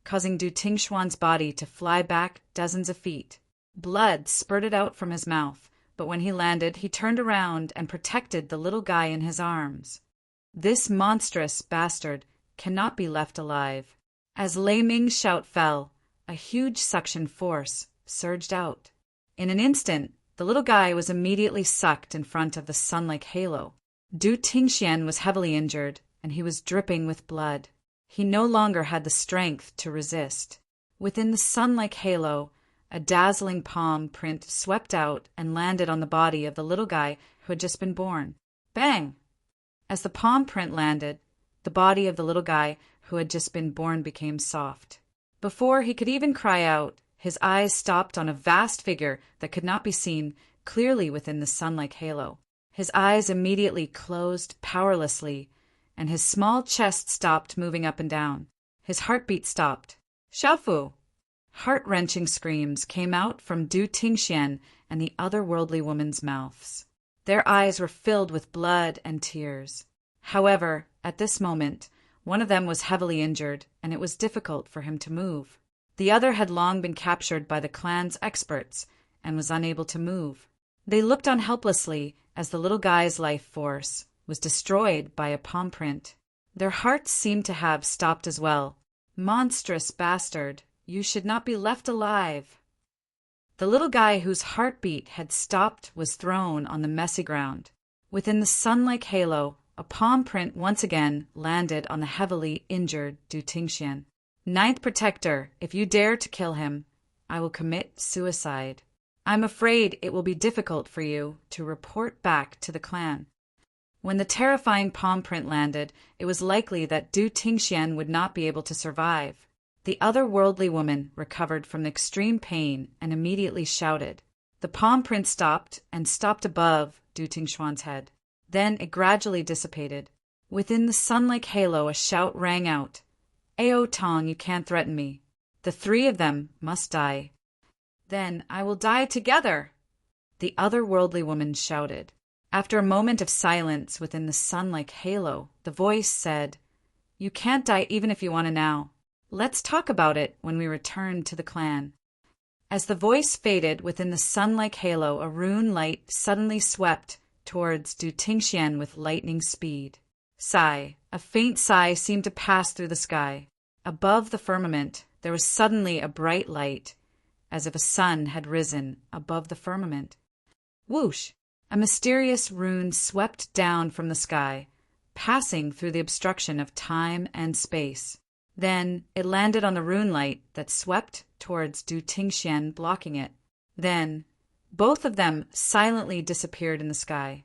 causing Du Tingxuan's body to fly back dozens of feet. Blood spurted out from his mouth, but when he landed, he turned around and protected the little guy in his arms. This monstrous bastard cannot be left alive. As Lei Ming's shout fell, a huge suction force surged out. In an instant, the little guy was immediately sucked in front of the sun-like halo. Du Tingxian was heavily injured, and he was dripping with blood. He no longer had the strength to resist. Within the sun-like halo, a dazzling palm print swept out and landed on the body of the little guy who had just been born. Bang! As the palm print landed, the body of the little guy who had just been born became soft. Before he could even cry out, his eyes stopped on a vast figure that could not be seen clearly within the sun-like halo. His eyes immediately closed powerlessly, and his small chest stopped moving up and down. His heartbeat stopped. "Xiaofu!" Heart-wrenching screams came out from Du Tingxian and the otherworldly woman's mouths. Their eyes were filled with blood and tears. However, at this moment, one of them was heavily injured, and it was difficult for him to move. The other had long been captured by the clan's experts and was unable to move. They looked on helplessly as the little guy's life force was destroyed by a palm print. Their hearts seemed to have stopped as well. Monstrous bastard, you should not be left alive. The little guy whose heartbeat had stopped was thrown on the messy ground. Within the sun-like halo, a palm print once again landed on the heavily injured Du Tingxian. Ninth Protector, if you dare to kill him, I will commit suicide. I'm afraid it will be difficult for you to report back to the clan. When the terrifying palm print landed, it was likely that Du Tingxian would not be able to survive. The otherworldly woman recovered from extreme pain and immediately shouted. The palm print stopped above Du Tingxian's head. Then it gradually dissipated. Within the sun-like halo, a shout rang out. Ao Tong, you can't threaten me. The three of them must die. Then I will die together, the otherworldly woman shouted. After a moment of silence within the sun-like halo, the voice said, You can't die even if you want to now. Let's talk about it when we return to the clan. As the voice faded within the sun-like halo, a rune light suddenly swept towards Du Tingxian with lightning speed. Sigh. A faint sigh seemed to pass through the sky. Above the firmament, there was suddenly a bright light, as if a sun had risen above the firmament. Whoosh! A mysterious rune swept down from the sky, passing through the obstruction of time and space. Then it landed on the rune light that swept towards Du Tingxian, blocking it. Then both of them silently disappeared in the sky.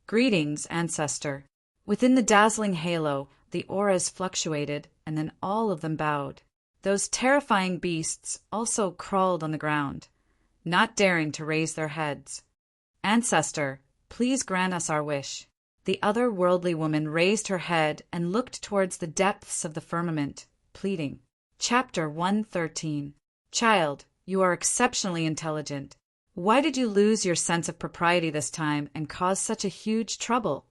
Greetings, ancestor. Within the dazzling halo, the auras fluctuated, and then all of them bowed. Those terrifying beasts also crawled on the ground, not daring to raise their heads. Ancestor, please grant us our wish. The otherworldly woman raised her head and looked towards the depths of the firmament, pleading. Chapter 113. Child, you are exceptionally intelligent. Why did you lose your sense of propriety this time and cause such a huge trouble?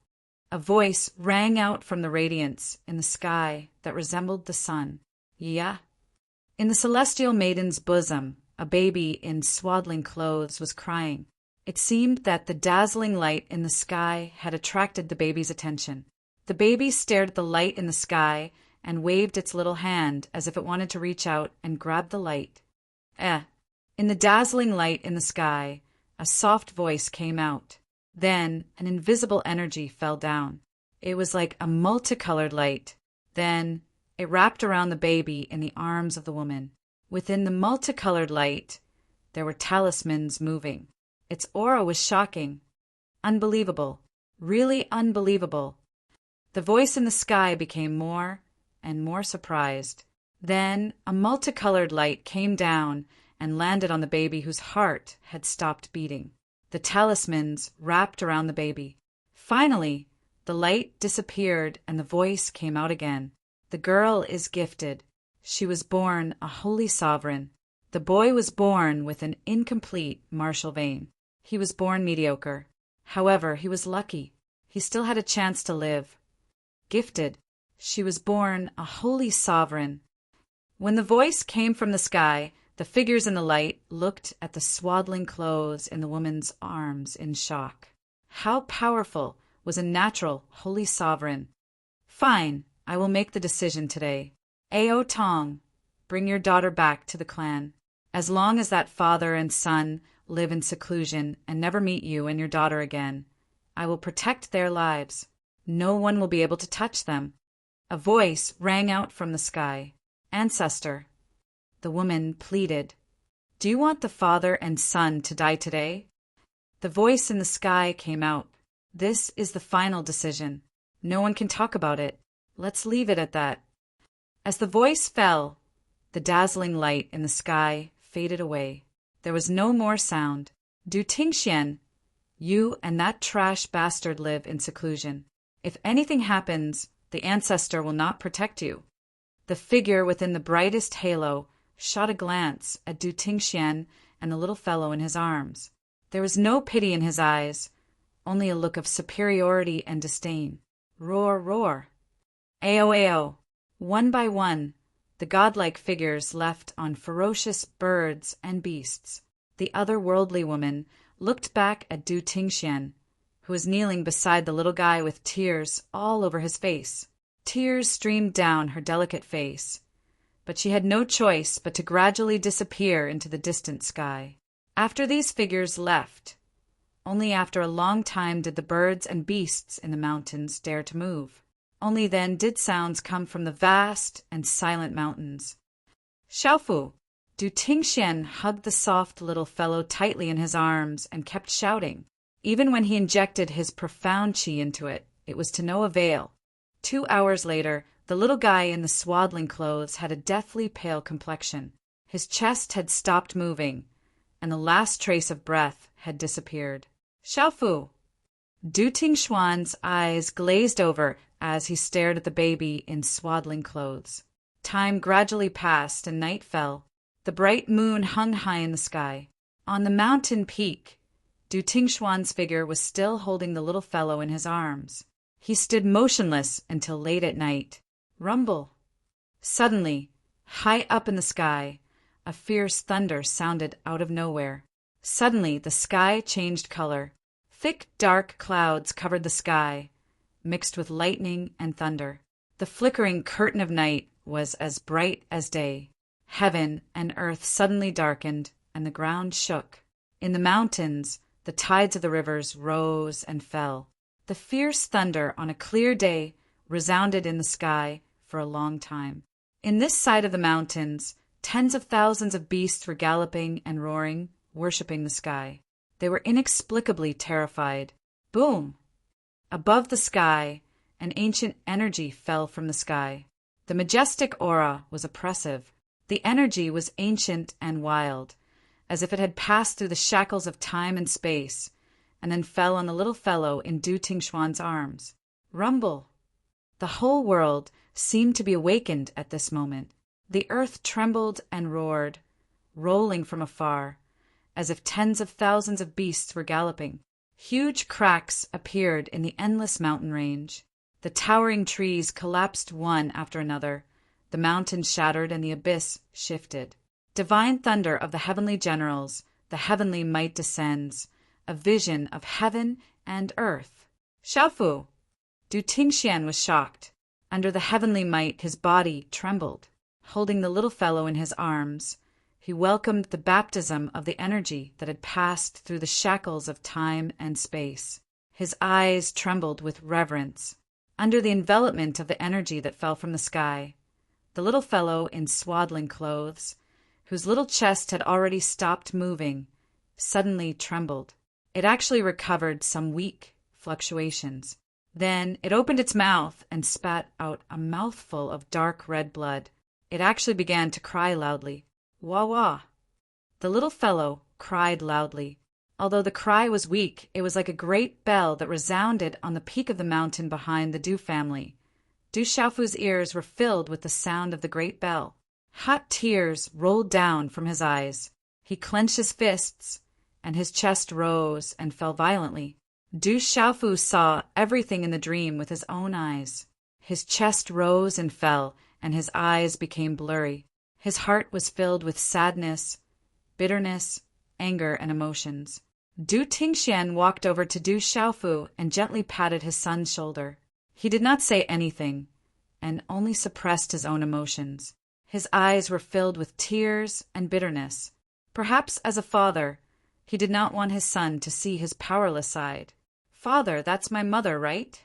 A voice rang out from the radiance in the sky that resembled the sun. Yeah. In the celestial maiden's bosom, a baby in swaddling clothes was crying. It seemed that the dazzling light in the sky had attracted the baby's attention. The baby stared at the light in the sky and waved its little hand as if it wanted to reach out and grab the light. In the dazzling light in the sky, a soft voice came out. Then an invisible energy fell down. It was like a multicolored light. Then it wrapped around the baby in the arms of the woman. Within the multicolored light, there were talismans moving. Its aura was shocking. Unbelievable. Really unbelievable. The voice in the sky became more and more surprised. Then a multicolored light came down and landed on the baby whose heart had stopped beating. The talismans wrapped around the baby. Finally, the light disappeared and the voice came out again. The girl is gifted. She was born a holy sovereign. The boy was born with an incomplete martial vein. He was born mediocre. However, he was lucky. He still had a chance to live. Gifted. She was born a holy sovereign. When the voice came from the sky, the figures in the light looked at the swaddling clothes in the woman's arms in shock. How powerful was a natural holy sovereign? Fine, I will make the decision today. Ao Tong, bring your daughter back to the clan. As long as that father and son live in seclusion and never meet you and your daughter again, I will protect their lives. No one will be able to touch them. A voice rang out from the sky. Ancestor. The woman pleaded. Do you want the father and son to die today? The voice in the sky came out. This is the final decision. No one can talk about it. Let's leave it at that. As the voice fell, the dazzling light in the sky faded away. There was no more sound. Du Tingxian, you and that trash bastard live in seclusion. If anything happens, the ancestor will not protect you. The figure within the brightest halo shot a glance at Du Tingxian and the little fellow in his arms. There was no pity in his eyes, only a look of superiority and disdain. Roar, roar. Ao, ao. One by one, the godlike figures left on ferocious birds and beasts. The otherworldly woman looked back at Du Tingxian, who was kneeling beside the little guy with tears all over his face. Tears streamed down her delicate face, but she had no choice but to gradually disappear into the distant sky. After these figures left, only after a long time did the birds and beasts in the mountains dare to move. Only then did sounds come from the vast and silent mountains. Xiaofu! Du Tingxian hugged the soft little fellow tightly in his arms and kept shouting. Even when he injected his profound qi into it, it was to no avail. 2 hours later, the little guy in the swaddling clothes had a deathly pale complexion. His chest had stopped moving, and the last trace of breath had disappeared. Xiaofu! Du Tingxuan's eyes glazed over as he stared at the baby in swaddling clothes. Time gradually passed and night fell. The bright moon hung high in the sky. On the mountain peak, Du Tingxuan's figure was still holding the little fellow in his arms. He stood motionless until late at night. Rumble! Suddenly, high up in the sky, a fierce thunder sounded out of nowhere. Suddenly, the sky changed color. Thick, dark clouds covered the sky, mixed with lightning and thunder. The flickering curtain of night was as bright as day. Heaven and earth suddenly darkened, and the ground shook. In the mountains, the tides of the rivers rose and fell. The fierce thunder on a clear day resounded in the sky for a long time. In this side of the mountains, tens of thousands of beasts were galloping and roaring, worshipping the sky. They were inexplicably terrified. Boom! Above the sky, an ancient energy fell from the sky. The majestic aura was oppressive. The energy was ancient and wild, as if it had passed through the shackles of time and space, and then fell on the little fellow in Du Tingxuan's arms. Rumble! The whole world seemed to be awakened at this moment. The earth trembled and roared, rolling from afar, as if tens of thousands of beasts were galloping. Huge cracks appeared in the endless mountain range. The towering trees collapsed one after another. The mountains shattered and the abyss shifted. Divine thunder of the heavenly generals, the heavenly might descends, a vision of heaven and earth. Xiaofu! Du Tingxian was shocked. Under the heavenly might, his body trembled. Holding the little fellow in his arms, he welcomed the baptism of the energy that had passed through the shackles of time and space. His eyes trembled with reverence. Under the envelopment of the energy that fell from the sky, the little fellow in swaddling clothes, whose little chest had already stopped moving, suddenly trembled. It actually recovered some weak fluctuations. Then it opened its mouth and spat out a mouthful of dark red blood. It actually began to cry loudly. Wah wah! The little fellow cried loudly. Although the cry was weak, it was like a great bell that resounded on the peak of the mountain behind the Du family. Du Xiaofu's ears were filled with the sound of the great bell. Hot tears rolled down from his eyes. He clenched his fists, and his chest rose and fell violently. Du Xiaofu saw everything in the dream with his own eyes. His chest rose and fell, and his eyes became blurry. His heart was filled with sadness, bitterness, anger, and emotions. Du Tingxian walked over to Du Xiaofu and gently patted his son's shoulder. He did not say anything, and only suppressed his own emotions. His eyes were filled with tears and bitterness. Perhaps as a father, he did not want his son to see his powerless side. Father, that's my mother, right?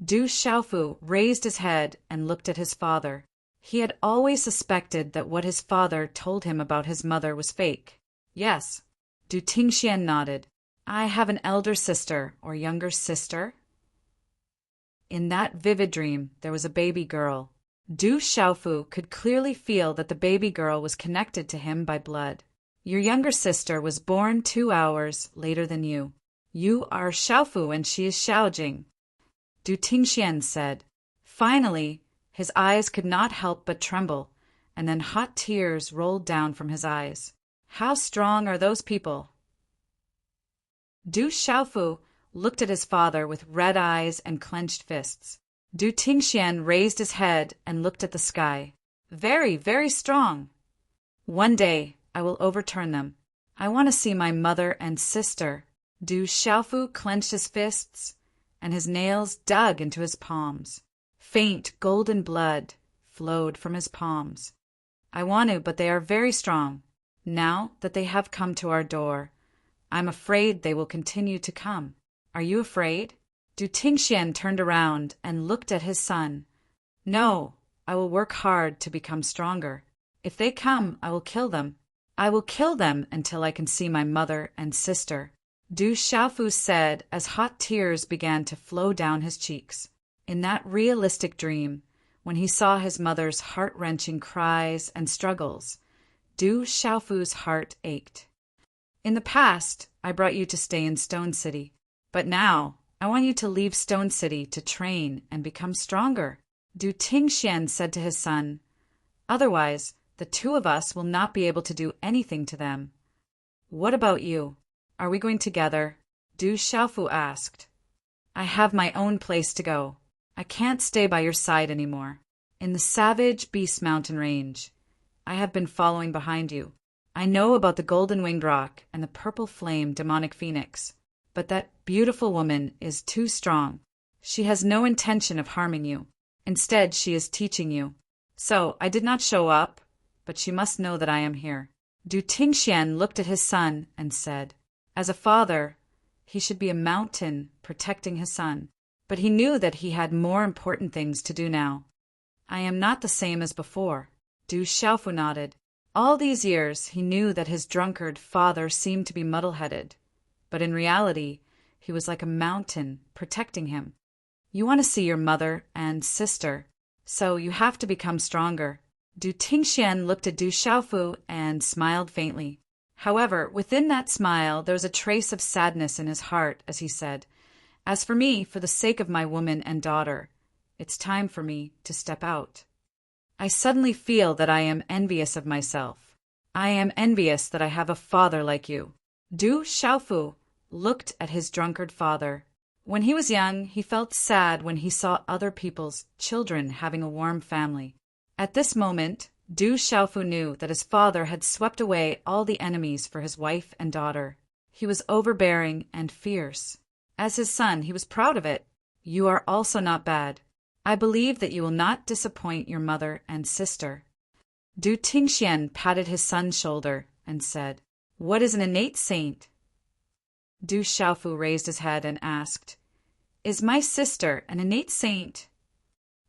Du Xiaofu raised his head and looked at his father. He had always suspected that what his father told him about his mother was fake. Yes. Du Tingxian nodded. I have an elder sister or younger sister. In that vivid dream, there was a baby girl. Du Xiaofu could clearly feel that the baby girl was connected to him by blood. Your younger sister was born 2 hours later than you. You are Xiaofu and she is Xiaojing, Du Tingxian said. Finally, his eyes could not help but tremble, and then hot tears rolled down from his eyes. How strong are those people? Du Xiaofu looked at his father with red eyes and clenched fists. Du Tingxian raised his head and looked at the sky. Very, very strong. One day, I will overturn them. I want to see my mother and sister. Du Xiaofu clenched his fists, and his nails dug into his palms. Faint golden blood flowed from his palms. I want to, but they are very strong. Now that they have come to our door, I'm afraid they will continue to come. Are you afraid? Du Tingxian turned around and looked at his son. No, I will work hard to become stronger. If they come, I will kill them. I will kill them until I can see my mother and sister. Du Xiaofu said as hot tears began to flow down his cheeks. In that realistic dream, when he saw his mother's heart-wrenching cries and struggles, Du Xiaofu's heart ached. In the past, I brought you to stay in Stone City, but now I want you to leave Stone City to train and become stronger. Du Tingxian said to his son, otherwise, the two of us will not be able to do anything to them. What about you? Are we going together? Du Xiaofu asked. I have my own place to go. I can't stay by your side anymore. In the savage Beast Mountain Range, I have been following behind you. I know about the golden winged rock and the purple flame demonic phoenix, but that beautiful woman is too strong. She has no intention of harming you. Instead, she is teaching you. So I did not show up, but she must know that I am here. Du Tingxian looked at his son and said, as a father, he should be a mountain protecting his son, but he knew that he had more important things to do now. I am not the same as before. Du Xiaofu nodded. All these years he knew that his drunkard father seemed to be muddle-headed, but in reality he was like a mountain protecting him. You want to see your mother and sister, so you have to become stronger. Du Tingxian looked at Du Xiaofu and smiled faintly. However, within that smile there was a trace of sadness in his heart as he said, as for me, for the sake of my woman and daughter, it's time for me to step out. I suddenly feel that I am envious of myself. I am envious that I have a father like you. Du Xiaofu looked at his drunkard father. When he was young, he felt sad when he saw other people's children having a warm family. At this moment, Du Xiaofu knew that his father had swept away all the enemies for his wife and daughter. He was overbearing and fierce. As his son, he was proud of it. You are also not bad. I believe that you will not disappoint your mother and sister. Du Tingxian patted his son's shoulder and said, what is an innate saint? Du Xiaofu raised his head and asked, is my sister an innate saint?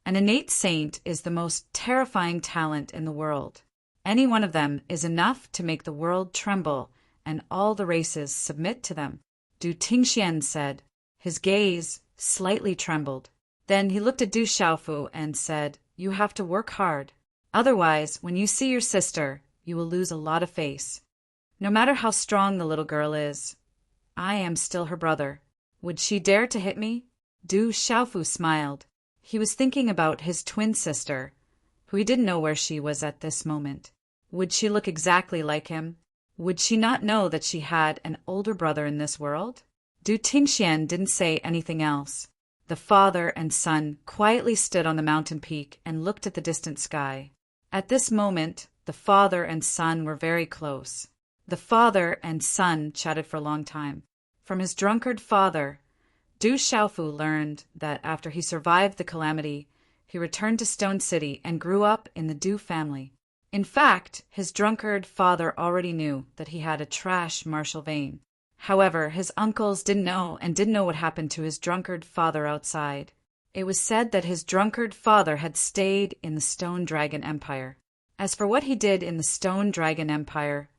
An innate saint is the most terrifying talent in the world. Any one of them is enough to make the world tremble and all the races submit to them. Du Tingxian said. His gaze slightly trembled. Then he looked at Du Xiaofu and said, you have to work hard. Otherwise, when you see your sister, you will lose a lot of face. No matter how strong the little girl is, I am still her brother. Would she dare to hit me? Du Xiaofu smiled. He was thinking about his twin sister, who he didn't know where she was at this moment. Would she look exactly like him? Would she not know that she had an older brother in this world? Du Tingxian didn't say anything else. The father and son quietly stood on the mountain peak and looked at the distant sky. At this moment, the father and son were very close. The father and son chatted for a long time. From his drunkard father, Du Xiaofu learned that after he survived the calamity, he returned to Stone City and grew up in the Du family. In fact, his drunkard father already knew that he had a trash martial vein. However, his uncles didn't know what happened to his drunkard father outside. It was said that his drunkard father had stayed in the Stone Dragon Empire. As for what he did in the Stone Dragon Empire,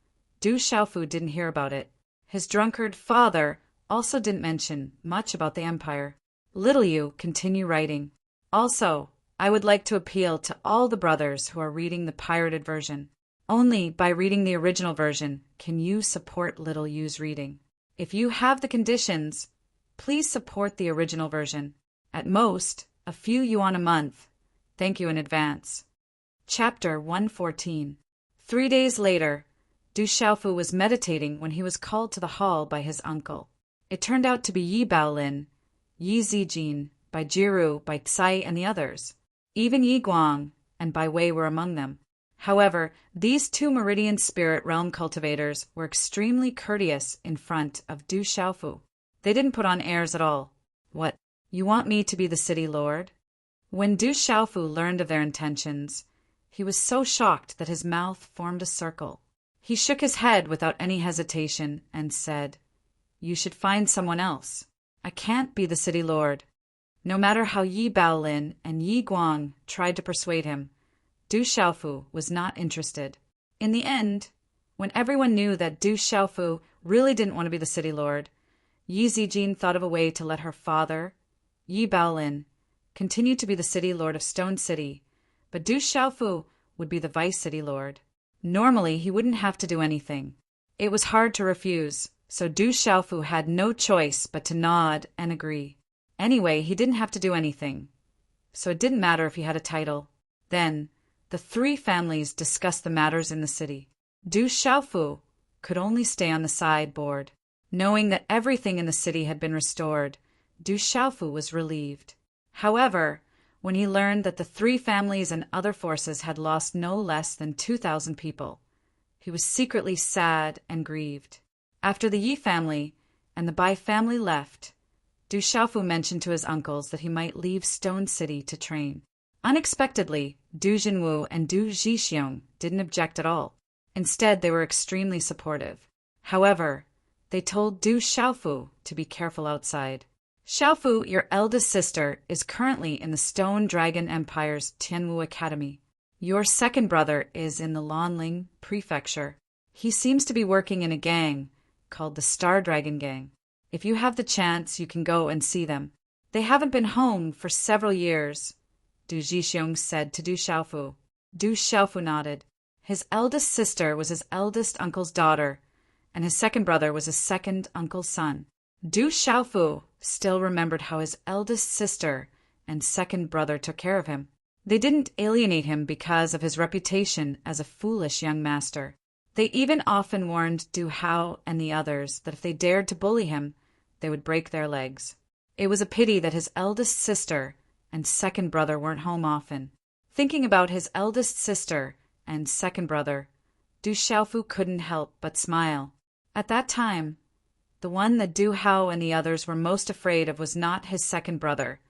Du Xiaofu didn't hear about it. His drunkard father also didn't mention much about the empire. Little you continue writing. Also, I would like to appeal to all the brothers who are reading the pirated version. Only by reading the original version can you support Little You's reading. If you have the conditions, please support the original version. At most, a few yuan a month. Thank you in advance. Chapter 114. 3 days later, Du Xiaofu was meditating when he was called to the hall by his uncle. It turned out to be Yi Baolin, Yi Zijin, Bai Jiru, Bai Cai, and the others. Even Yi Guang and Bai Wei were among them. However, these two Meridian Spirit Realm cultivators were extremely courteous in front of Du Xiaofu. They didn't put on airs at all. What, you want me to be the city lord? When Du Xiaofu learned of their intentions, he was so shocked that his mouth formed a circle. He shook his head without any hesitation and said, "You should find someone else. I can't be the city lord." No matter how Yi Baolin and Yi Guang tried to persuade him, Du Xiaofu was not interested. In the end, when everyone knew that Du Xiaofu really didn't want to be the city lord, Yi Zijin thought of a way to let her father, Yi Baolin, continue to be the city lord of Stone City, but Du Xiaofu would be the vice city lord. Normally, he wouldn't have to do anything. It was hard to refuse, so Du Xiaofu had no choice but to nod and agree. Anyway, he didn't have to do anything, so it didn't matter if he had a title. Then, the three families discussed the matters in the city. Du Xiaofu could only stay on the sideboard. Knowing that everything in the city had been restored, Du Xiaofu was relieved. However, when he learned that the three families and other forces had lost no less than 2,000 people, he was secretly sad and grieved. After the Yi family and the Bai family left, Du Xiaofu mentioned to his uncles that he might leave Stone City to train. Unexpectedly, Du Jinwu and Du Zhixiong didn't object at all. Instead, they were extremely supportive. However, they told Du Xiaofu to be careful outside. "Xiaofu, your eldest sister, is currently in the Stone Dragon Empire's Tianwu Academy. Your second brother is in the Lanling Prefecture. He seems to be working in a gang called the Star Dragon Gang. If you have the chance, you can go and see them. They haven't been home for several years," Du Zhixiong said to Du Xiaofu. Du Xiaofu nodded. His eldest sister was his eldest uncle's daughter, and his second brother was his second uncle's son. Du Xiaofu still remembered how his eldest sister and second brother took care of him. They didn't alienate him because of his reputation as a foolish young master. They even often warned Du Hao and the others that if they dared to bully him, they would break their legs. It was a pity that his eldest sister and second brother weren't home often. Thinking about his eldest sister and second brother, Du Xiaofu couldn't help but smile. At that time, the one that Du Hao and the others were most afraid of was not his second brother,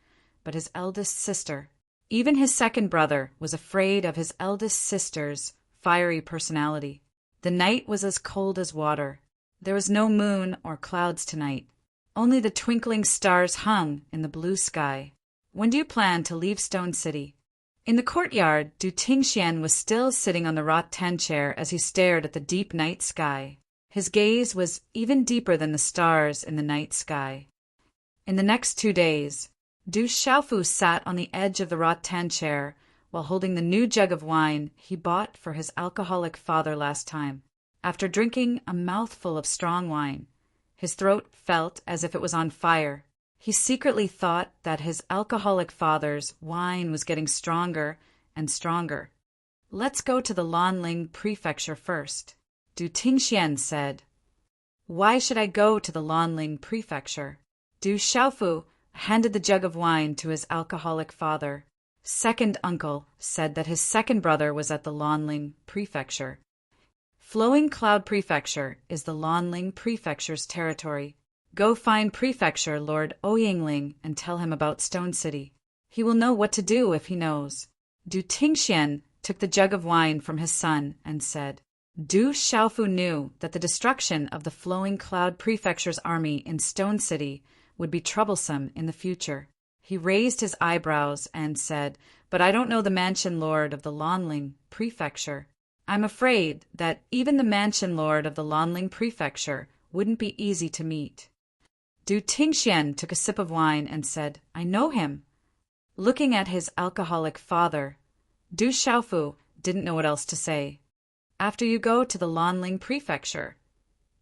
but his eldest sister. Even his second brother was afraid of his eldest sister's fiery personality. The night was as cold as water. There was no moon or clouds tonight. Only the twinkling stars hung in the blue sky. "When do you plan to leave Stone City?" In the courtyard, Du Tingxian was still sitting on the rattan chair as he stared at the deep night sky. His gaze was even deeper than the stars in the night sky. In the next 2 days, Du Xiaofu sat on the edge of the rattan chair while holding the new jug of wine he bought for his alcoholic father last time. After drinking a mouthful of strong wine, his throat felt as if it was on fire. He secretly thought that his alcoholic father's wine was getting stronger and stronger. "Let's go to the Lanling Prefecture first," Du Tingxian said. "Why should I go to the Lanling Prefecture?" Du Xiaofu handed the jug of wine to his alcoholic father. Second uncle said that his second brother was at the Lanling Prefecture. Flowing Cloud Prefecture is the Lanling Prefecture's territory. Go find Prefecture Lord Oyingling and tell him about Stone City. He will know what to do if he knows. Du Tingxian took the jug of wine from his son and said, Du Xiaofu knew that the destruction of the Flowing Cloud Prefecture's army in Stone City would be troublesome in the future. He raised his eyebrows and said, "But I don't know the Mansion Lord of the Lanling Prefecture. I'm afraid that even the Mansion Lord of the Lanling Prefecture wouldn't be easy to meet." Du Tingxian took a sip of wine and said, "I know him." Looking at his alcoholic father, Du Xiaofu didn't know what else to say. "After you go to the Lanling Prefecture,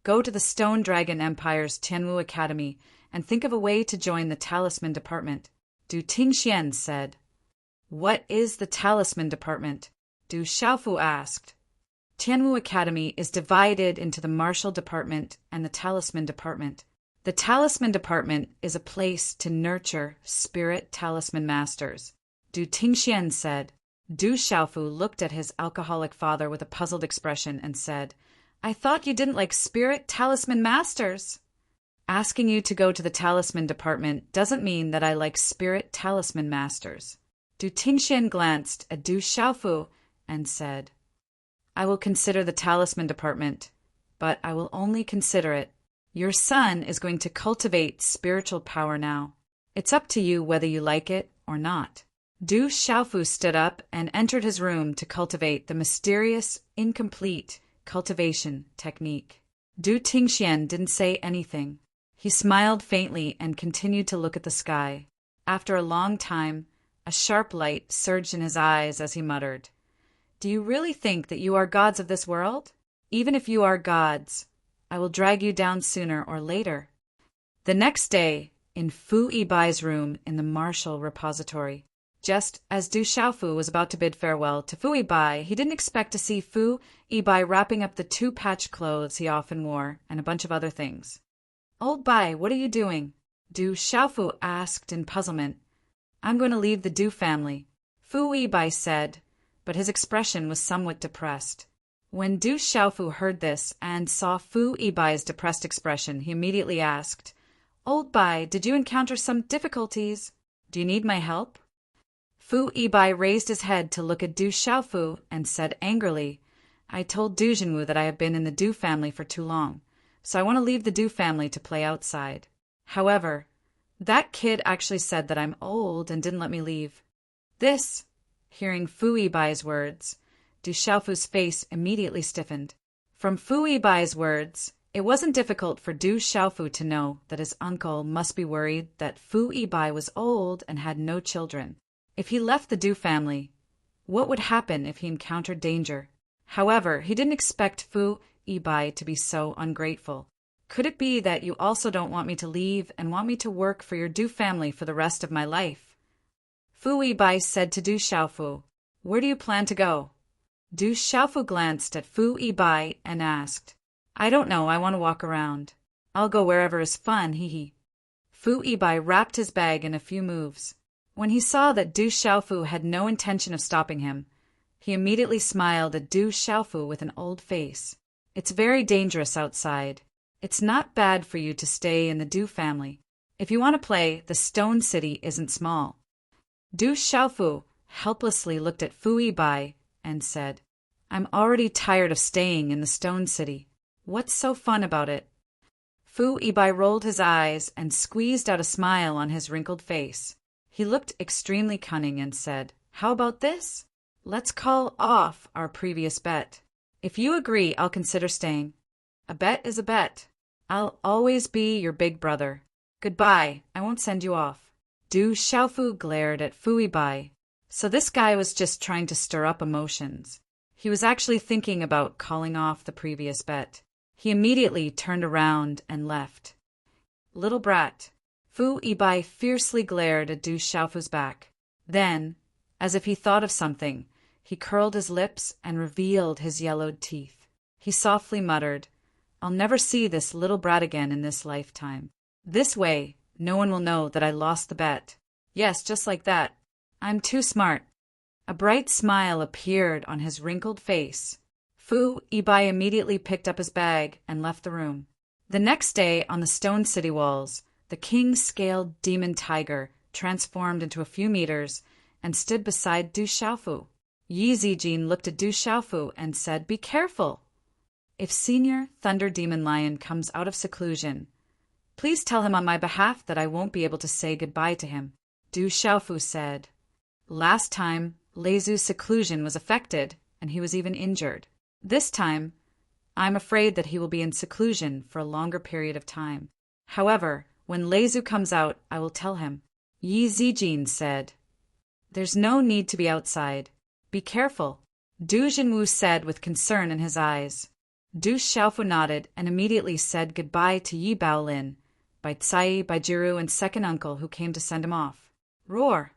go to the Stone Dragon Empire's Tianwu Academy and think of a way to join the Talisman Department," Du Tingxian said. "What is the Talisman Department?" Du Xiaofu asked. Tianwu Academy is divided into the Martial Department and the Talisman Department. The Talisman Department is a place to nurture spirit talisman masters, Du Tingxian said. Du Xiaofu looked at his alcoholic father with a puzzled expression and said, I thought you didn't like spirit talisman masters. Asking you to go to the Talisman Department doesn't mean that I like spirit talisman masters. Du Tingxian glanced at Du Xiaofu and said, I will consider the Talisman Department, but I will only consider it. Your son is going to cultivate spiritual power now. It's up to you whether you like it or not. Du Xiaofu stood up and entered his room to cultivate the mysterious, incomplete cultivation technique. Du Tingxian didn't say anything. He smiled faintly and continued to look at the sky. After a long time, a sharp light surged in his eyes as he muttered, Do you really think that you are gods of this world? Even if you are gods, I will drag you down sooner or later. The next day, in Fu Yibai's room in the Martial Repository, just as Du Xiaofu was about to bid farewell to Fu Yibai, he didn't expect to see Fu Yibai wrapping up the two-patch clothes he often wore and a bunch of other things. Old Bai, what are you doing? Du Xiaofu asked in puzzlement. I'm going to leave the Du family, Fu Yibai said, but his expression was somewhat depressed. When Du Xiaofu heard this and saw Fu Yibai's depressed expression, he immediately asked, Old Bai, did you encounter some difficulties? Do you need my help? Fu Yibai raised his head to look at Du Xiaofu and said angrily, I told Du Jinwu that I have been in the Du family for too long, so I want to leave the Du family to play outside. However, that kid actually said that I'm old and didn't let me leave. This, hearing Fu Yibai's words, Du Xiaofu's face immediately stiffened. From Fu Yibai's words, it wasn't difficult for Du Xiaofu to know that his uncle must be worried that Fu Yibai was old and had no children. If he left the Du family, what would happen if he encountered danger? However, he didn't expect Fu Yibai to be so ungrateful. Could it be that you also don't want me to leave and want me to work for your Du family for the rest of my life? Fu Yibai said to Du Xiaofu, Where do you plan to go? Du Xiaofu glanced at Fu Yibai and asked, I don't know, I want to walk around. I'll go wherever is fun, hee. Fu Yibai wrapped his bag in a few moves. When he saw that Du Xiaofu had no intention of stopping him, he immediately smiled at Du Xiaofu with an old face. It's very dangerous outside. It's not bad for you to stay in the Du family. If you want to play, the Stone City isn't small. Du Xiaofu helplessly looked at Fu Yibai and said, I'm already tired of staying in the Stone City. What's so fun about it? Fu Yibai rolled his eyes and squeezed out a smile on his wrinkled face. He looked extremely cunning and said, How about this? Let's call off our previous bet. If you agree, I'll consider staying. A bet is a bet. I'll always be your big brother. Goodbye, I won't send you off. Du Xiaofu glared at Fu Yibai. So this guy was just trying to stir up emotions. He was actually thinking about calling off the previous bet. He immediately turned around and left. Little brat. Fu Yibai fiercely glared at Du Xiaofu's back. Then, as if he thought of something, he curled his lips and revealed his yellowed teeth. He softly muttered, I'll never see this little brat again in this lifetime. This way, no one will know that I lost the bet. Yes, just like that. I'm too smart. A bright smile appeared on his wrinkled face. Fu Yibai immediately picked up his bag and left the room. The next day, on the Stone City walls, the king-scaled demon tiger transformed into a few meters and stood beside Du Xiaofu. Yi Zijin looked at Du Xiaofu and said, Be careful. If Senior Thunder Demon Lion comes out of seclusion, please tell him on my behalf that I won't be able to say goodbye to him. Du Xiaofu said, Last time, Leizu's seclusion was affected, and he was even injured. This time, I'm afraid that he will be in seclusion for a longer period of time. However, when Leizu comes out, I will tell him. Yi Zijin said, There's no need to be outside. Be careful, Du Jinwu said with concern in his eyes. Du Xiaofu nodded and immediately said goodbye to Yi Baolin, Bai Cai, Baijiru, and second uncle who came to send him off. Roar!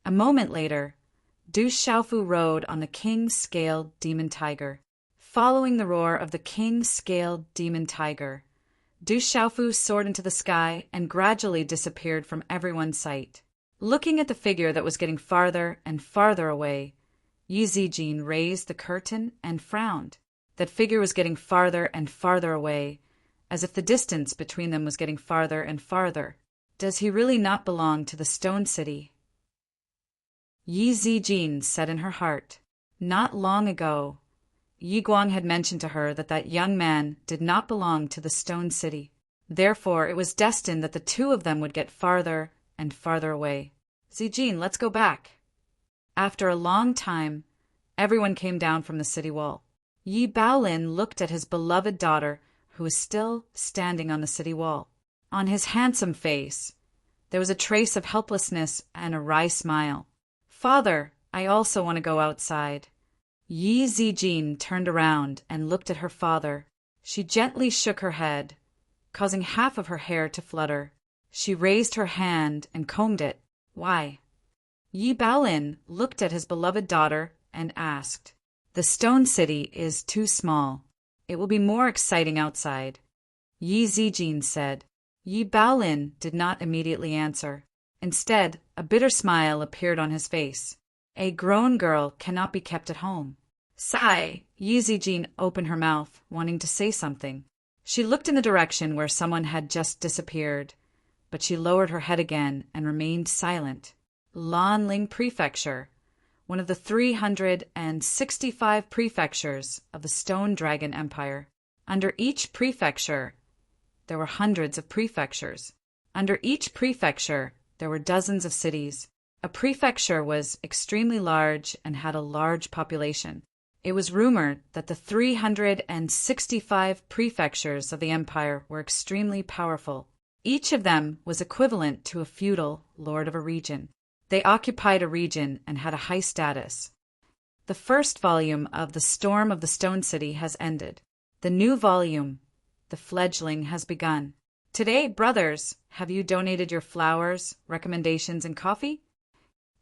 A moment later, Du Xiaofu rode on the king-scaled demon tiger. Following the roar of the king-scaled demon tiger, Du Xiaofu soared into the sky and gradually disappeared from everyone's sight. Looking at the figure that was getting farther and farther away, Yi Zijin raised the curtain and frowned. That figure was getting farther and farther away, as if the distance between them was getting farther and farther. Does he really not belong to the Stone City? Yi Zijin said in her heart. Not long ago, Yi Guang had mentioned to her that that young man did not belong to the Stone City. Therefore, it was destined that the two of them would get farther and farther away. Zijin, let's go back. After a long time, everyone came down from the city wall. Yi Baolin looked at his beloved daughter, who was still standing on the city wall. On his handsome face, there was a trace of helplessness and a wry smile. Father, I also want to go outside. Yi Zijin turned around and looked at her father. She gently shook her head, causing half of her hair to flutter. She raised her hand and combed it. Why? Yi Baolin looked at his beloved daughter and asked. The Stone City is too small. It will be more exciting outside. Yi Zijin said. Yi Baolin did not immediately answer. Instead, a bitter smile appeared on his face. A grown girl cannot be kept at home. Sigh. Yi Zijin opened her mouth, wanting to say something. She looked in the direction where someone had just disappeared, but she lowered her head again and remained silent. Lanling Prefecture, one of the 365 prefectures of the Stone Dragon Empire. Under each prefecture, there were hundreds of prefectures. Under each prefecture, there were dozens of cities. A prefecture was extremely large and had a large population. It was rumored that the 365 prefectures of the empire were extremely powerful. Each of them was equivalent to a feudal lord of a region. They occupied a region and had a high status. The first volume of The Storm of the Stone City has ended. The new volume, The Fledgling, has begun. Today, brothers, have you donated your flowers, recommendations, and coffee?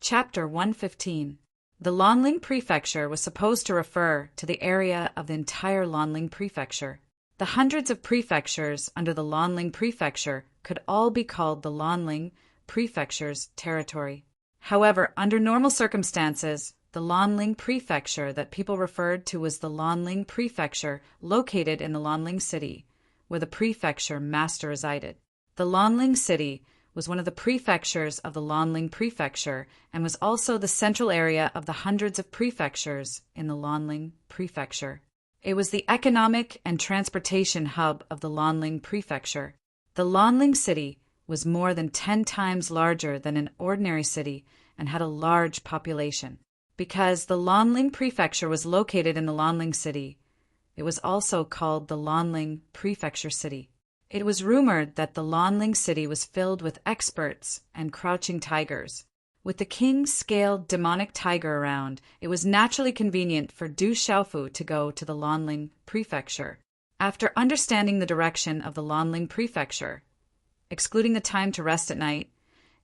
Chapter 115. The Lanling Prefecture was supposed to refer to the area of the entire Lanling Prefecture. The hundreds of prefectures under the Lanling Prefecture could all be called the Lanling Prefecture's territory. However, under normal circumstances, the Lanling Prefecture that people referred to was the Lanling Prefecture located in the Lanling City, where the prefecture master resided. The Lanling City was one of the prefectures of the Lanling Prefecture and was also the central area of the hundreds of prefectures in the Lanling Prefecture. It was the economic and transportation hub of the Lanling Prefecture. The Lanling City was more than 10 times larger than an ordinary city and had a large population. Because the Lanling Prefecture was located in the Lanling City, it was also called the Lanling Prefecture City. It was rumored that the Lanling City was filled with experts and crouching tigers. With the king-scaled demonic tiger around, it was naturally convenient for Du Xiaofu to go to the Lanling Prefecture. After understanding the direction of the Lanling Prefecture, excluding the time to rest at night,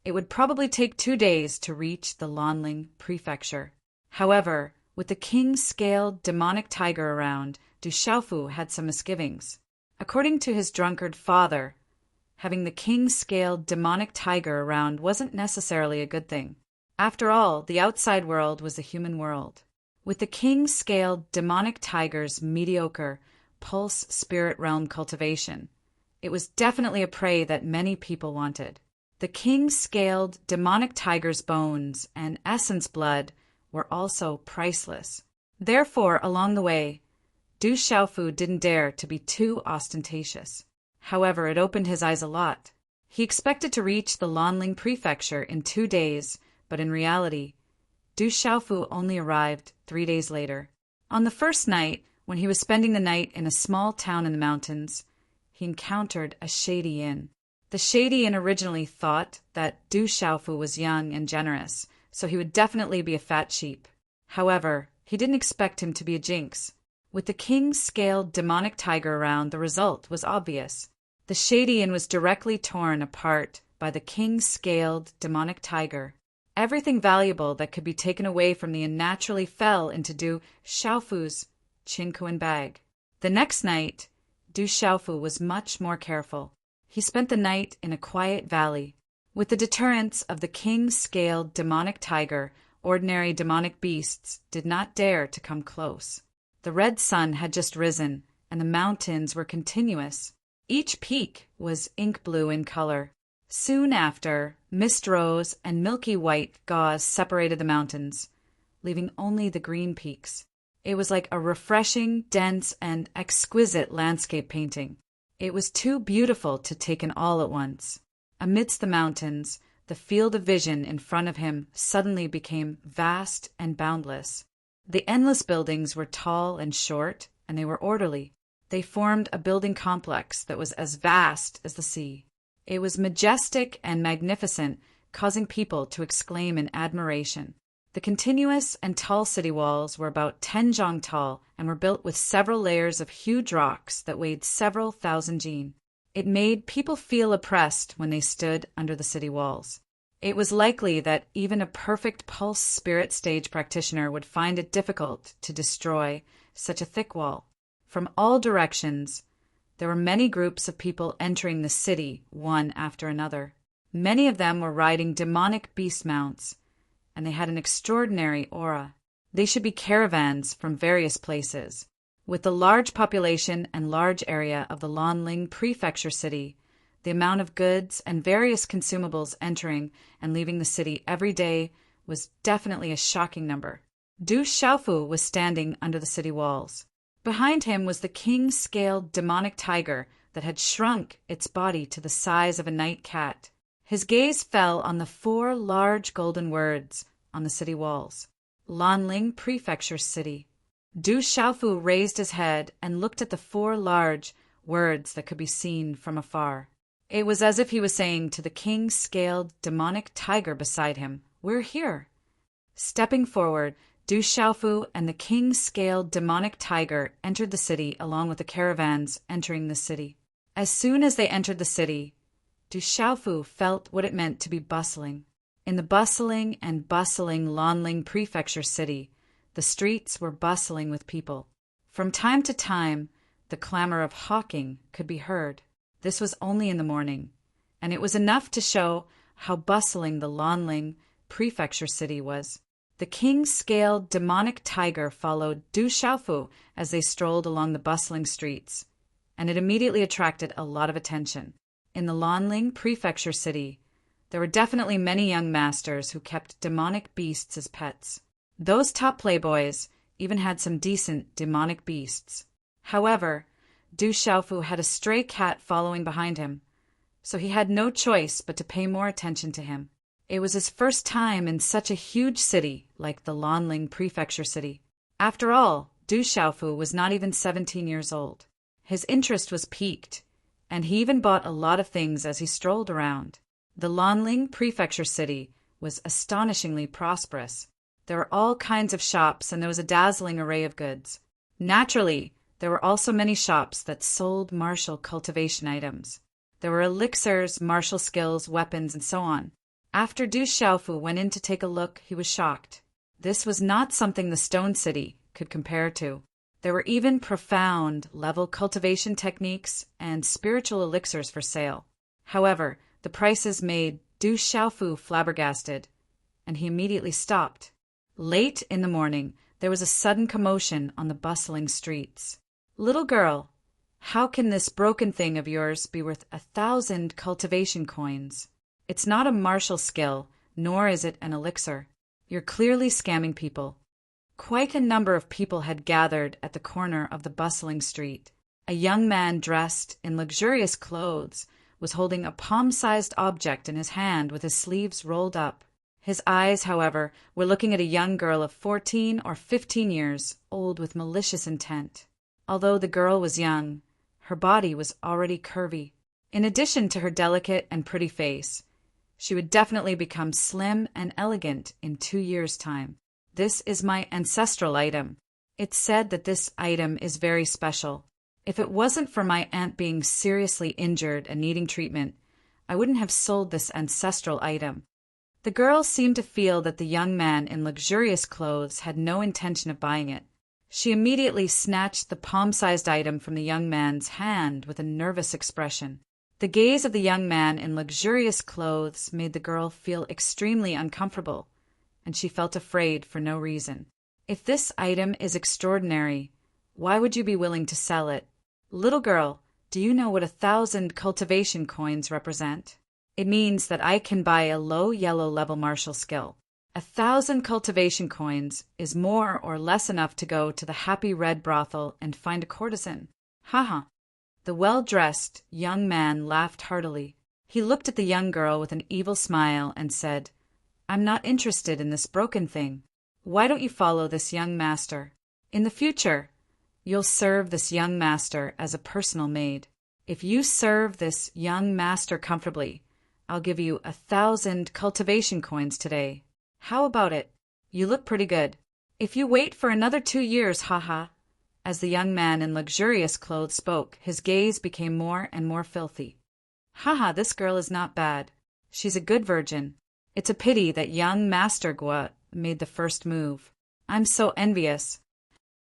it would probably take 2 days to reach the Lanling Prefecture. However, with the king-scaled demonic tiger around, Du Xiaofu had some misgivings. According to his drunkard father, having the king-scaled demonic tiger around wasn't necessarily a good thing. After all, the outside world was the human world. With the king-scaled demonic tiger's mediocre pulse spirit realm cultivation, it was definitely a prey that many people wanted. The king-scaled demonic tiger's bones and essence blood were also priceless. Therefore, along the way, Du Xiaofu didn't dare to be too ostentatious. However, it opened his eyes a lot. He expected to reach the Lanling Prefecture in 2 days, but in reality, Du Xiaofu only arrived 3 days later. On the first night, when he was spending the night in a small town in the mountains, he encountered a shady inn. The shady inn originally thought that Du Xiaofu was young and generous, so he would definitely be a fat sheep. However, he didn't expect him to be a jinx. With the king-scaled demonic tiger around, the result was obvious. The shady inn was directly torn apart by the king-scaled demonic tiger. Everything valuable that could be taken away from the inn naturally fell into Du Xiaofu's Qinkuan bag. The next night, Du Xiaofu was much more careful. He spent the night in a quiet valley. With the deterrence of the king-scaled demonic tiger, ordinary demonic beasts did not dare to come close. The red sun had just risen, and the mountains were continuous. Each peak was ink blue in color. Soon after, mist rose and milky white gauze separated the mountains, leaving only the green peaks. It was like a refreshing, dense, and exquisite landscape painting. It was too beautiful to take in all at once. Amidst the mountains, the field of vision in front of him suddenly became vast and boundless. The endless buildings were tall and short, and they were orderly. They formed a building complex that was as vast as the sea. It was majestic and magnificent, causing people to exclaim in admiration. The continuous and tall city walls were about 10 zhang tall and were built with several layers of huge rocks that weighed several thousand jin. It made people feel oppressed when they stood under the city walls. It was likely that even a perfect pulse spirit stage practitioner would find it difficult to destroy such a thick wall. From all directions, there were many groups of people entering the city, one after another. Many of them were riding demonic beast mounts, and they had an extraordinary aura. They should be caravans from various places. With the large population and large area of the Lanling prefecture city, the amount of goods and various consumables entering and leaving the city every day was definitely a shocking number. Du Xiaofu was standing under the city walls. Behind him was the king-scaled demonic tiger that had shrunk its body to the size of a night cat. His gaze fell on the 4 large golden words on the city walls. Lanling Prefecture City. Du Xiaofu raised his head and looked at the 4 large words that could be seen from afar. It was as if he was saying to the king-scaled demonic tiger beside him, "We're here." Stepping forward, Du Xiaofu and the king-scaled demonic tiger entered the city along with the caravans entering the city. As soon as they entered the city, Du Xiaofu felt what it meant to be bustling. In the bustling and bustling Lanling Prefecture City, the streets were bustling with people. From time to time, the clamor of hawking could be heard. This was only in the morning, and it was enough to show how bustling the Lanling Prefecture City was. The king-scaled demonic tiger followed Du Xiaofu as they strolled along the bustling streets, and it immediately attracted a lot of attention. In the Lanling Prefecture City, there were definitely many young masters who kept demonic beasts as pets. Those top playboys even had some decent demonic beasts. However, Du Xiaofu had a stray cat following behind him, so he had no choice but to pay more attention to him. It was his first time in such a huge city like the Lanling Prefecture City. After all, Du Xiaofu was not even 17 years old. His interest was piqued, and he even bought a lot of things as he strolled around. The Lanling Prefecture City was astonishingly prosperous. There were all kinds of shops, and there was a dazzling array of goods. Naturally, there were also many shops that sold martial cultivation items. There were elixirs, martial skills, weapons, and so on. After Du Xiaofu went in to take a look, he was shocked. This was not something the Stone City could compare to. There were even profound level cultivation techniques and spiritual elixirs for sale. However, the prices made Du Xiaofu flabbergasted, and he immediately stopped. Late in the morning, there was a sudden commotion on the bustling streets. "Little girl, how can this broken thing of yours be worth 1,000 cultivation coins? It's not a martial skill, nor is it an elixir. You're clearly scamming people." Quite a number of people had gathered at the corner of the bustling street. A young man dressed in luxurious clothes was holding a palm-sized object in his hand with his sleeves rolled up. His eyes, however, were looking at a young girl of 14 or 15 years old with malicious intent. Although the girl was young, her body was already curvy. In addition to her delicate and pretty face, she would definitely become slim and elegant in 2 years' time. "This is my ancestral item. It's said that this item is very special. If it wasn't for my aunt being seriously injured and needing treatment, I wouldn't have sold this ancestral item. The girl seemed to feel that the young man in luxurious clothes had no intention of buying it. She immediately snatched the palm-sized item from the young man's hand with a nervous expression. The gaze of the young man in luxurious clothes made the girl feel extremely uncomfortable, and she felt afraid for no reason. If this item is extraordinary, why would you be willing to sell it? Little girl, do you know what 1,000 cultivation coins represent? It means that I can buy a low yellow level martial skill. 1,000 cultivation coins is more or less enough to go to the Happy Red brothel and find a courtesan. Haha. The well-dressed young man laughed heartily. He looked at the young girl with an evil smile and said, I'm not interested in this broken thing. Why don't you follow this young master? In the future, you'll serve this young master as a personal maid. If you serve this young master comfortably, I'll give you 1,000 cultivation coins today. How about it? You look pretty good. If you wait for another 2 years, haha. As the young man in luxurious clothes spoke, his gaze became more and more filthy. Haha, this girl is not bad. She's a good virgin. It's a pity that young Master Gua made the first move. I'm so envious.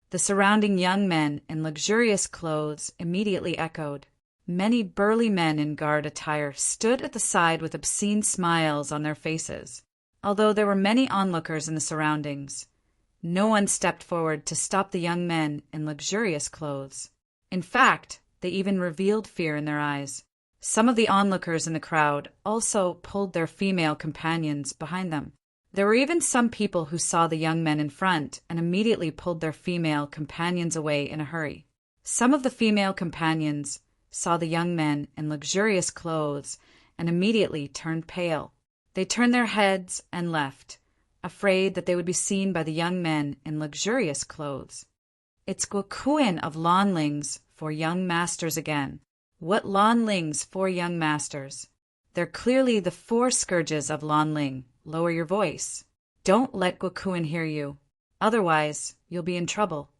The surrounding young men in luxurious clothes immediately echoed. Many burly men in guard attire stood at the side with obscene smiles on their faces. Although there were many onlookers in the surroundings, no one stepped forward to stop the young men in luxurious clothes. In fact, they even revealed fear in their eyes. Some of the onlookers in the crowd also pulled their female companions behind them. There were even some people who saw the young men in front and immediately pulled their female companions away in a hurry. Some of the female companions saw the young men in luxurious clothes and immediately turned pale. They turned their heads and left, afraid that they would be seen by the young men in luxurious clothes. It's Guokuin of Lanlings for young masters again. What Lanlings for young masters? They're clearly the 4 scourges of Lanling. Lower your voice. Don't let Guokuin hear you. Otherwise, you'll be in trouble.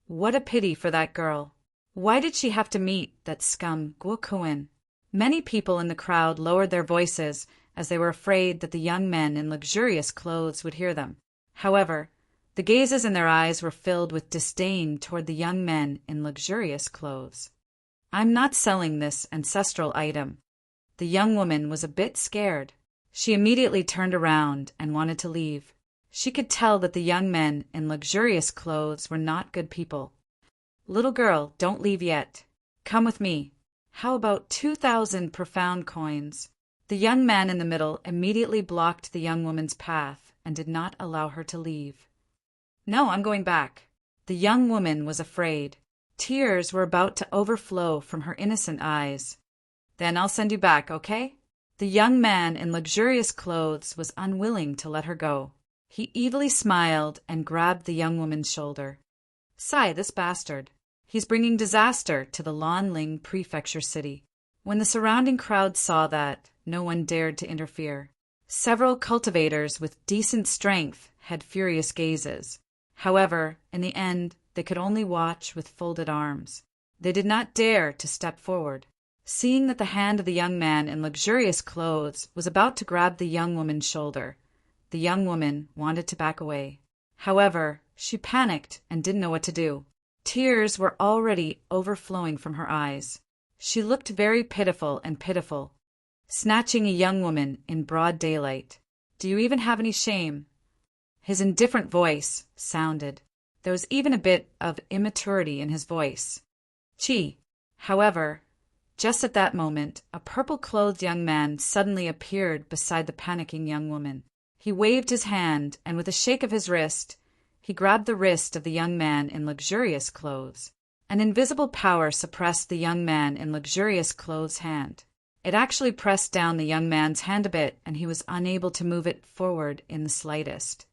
What a pity for that girl. Why did she have to meet that scum Guokuin? Many people in the crowd lowered their voices as they were afraid that the young men in luxurious clothes would hear them. However, the gazes in their eyes were filled with disdain toward the young men in luxurious clothes. I'm not selling this ancestral item. The young woman was a bit scared. She immediately turned around and wanted to leave. She could tell that the young men in luxurious clothes were not good people. Little girl, don't leave yet. Come with me. How about 2,000 profound coins? The young man in the middle immediately blocked the young woman's path and did not allow her to leave. No, I'm going back. The young woman was afraid. Tears were about to overflow from her innocent eyes. Then I'll send you back, okay? The young man in luxurious clothes was unwilling to let her go. He evilly smiled and grabbed the young woman's shoulder. Sigh, this bastard. He's bringing disaster to the Lanling prefecture city. When the surrounding crowd saw that, no one dared to interfere. Several cultivators with decent strength had furious gazes. However, in the end, they could only watch with folded arms. They did not dare to step forward. Seeing that the hand of the young man in luxurious clothes was about to grab the young woman's shoulder, the young woman wanted to back away. However, she panicked and didn't know what to do. Tears were already overflowing from her eyes. She looked very pitiful and pitiful, snatching a young woman in broad daylight. Do you even have any shame? His indifferent voice sounded. There was even a bit of immaturity in his voice. Chi. However, just at that moment, a purple-clothed young man suddenly appeared beside the panicking young woman. He waved his hand, and with a shake of his wrist, he grabbed the wrist of the young man in luxurious clothes. An invisible power suppressed the young man in luxurious clothes' hand. It actually pressed down the young man's hand a bit, and he was unable to move it forward in the slightest.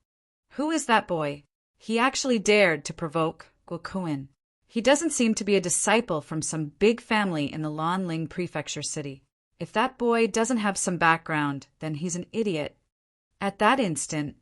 Who is that boy? He actually dared to provoke Guokuin. He doesn't seem to be a disciple from some big family in the Lanling prefecture city. If that boy doesn't have some background, then he's an idiot. At that instant,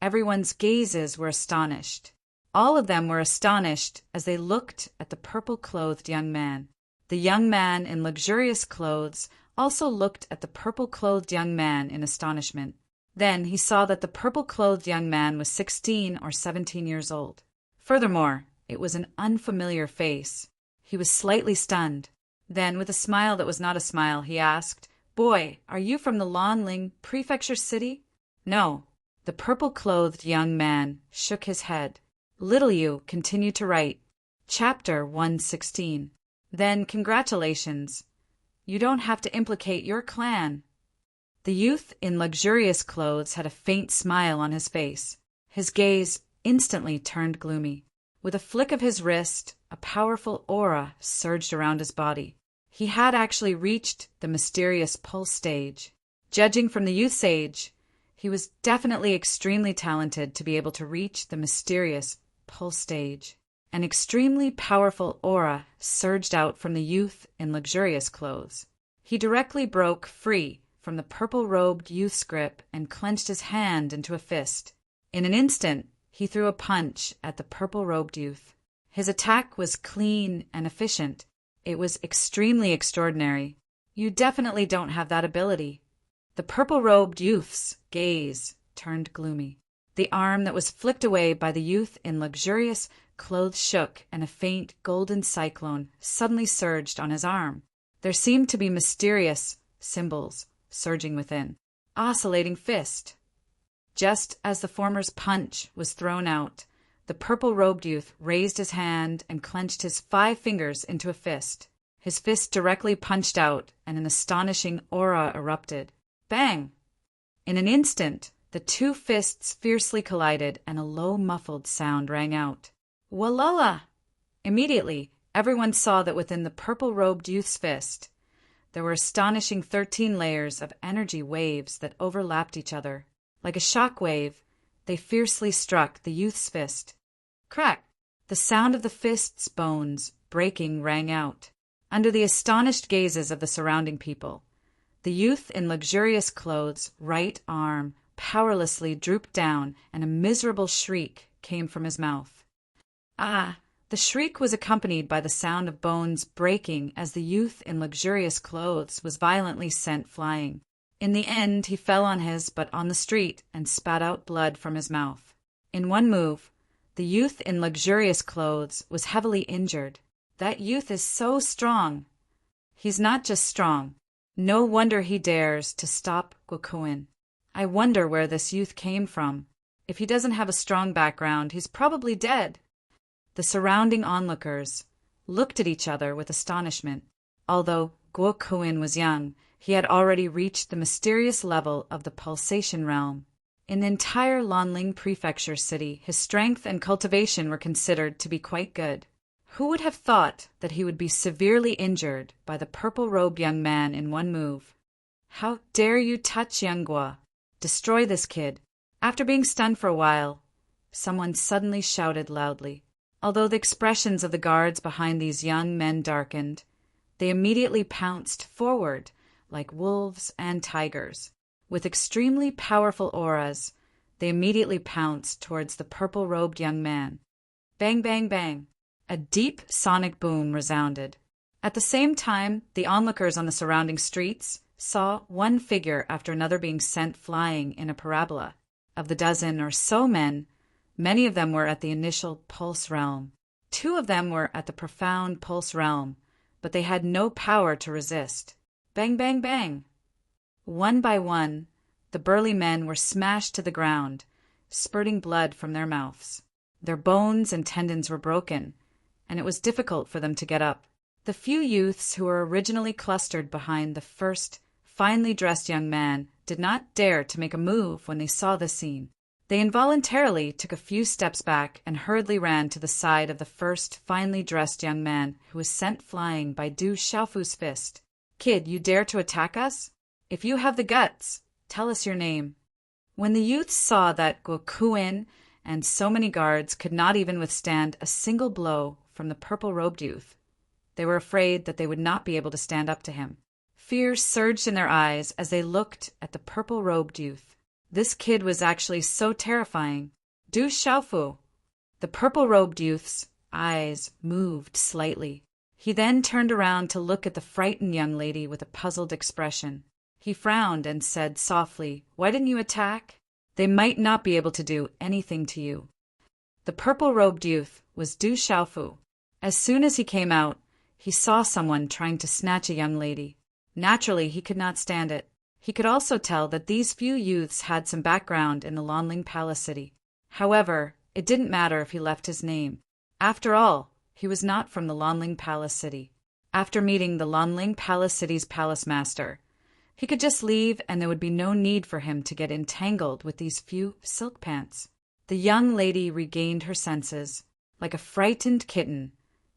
everyone's gazes were astonished. All of them were astonished as they looked at the purple-clothed young man. The young man in luxurious clothes also looked at the purple-clothed young man in astonishment. Then he saw that the purple-clothed young man was 16 or 17 years old. Furthermore, it was an unfamiliar face. He was slightly stunned. Then, with a smile that was not a smile, he asked, "Boy, are you from the Lanling Prefecture city?" "No." The purple-clothed young man shook his head. Little Yu continued to write. Chapter 116. Then, congratulations. You don't have to implicate your clan. The youth in luxurious clothes had a faint smile on his face. His gaze instantly turned gloomy. With a flick of his wrist, a powerful aura surged around his body. He had actually reached the mysterious pulse stage. Judging from the youth's age, he was definitely extremely talented to be able to reach the mysterious pulse stage. An extremely powerful aura surged out from the youth in luxurious clothes. He directly broke free from the purple-robed youth's grip and clenched his hand into a fist. In an instant, he threw a punch at the purple-robed youth. His attack was clean and efficient. It was extremely extraordinary. You definitely don't have that ability. The purple-robed youth's gaze turned gloomy. The arm that was flicked away by the youth in luxurious clothes shook, and a faint golden cyclone suddenly surged on his arm. There seemed to be mysterious symbols surging within. Oscillating fist. Just as the former's punch was thrown out, the purple-robed youth raised his hand and clenched his 5 fingers into a fist. His fist directly punched out, and an astonishing aura erupted. Bang! In an instant, the 2 fists fiercely collided, and a low muffled sound rang out. Walala! Immediately, everyone saw that within the purple-robed youth's fist, there were astonishing 13 layers of energy waves that overlapped each other. Like a shock wave, they fiercely struck the youth's fist. Crack! The sound of the fist's bones breaking rang out. Under the astonished gazes of the surrounding people, the youth in luxurious clothes' right arm powerlessly drooped down, and a miserable shriek came from his mouth. Ah! The shriek was accompanied by the sound of bones breaking as the youth in luxurious clothes was violently sent flying. In the end, he fell on the street and spat out blood from his mouth. In one move, the youth in luxurious clothes was heavily injured. That youth is so strong. He's not just strong. No wonder he dares to stop Gokuin. I wonder where this youth came from. If he doesn't have a strong background, he's probably dead. The surrounding onlookers looked at each other with astonishment. Although Gokuin was young, he had already reached the mysterious level of the pulsation realm. In the entire Lanling Prefecture city, his strength and cultivation were considered to be quite good. Who would have thought that he would be severely injured by the purple-robed young man in one move? How dare you touch young Gua? Destroy this kid. After being stunned for a while, someone suddenly shouted loudly. Although the expressions of the guards behind these young men darkened, they immediately pounced forward like wolves and tigers. With extremely powerful auras, they immediately pounced towards the purple-robed young man. Bang, bang, bang. A deep sonic boom resounded. At the same time, the onlookers on the surrounding streets saw one figure after another being sent flying in a parabola. Of the dozen or so men, many of them were at the initial pulse realm. 2 of them were at the profound pulse realm, but they had no power to resist. Bang, bang, bang. One by one, the burly men were smashed to the ground, spurting blood from their mouths. Their bones and tendons were broken, and it was difficult for them to get up. The few youths who were originally clustered behind the first finely dressed young man did not dare to make a move when they saw the scene. They involuntarily took a few steps back and hurriedly ran to the side of the first finely dressed young man who was sent flying by Du Xiaofu's fist. Kid, you dare to attack us? If you have the guts, tell us your name. When the youths saw that Gokuin and so many guards could not even withstand a single blow from the purple-robed youth, they were afraid that they would not be able to stand up to him. Fear surged in their eyes as they looked at the purple-robed youth. This kid was actually so terrifying. Du Xiaofu. The purple-robed youth's eyes moved slightly. He then turned around to look at the frightened young lady with a puzzled expression. He frowned and said softly, "Why didn't you attack? They might not be able to do anything to you." The purple-robed youth was Du Xiaofu. As soon as he came out, he saw someone trying to snatch a young lady. Naturally, he could not stand it. He could also tell that these few youths had some background in the Lanling Palace city. However, it didn't matter if he left his name. After all, he was not from the Lanling Palace city. After meeting the Lanling Palace city's palace master, he could just leave and there would be no need for him to get entangled with these few silk pants. The young lady regained her senses. Like a frightened kitten,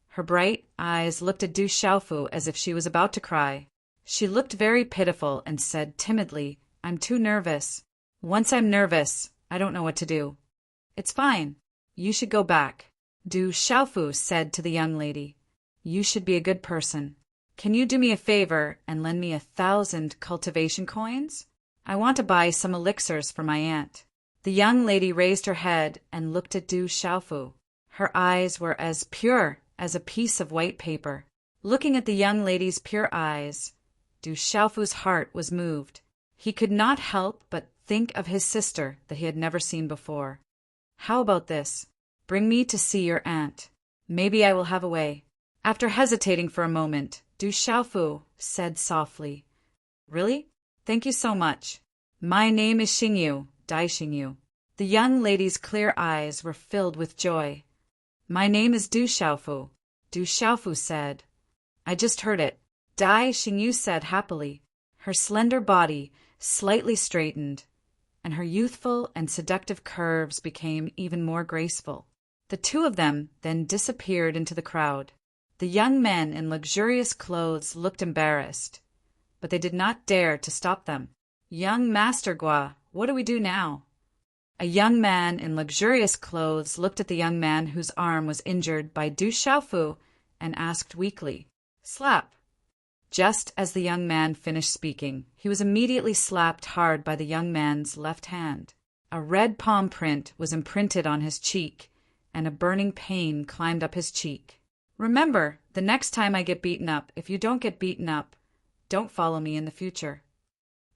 her bright eyes looked at Du Xiaofu as if she was about to cry. She looked very pitiful and said timidly, "I'm too nervous. Once I'm nervous, I don't know what to do." "It's fine. You should go back." Du Xiaofu said to the young lady, "You should be a good person. Can you do me a favor and lend me 1,000 cultivation coins? I want to buy some elixirs for my aunt." The young lady raised her head and looked at Du Xiaofu. Her eyes were as pure as a piece of white paper. Looking at the young lady's pure eyes, Du Xiaofu's heart was moved. He could not help but think of his sister that he had never seen before. "How about this? Bring me to see your aunt. Maybe I will have a way." After hesitating for a moment, Du Xiaofu said softly, "Really? Thank you so much. My name is Xingyu, Dai Xingyu." The young lady's clear eyes were filled with joy. "My name is Du Xiaofu," Du Xiaofu said. "I just heard it," Dai Xingyu said happily. Her slender body slightly straightened, and her youthful and seductive curves became even more graceful. The two of them then disappeared into the crowd. The young men in luxurious clothes looked embarrassed, but they did not dare to stop them. "Young Master Gua, what do we do now?" A young man in luxurious clothes looked at the young man whose arm was injured by Du Xiaofu and asked weakly, "Slap." Just as the young man finished speaking, he was immediately slapped hard by the young man's left hand. A red palm print was imprinted on his cheek, and a burning pain climbed up his cheek. "Remember, the next time I get beaten up, if you don't get beaten up, don't follow me in the future."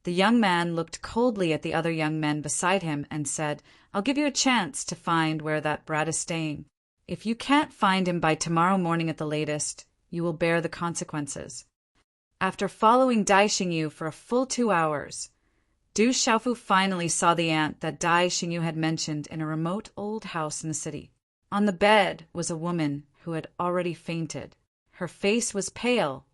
The young man looked coldly at the other young men beside him and said, "I'll give you a chance to find where that brat is staying. If you can't find him by tomorrow morning at the latest, you will bear the consequences." After following Dai Xingyu for a full 2 hours, Du Xiaofu finally saw the aunt that Dai Xingyu had mentioned in a remote old house in the city. On the bed was a woman who had already fainted. Her face was pale,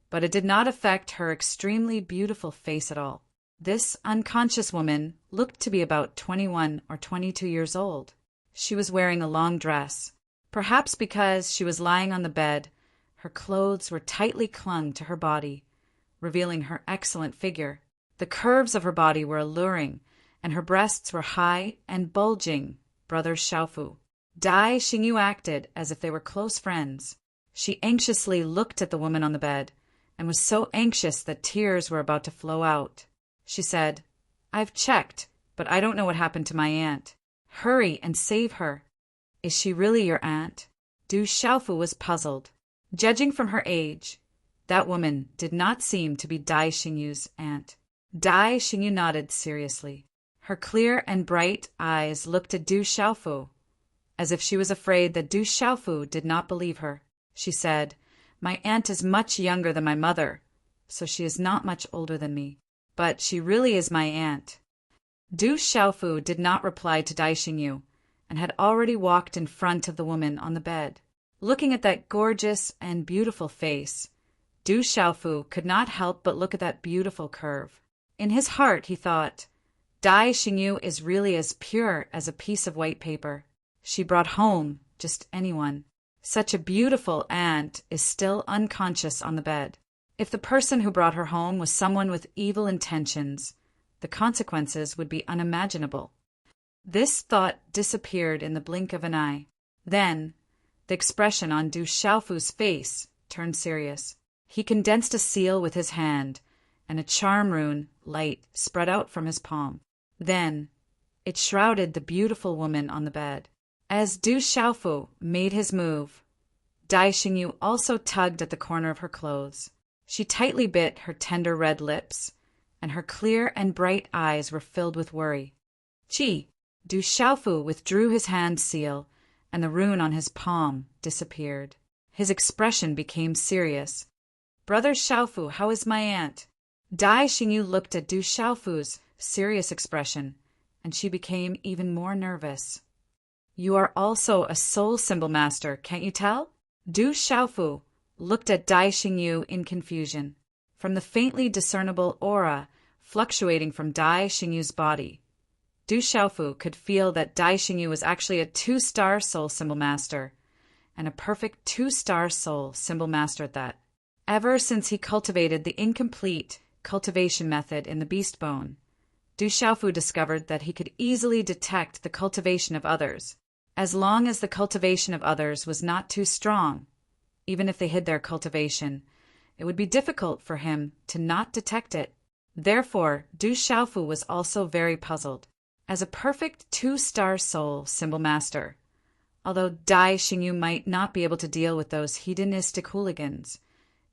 but it did not affect her extremely beautiful face at all. This unconscious woman looked to be about 21 or 22 years old. She was wearing a long dress. Perhaps because she was lying on the bed, her clothes were tightly clung to her body, revealing her excellent figure. The curves of her body were alluring, and her breasts were high and bulging. Brother Xiaofu. Dai Xingyu acted as if they were close friends. She anxiously looked at the woman on the bed, and was so anxious that tears were about to flow out. She said, "I've checked, but I don't know what happened to my aunt. Hurry and save her." "Is she really your aunt?" Du Xiaofu was puzzled. Judging from her age, that woman did not seem to be Dai Xingyu's aunt. Dai Xingyu nodded seriously. Her clear and bright eyes looked at Du Xiaofu, as if she was afraid that Du Xiaofu did not believe her. She said, "My aunt is much younger than my mother, so she is not much older than me. But she really is my aunt." Du Xiaofu did not reply to Dai Xingyu, and had already walked in front of the woman on the bed. Looking at that gorgeous and beautiful face, Du Xiaofu could not help but look at that beautiful curve. In his heart he thought, Dai Xingyu is really as pure as a piece of white paper. She brought home just anyone. Such a beautiful aunt is still unconscious on the bed. If the person who brought her home was someone with evil intentions, the consequences would be unimaginable. This thought disappeared in the blink of an eye. Then, the expression on Du Xiaofu's face turned serious. He condensed a seal with his hand, and a charm rune light spread out from his palm. Then, it shrouded the beautiful woman on the bed. As Du Xiaofu made his move, Dai Xingyu also tugged at the corner of her clothes. She tightly bit her tender red lips, and her clear and bright eyes were filled with worry. Du Xiaofu withdrew his hand seal, and the rune on his palm disappeared. His expression became serious. Brother Xiaofu, how is my aunt? Dai Xingyu looked at Du Xiaofu's serious expression, and she became even more nervous. You are also a soul symbol master, can't you tell? Du Xiaofu looked at Dai Xingyu in confusion. From the faintly discernible aura fluctuating from Dai Xingyu's body, Du Xiaofu could feel that Dai Xingyu was actually a 2-star soul symbol master, and a perfect 2-star soul symbol master at that. Ever since he cultivated the incomplete cultivation method in the beast bone, Du Xiaofu discovered that he could easily detect the cultivation of others, as long as the cultivation of others was not too strong. Even if they hid their cultivation, it would be difficult for him to not detect it. Therefore, Du Xiaofu was also very puzzled. As a perfect 2-star soul symbol master, although Dai Xingyu might not be able to deal with those hedonistic hooligans,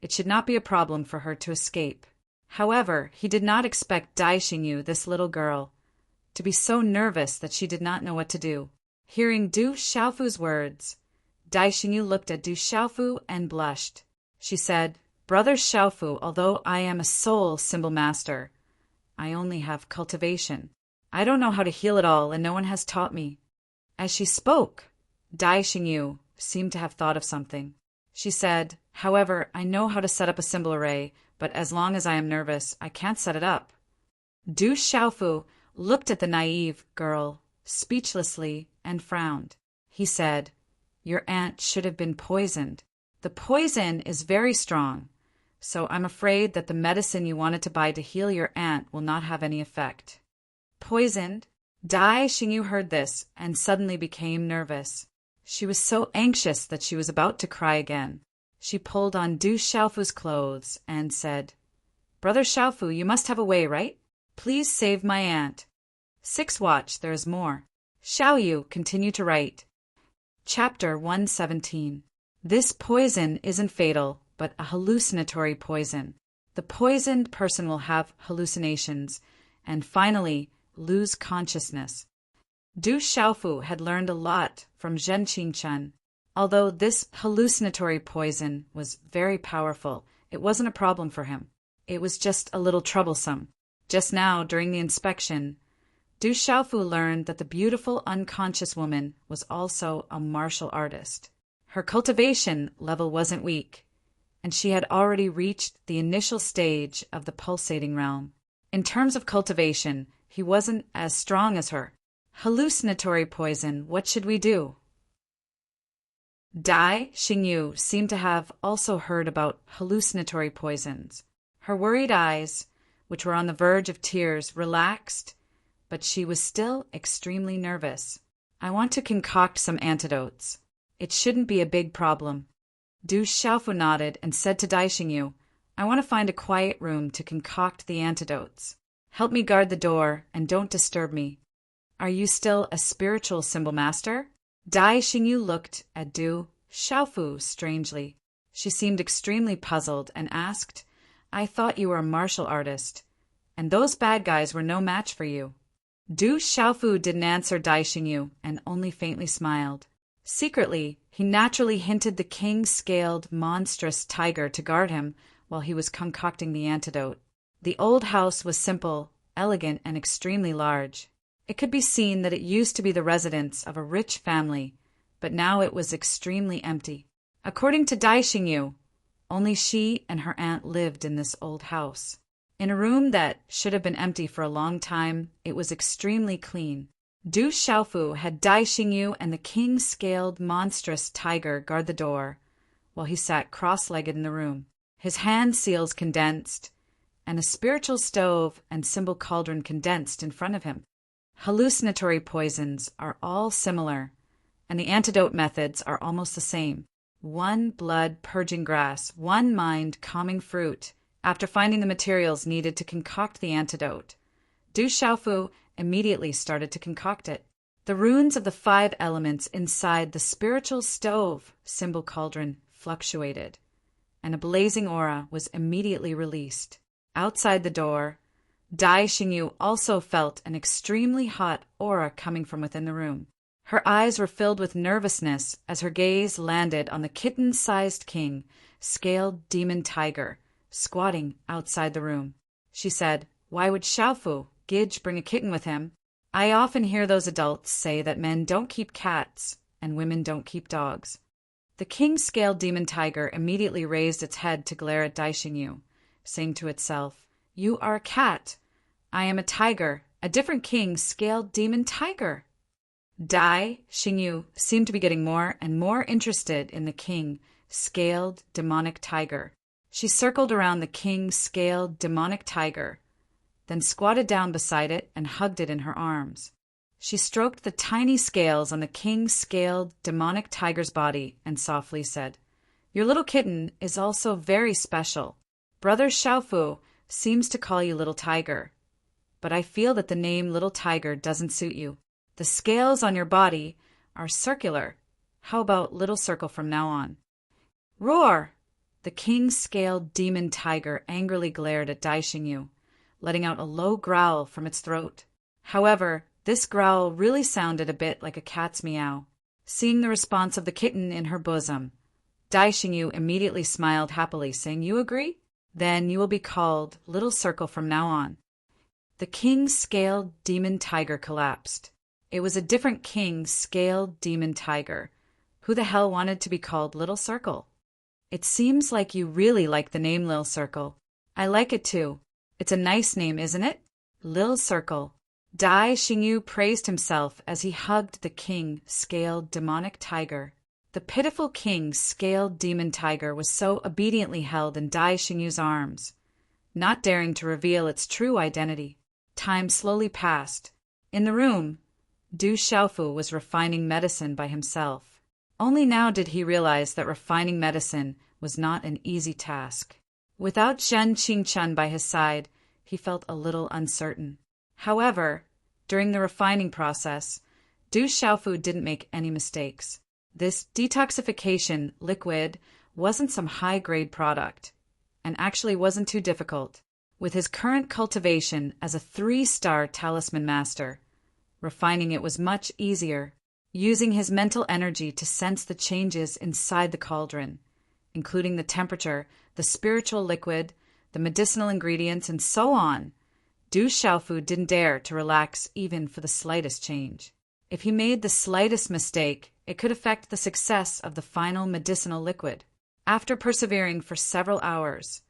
it should not be a problem for her to escape. However, he did not expect Dai Xingyu, this little girl, to be so nervous that she did not know what to do. Hearing Du Xiaofu's words, Dai Xingyu looked at Du Xiaofu and blushed. She said, Brother Xiaofu, although I am a soul symbol master, I only have cultivation. I don't know how to heal it all, and no one has taught me. As she spoke, Dai Xingyu seemed to have thought of something. She said, However, I know how to set up a symbol array, but as long as I am nervous, I can't set it up. Du Xiaofu looked at the naive girl speechlessly and frowned. He said, Your aunt should have been poisoned. The poison is very strong, so I'm afraid that the medicine you wanted to buy to heal your aunt will not have any effect. Poisoned? Dai Xingyu heard this and suddenly became nervous. She was so anxious that she was about to cry again. She pulled on Du Xiaofu's clothes and said, Brother Xiaofu, you must have a way, right? Please save my aunt. 6 watch, there is more. Xiaoyu continued to write. Chapter 117. This poison isn't fatal, but a hallucinatory poison. The poisoned person will have hallucinations, and finally lose consciousness. Du Xiaofu had learned a lot from Zhen Qingchen. Although this hallucinatory poison was very powerful, it wasn't a problem for him. It was just a little troublesome. Just now, during the inspection, Du Xiaofu learned that the beautiful unconscious woman was also a martial artist. Her cultivation level wasn't weak, and she had already reached the initial stage of the pulsating realm. In terms of cultivation, he wasn't as strong as her. Hallucinatory poison, what should we do? Dai Xingyu seemed to have also heard about hallucinatory poisons. Her worried eyes, which were on the verge of tears, relaxed, but she was still extremely nervous. I want to concoct some antidotes. It shouldn't be a big problem. Du Xiaofu nodded and said to Dai Xingyu, I want to find a quiet room to concoct the antidotes. Help me guard the door and don't disturb me. Are you still a spiritual symbol master? Dai Xingyu looked at Du Xiaofu strangely. She seemed extremely puzzled and asked, I thought you were a martial artist, and those bad guys were no match for you. Du Xiaofu didn't answer Dai Xingyu and only faintly smiled. Secretly, he naturally hinted the king-scaled monstrous tiger to guard him while he was concocting the antidote. The old house was simple, elegant, and extremely large. It could be seen that it used to be the residence of a rich family, but now it was extremely empty. According to Dai Xingyu, only she and her aunt lived in this old house. In a room that should have been empty for a long time, it was extremely clean. Du Xiaofu had Dai Xingyu and the king-scaled monstrous tiger guard the door, while he sat cross-legged in the room. His hand seals condensed, and a spiritual stove and symbol cauldron condensed in front of him. Hallucinatory poisons are all similar, and the antidote methods are almost the same. 1 blood purging grass, 1 mind calming fruit. After finding the materials needed to concoct the antidote, Du Xiaofu immediately started to concoct it. The runes of the 5 elements inside the spiritual stove symbol cauldron fluctuated, and a blazing aura was immediately released. Outside the door, Dai Xingyu also felt an extremely hot aura coming from within the room. Her eyes were filled with nervousness as her gaze landed on the kitten-sized king, scaled demon tiger, squatting outside the room. She said, "Why would Xiaofu, Gidge, bring a kitten with him? I often hear those adults say that men don't keep cats and women don't keep dogs." The king-scaled demon tiger immediately raised its head to glare at Dai Xingyu, saying to itself, "You are a cat. I am a tiger, a different king-scaled demon tiger." Dai Xingyu seemed to be getting more and more interested in the king-scaled demonic tiger. She circled around the king-scaled demonic tiger, then squatted down beside it and hugged it in her arms. She stroked the tiny scales on the king-scaled demonic tiger's body and softly said, "Your little kitten is also very special. Brother Xiaofu seems to call you Little Tiger, but I feel that the name Little Tiger doesn't suit you. The scales on your body are circular. How about Little Circle from now on?" "Roar!" The king-scaled demon tiger angrily glared at Dai Xingyu, letting out a low growl from its throat. However, this growl really sounded a bit like a cat's meow. Seeing the response of the kitten in her bosom, Dai Xingyu immediately smiled happily, saying, "You agree? Then you will be called Little Circle from now on." The king-scaled demon tiger collapsed. It was a different king-scaled demon tiger. Who the hell wanted to be called Little Circle? "It seems like you really like the name Lil Circle. I like it too. It's a nice name, isn't it? Lil Circle." Dai Xingyu praised himself as he hugged the king-scaled demonic tiger. The pitiful king-scaled demon tiger was so obediently held in Dai Xingyu's arms, not daring to reveal its true identity. Time slowly passed. In the room, Du Xiaofu was refining medicine by himself. Only now did he realize that refining medicine was not an easy task. Without Zhen Qingchen by his side, he felt a little uncertain. However, during the refining process, Du Xiaofu didn't make any mistakes. This detoxification liquid wasn't some high-grade product, and actually wasn't too difficult. With his current cultivation as a 3-star talisman master, refining it was much easier, using his mental energy to sense the changes inside the cauldron, including the temperature, the spiritual liquid, the medicinal ingredients, and so on. Du Xiaofu didn't dare to relax even for the slightest change. If he made the slightest mistake, it could affect the success of the final medicinal liquid. After persevering for several hours,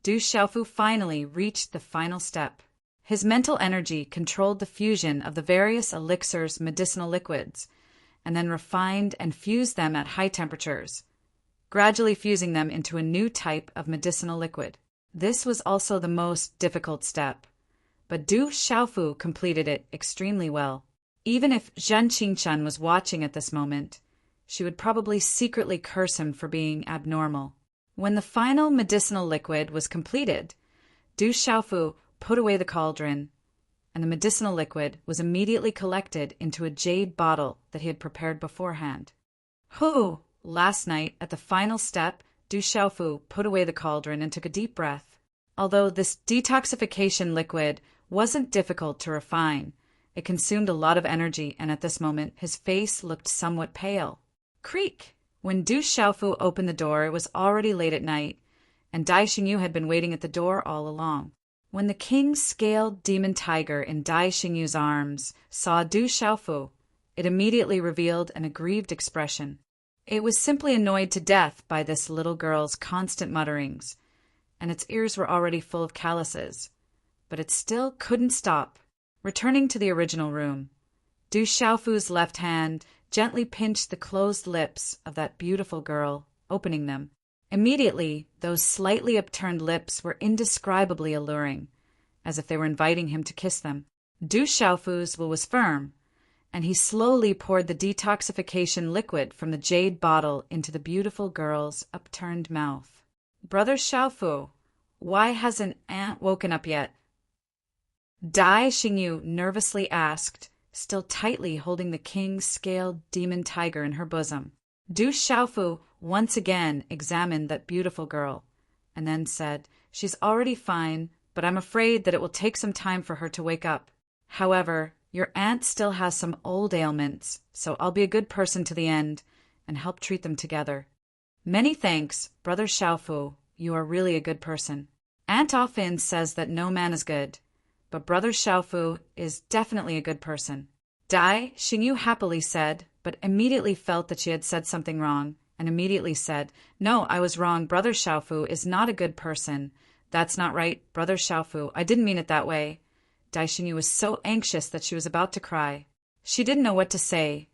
Du Xiaofu finally reached the final step. His mental energy controlled the fusion of the various elixirs' medicinal liquids, and then refined and fused them at high temperatures, gradually fusing them into a new type of medicinal liquid. This was also the most difficult step, but Du Xiaofu completed it extremely well. Even if Zhen Qingchen was watching at this moment, she would probably secretly curse him for being abnormal. When the final medicinal liquid was completed, Du Xiaofu put away the cauldron, and the medicinal liquid was immediately collected into a jade bottle that he had prepared beforehand. Last night, at the final step, Du Xiaofu put away the cauldron and took a deep breath. Although this detoxification liquid wasn't difficult to refine, it consumed a lot of energy, and at this moment his face looked somewhat pale. Creak! When Du Xiaofu opened the door, it was already late at night, and Dai Xingyu had been waiting at the door all along. When the king-scaled demon tiger in Dai Xingyu's arms saw Du Xiaofu, it immediately revealed an aggrieved expression. It was simply annoyed to death by this little girl's constant mutterings, and its ears were already full of calluses, but it still couldn't stop. Returning to the original room, Du Xiaofu's left hand gently pinched the closed lips of that beautiful girl, opening them. Immediately, those slightly upturned lips were indescribably alluring, as if they were inviting him to kiss them. Du Xiaofu's will was firm, and he slowly poured the detoxification liquid from the jade bottle into the beautiful girl's upturned mouth. "Brother Xiaofu, why hasn't Aunt woken up yet?" Dai Xingyu nervously asked, still tightly holding the king-scaled demon tiger in her bosom. Du Xiaofu once again examined that beautiful girl, and then said, "She's already fine, but I'm afraid that it will take some time for her to wake up. However, your aunt still has some old ailments, so I'll be a good person to the end and help treat them together. Many thanks, Brother Xiaofu. You are really a good person. Aunt Offin says that no man is good, but Brother Xiaofu is definitely a good person. Dai Xingyu happily said, but immediately felt that she had said something wrong, and immediately said, "No, I was wrong. Brother Xiaofu is not a good person. That's not right, Brother Xiaofu. I didn't mean it that way." Dai Xingyu was so anxious that she was about to cry. She didn't know what to say.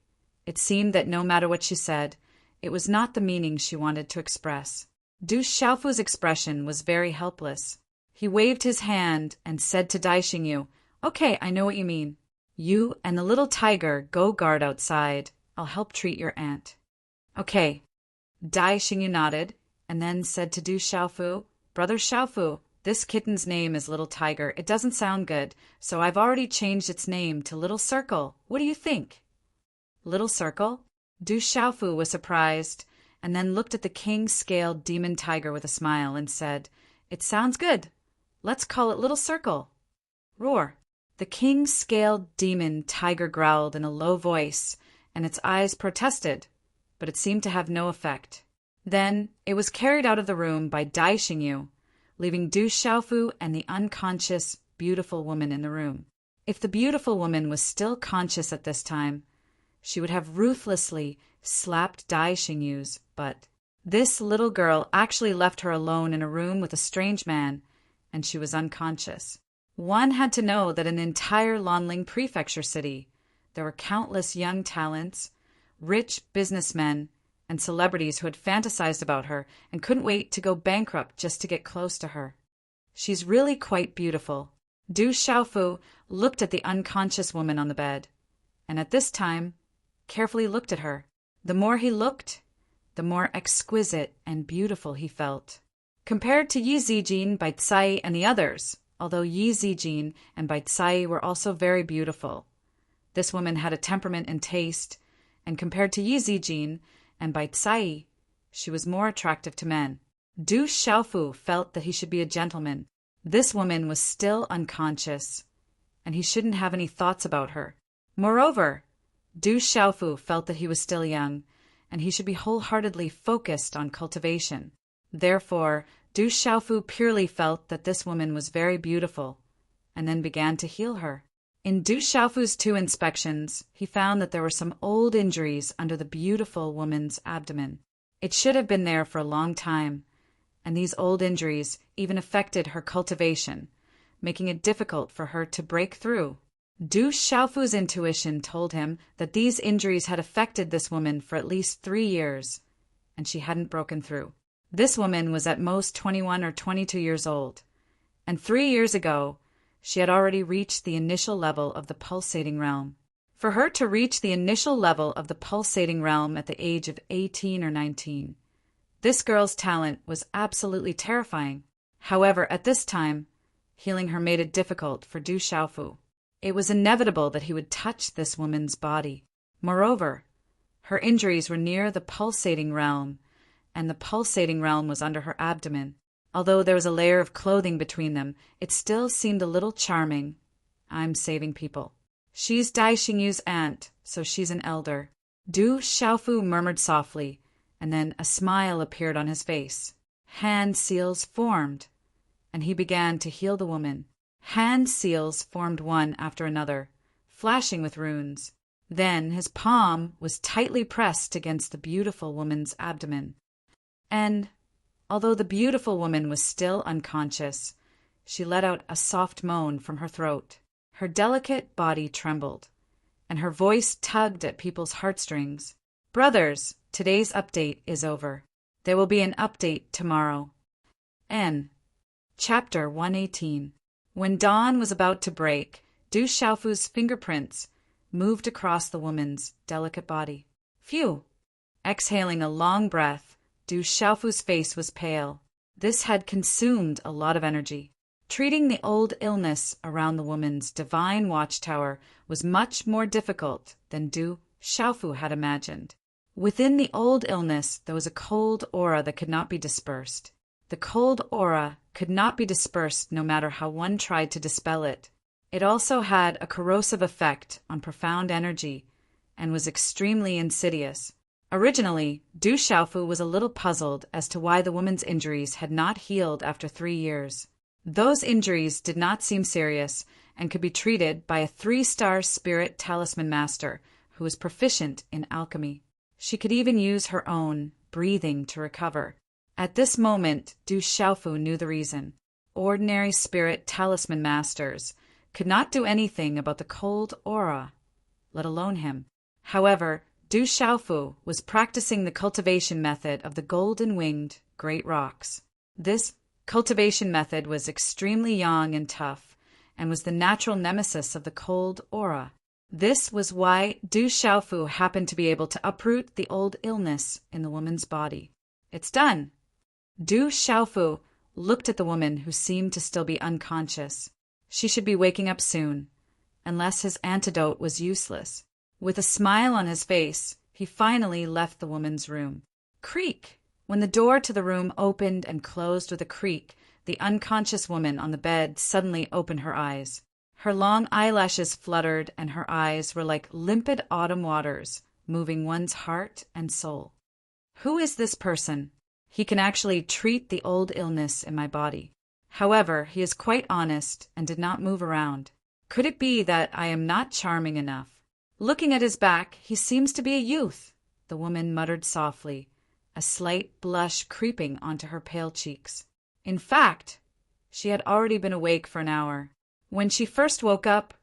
It seemed that no matter what she said, it was not the meaning she wanted to express. Du Xiaofu's expression was very helpless. He waved his hand and said to Dai Xingyu, "Okay, I know what you mean. You and the little tiger go guard outside. I'll help treat your aunt." "Okay." Dai Xingyu nodded and then said to Du Xiaofu, "Brother Xiaofu, this kitten's name is Little Tiger. It doesn't sound good, so I've already changed its name to Little Circle. What do you think?" Little Circle? Du Xiaofu was surprised and then looked at the king-scaled demon tiger with a smile and said, "It sounds good. Let's call it Little Circle." Roar. The king-scaled demon tiger growled in a low voice, and its eyes protested, but it seemed to have no effect. Then it was carried out of the room by Dai Xingyu, leaving Du Xiaofu and the unconscious, beautiful woman in the room. If the beautiful woman was still conscious at this time, she would have ruthlessly slapped Dai Xingyu's butt. This little girl actually left her alone in a room with a strange man, and she was unconscious. One had to know that in the entire Lanling Prefecture city, there were countless young talents, rich businessmen, and celebrities who had fantasized about her and couldn't wait to go bankrupt just to get close to her. She's really quite beautiful. Du Xiaofu looked at the unconscious woman on the bed, and at this time, carefully looked at her. The more he looked, the more exquisite and beautiful he felt. Compared to Yi Zijin, Baicai, and the others, although Yi Zijin and Baicai were also very beautiful, this woman had a temperament and taste, and compared to Yi Zijin and Baicai, she was more attractive to men. Du Xiaofu felt that he should be a gentleman. This woman was still unconscious, and he shouldn't have any thoughts about her. Moreover, Du Xiaofu felt that he was still young, and he should be wholeheartedly focused on cultivation. Therefore, Du Xiaofu purely felt that this woman was very beautiful, and then began to heal her. In Du Xiaofu's 2 inspections, he found that there were some old injuries under the beautiful woman's abdomen. It should have been there for a long time, and these old injuries even affected her cultivation, making it difficult for her to break through. Du Xiaofu's intuition told him that these injuries had affected this woman for at least 3 years, and she hadn't broken through. This woman was at most 21 or 22 years old, and 3 years ago, she had already reached the initial level of the pulsating realm. For her to reach the initial level of the pulsating realm at the age of 18 or 19, this girl's talent was absolutely terrifying. However, at this time, healing her made it difficult for Du Xiaofu. It was inevitable that he would touch this woman's body. Moreover, her injuries were near the pulsating realm, and the pulsating realm was under her abdomen. Although there was a layer of clothing between them, it still seemed a little charming. I'm saving people. She's Dai Xingyu's aunt, so she's an elder. Du Xiaofu murmured softly, and then a smile appeared on his face. Hand seals formed, and he began to heal the woman. Hand seals formed one after another, flashing with runes. Then his palm was tightly pressed against the beautiful woman's abdomen. And, although the beautiful woman was still unconscious, she let out a soft moan from her throat. Her delicate body trembled, and her voice tugged at people's heartstrings. Brothers, today's update is over. There will be an update tomorrow. N. Chapter 118. When dawn was about to break, Du Xiaofu's fingerprints moved across the woman's delicate body. Phew! Exhaling a long breath, Du Xiaofu's face was pale. This had consumed a lot of energy. Treating the old illness around the woman's divine watchtower was much more difficult than Du Xiaofu had imagined. Within the old illness there was a cold aura that could not be dispersed. The cold aura could not be dispersed no matter how one tried to dispel it. It also had a corrosive effect on profound energy and was extremely insidious. Originally, Du Xiaofu was a little puzzled as to why the woman's injuries had not healed after 3 years. Those injuries did not seem serious and could be treated by a 3-star spirit talisman master who was proficient in alchemy. She could even use her own breathing to recover. At this moment, Du Xiaofu knew the reason. Ordinary spirit talisman masters could not do anything about the cold aura, let alone him. However, Du Xiaofu was practicing the cultivation method of the golden-winged great rocks. This cultivation method was extremely young and tough, and was the natural nemesis of the cold aura. This was why Du Xiaofu happened to be able to uproot the old illness in the woman's body. It's done. Du Xiaofu looked at the woman who seemed to still be unconscious. She should be waking up soon, unless his antidote was useless. With a smile on his face, he finally left the woman's room. Creak! When the door to the room opened and closed with a creak, the unconscious woman on the bed suddenly opened her eyes. Her long eyelashes fluttered, and her eyes were like limpid autumn waters, moving one's heart and soul. Who is this person? He can actually treat the old illness in my body. However, he is quite honest and did not move around. Could it be that I am not charming enough? Looking at his back, he seems to be a youth, the woman muttered softly, a slight blush creeping onto her pale cheeks. In fact, she had already been awake for an hour. When she first woke up,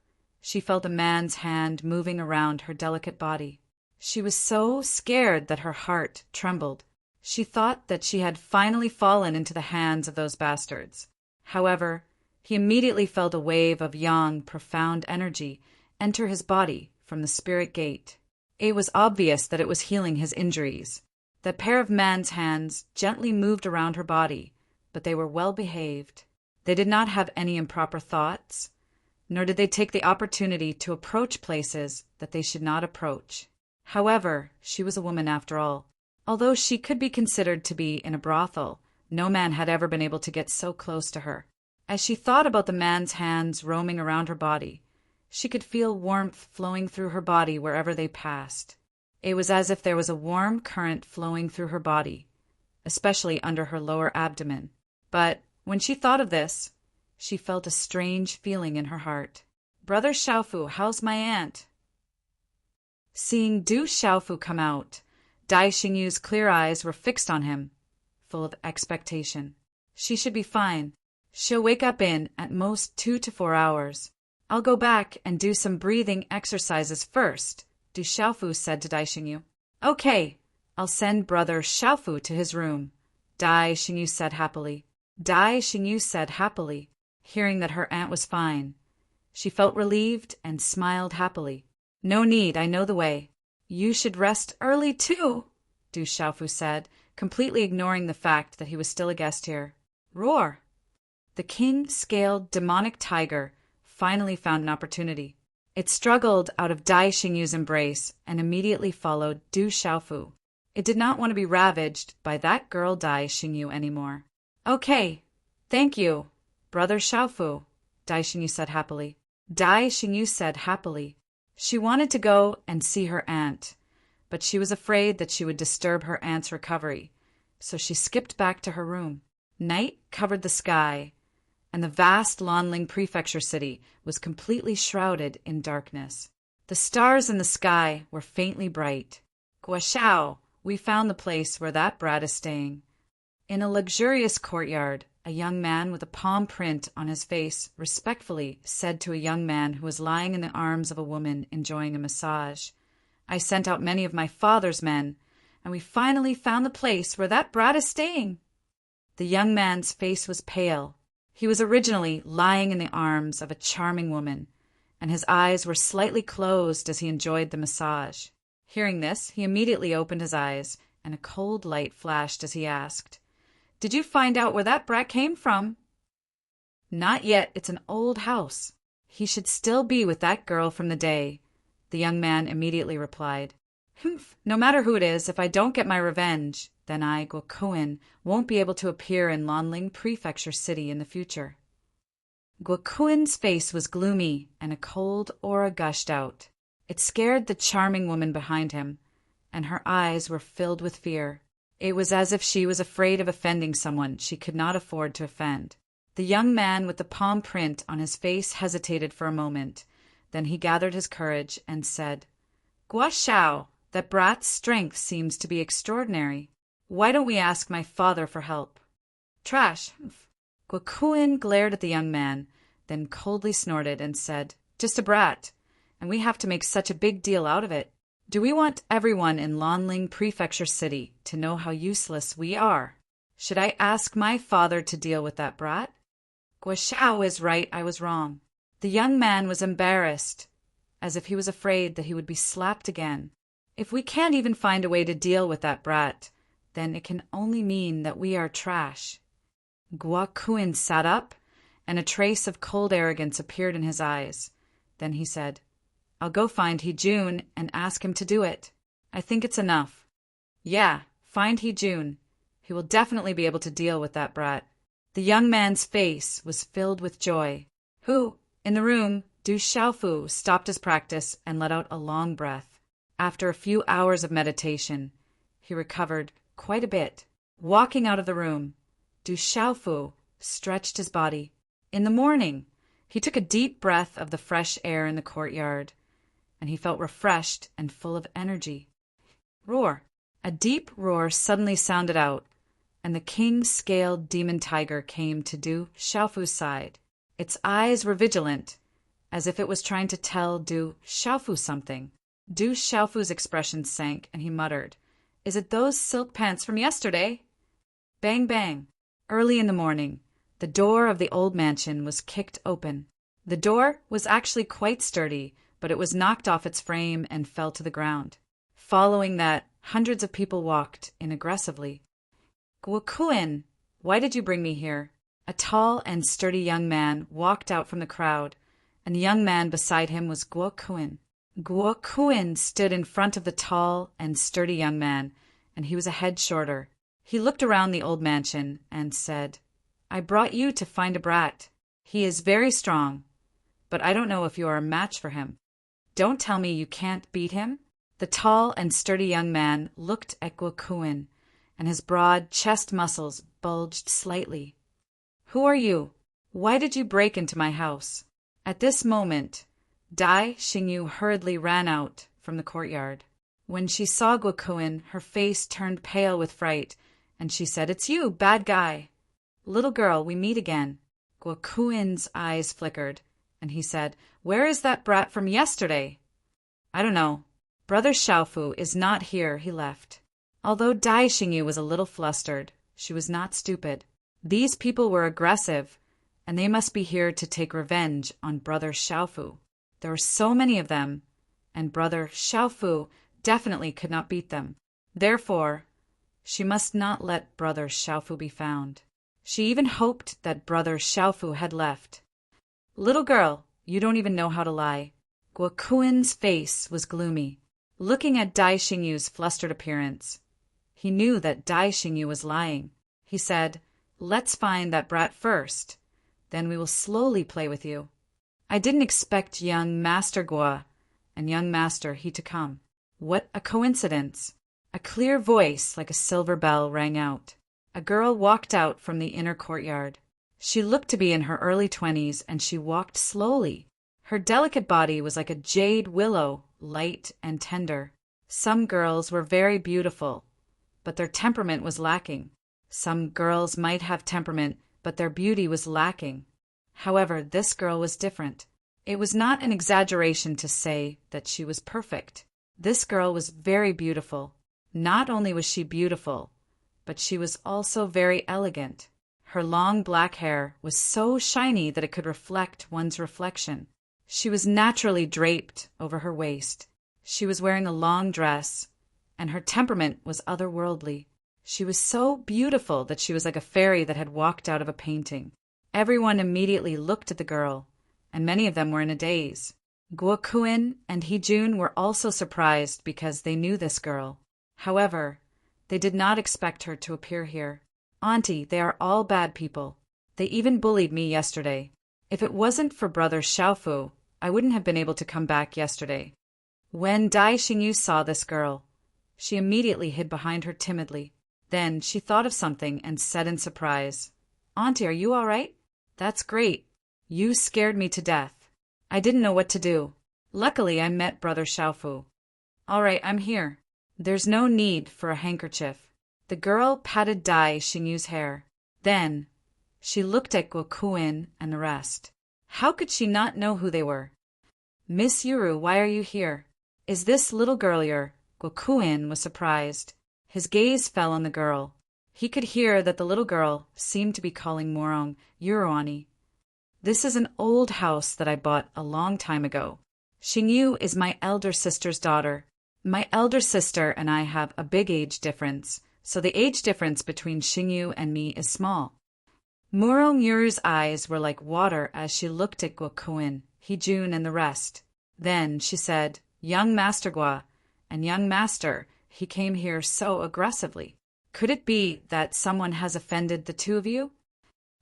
she felt a man's hand moving around her delicate body. She was so scared that her heart trembled. She thought that she had finally fallen into the hands of those bastards. However, he immediately felt a wave of young, profound energy enter his body from the spirit gate. It was obvious that it was healing his injuries. That pair of man's hands gently moved around her body, but they were well behaved. They did not have any improper thoughts, nor did they take the opportunity to approach places that they should not approach. However, she was a woman after all. Although she could be considered to be in a brothel, no man had ever been able to get so close to her. As she thought about the man's hands roaming around her body, she could feel warmth flowing through her body wherever they passed. It was as if there was a warm current flowing through her body, especially under her lower abdomen. But when she thought of this, she felt a strange feeling in her heart. "Brother Xiaofu, how's my aunt?" Seeing Du Xiaofu come out, Dai Xingyu's clear eyes were fixed on him, full of expectation. She should be fine. She'll wake up in, at most, 2 to 4 hours. I'll go back and do some breathing exercises first, Du Xiaofu said to Dai Xingyu. Okay, I'll send Brother Xiaofu to his room, Dai Xingyu said happily. Dai Xingyu said happily, hearing that her aunt was fine. She felt relieved and smiled happily. No need, I know the way. You should rest early too, Du Xiaofu said, completely ignoring the fact that he was still a guest here. Roar! The king-scaled demonic tiger finally found an opportunity. It struggled out of Dai Xingyu's embrace and immediately followed Du Xiaofu. It did not want to be ravaged by that girl Dai Xingyu anymore. Okay, thank you, Brother Xiaofu, Dai Xingyu said happily. Dai Xingyu said happily. She wanted to go and see her aunt, but she was afraid that she would disturb her aunt's recovery, so she skipped back to her room. Night covered the sky, and the vast Lanling prefecture city was completely shrouded in darkness. The stars in the sky were faintly bright. Guashao, we found the place where that brat is staying. In a luxurious courtyard, a young man with a palm print on his face respectfully said to a young man who was lying in the arms of a woman enjoying a massage, I sent out many of my father's men, and we finally found the place where that brat is staying. The young man's face was pale. He was originally lying in the arms of a charming woman, and his eyes were slightly closed as he enjoyed the massage. Hearing this, he immediately opened his eyes, and a cold light flashed as he asked, Did you find out where that brat came from? Not yet, it's an old house. He should still be with that girl from the day, the young man immediately replied. Humph, no matter who it is, if I don't get my revenge, then I, Guokuin, won't be able to appear in Lanling Prefecture City in the future. Guokuin's face was gloomy, and a cold aura gushed out. It scared the charming woman behind him, and her eyes were filled with fear. It was as if she was afraid of offending someone she could not afford to offend. The young man with the palm print on his face hesitated for a moment. Then he gathered his courage and said, "Guo Shao, that brat's strength seems to be extraordinary. Why don't we ask my father for help?" "Trash." Guokuin glared at the young man, then coldly snorted and said, "Just a brat, and we have to make such a big deal out of it. Do we want everyone in Lanling Prefecture City to know how useless we are? Should I ask my father to deal with that brat? Guo Shao is right, I was wrong." The young man was embarrassed, as if he was afraid that he would be slapped again. "If we can't even find a way to deal with that brat, then it can only mean that we are trash." Guokuin sat up, and a trace of cold arrogance appeared in his eyes. Then he said, "I'll go find He-jun and ask him to do it. I think it's enough." "Yeah, find He-jun. He will definitely be able to deal with that brat." The young man's face was filled with joy. Who, in the room, Du Xiaofu stopped his practice and let out a long breath. After a few hours of meditation, he recovered quite a bit. Walking out of the room, Du Xiaofu stretched his body. In the morning, he took a deep breath of the fresh air in the courtyard, and he felt refreshed and full of energy. Roar! A deep roar suddenly sounded out, and the king-scaled demon tiger came to Du Xiaofu's side. Its eyes were vigilant, as if it was trying to tell Du Xiaofu something. Du Xiaofu's expression sank, and he muttered, "Is it those silk pants from yesterday?" Bang, bang. Early in the morning, the door of the old mansion was kicked open. The door was actually quite sturdy, but it was knocked off its frame and fell to the ground. Following that, hundreds of people walked in aggressively. "Guokuin, why did you bring me here?" A tall and sturdy young man walked out from the crowd, and the young man beside him was Guokuin. Guokuin stood in front of the tall and sturdy young man, and he was a head shorter. He looked around the old mansion and said, "I brought you to find a brat. He is very strong, but I don't know if you are a match for him. Don't tell me you can't beat him." The tall and sturdy young man looked at Guokuin, and his broad chest muscles bulged slightly. "Who are you? Why did you break into my house?" At this moment, Dai Xingyu hurriedly ran out from the courtyard. When she saw Guokuin, her face turned pale with fright, and she said, "It's you, bad guy. Little girl, we meet again." Guokuin's eyes flickered, and he said, "Where is that brat from yesterday?" "I don't know. Brother Xiaofu is not here, he left." Although Dai Xingyu was a little flustered, she was not stupid. These people were aggressive, and they must be here to take revenge on Brother Xiaofu. There were so many of them, and Brother Xiaofu definitely could not beat them. Therefore, she must not let Brother Xiaofu be found. She even hoped that Brother Xiaofu had left. "Little girl, you don't even know how to lie." Guokuin's face was gloomy. Looking at Dai Xingyu's flustered appearance, he knew that Dai Xingyu was lying. He said, "Let's find that brat first. Then we will slowly play with you. I didn't expect young Master Guo and young Master He to come. What a coincidence." A clear voice like a silver bell rang out. A girl walked out from the inner courtyard. She looked to be in her early 20s, and she walked slowly. Her delicate body was like a jade willow, light and tender. Some girls were very beautiful, but their temperament was lacking. Some girls might have temperament, but their beauty was lacking. However, this girl was different. It was not an exaggeration to say that she was perfect. This girl was very beautiful. Not only was she beautiful, but she was also very elegant. Her long black hair was so shiny that it could reflect one's reflection. She was naturally draped over her waist. She was wearing a long dress, and her temperament was otherworldly. She was so beautiful that she was like a fairy that had walked out of a painting. Everyone immediately looked at the girl, and many of them were in a daze. Guokuen and Heejun were also surprised because they knew this girl. However, they did not expect her to appear here. Auntie, they are all bad people. They even bullied me yesterday. If it wasn't for Brother Xiaofu, I wouldn't have been able to come back yesterday. When Dai Xingyu saw this girl, she immediately hid behind her timidly. Then she thought of something and said in surprise, Auntie, are you all right? That's great. You scared me to death. I didn't know what to do. Luckily, I met Brother Xiaofu. All right, I'm here. There's no need for a handkerchief. The girl patted Dai Xingyu's hair. Then, she looked at Guokuen and the rest. How could she not know who they were? Miss Yuru, why are you here? Is this little girl your? Guokuen was surprised. His gaze fell on the girl. He could hear that the little girl seemed to be calling Morong Yuruani. This is an old house that I bought a long time ago. Xingyu is my elder sister's daughter. My elder sister and I have a big age difference, so the age difference between Xingyu and me is small. Morong Yuru's eyes were like water as she looked at Guokuen, Heejun, and the rest. Then she said, Young Master Gua, and young master, he came here so aggressively. Could it be that someone has offended the two of you?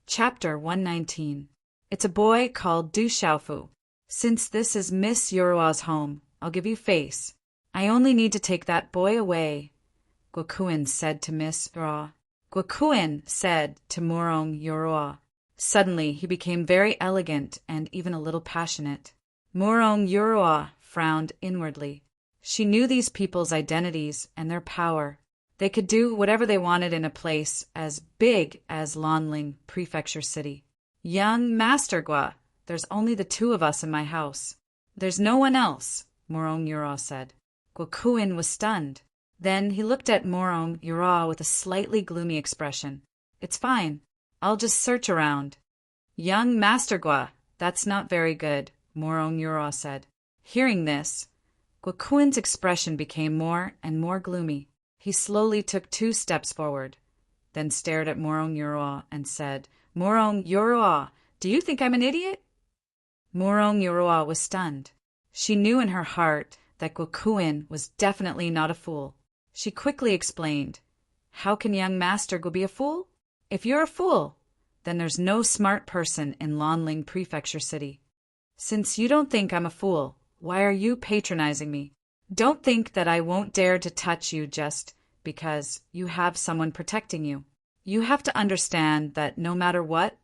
Chapter 119. It's a boy called Du Xiaofu. Since this is Miss Yurua's home, I'll give you face. I only need to take that boy away, Guokuen said to Miss Ra. Guokuen said to Morong Yurua. Suddenly he became very elegant and even a little passionate. Morong Yurua frowned inwardly. She knew these people's identities and their power. They could do whatever they wanted in a place as big as Lanling Prefecture City. Young Master Gua, there's only the two of us in my house. There's no one else, Morong Yura said. Guokuen was stunned. Then he looked at Morong Yura with a slightly gloomy expression. It's fine. I'll just search around. Young Master Gua, that's not very good, Morong Yura said. Hearing this, Guokuen's expression became more and more gloomy. He slowly took 2 steps forward, then stared at Morong Yura and said, Morong Yura, do you think I'm an idiot? Morong Yura was stunned. She knew in her heart that Guokuen was definitely not a fool. She quickly explained, How can young Master Gu be a fool? If you're a fool, then there's no smart person in Lanling Prefecture City. Since you don't think I'm a fool, why are you patronizing me? Don't think that I won't dare to touch you just because you have someone protecting you. You have to understand that no matter what,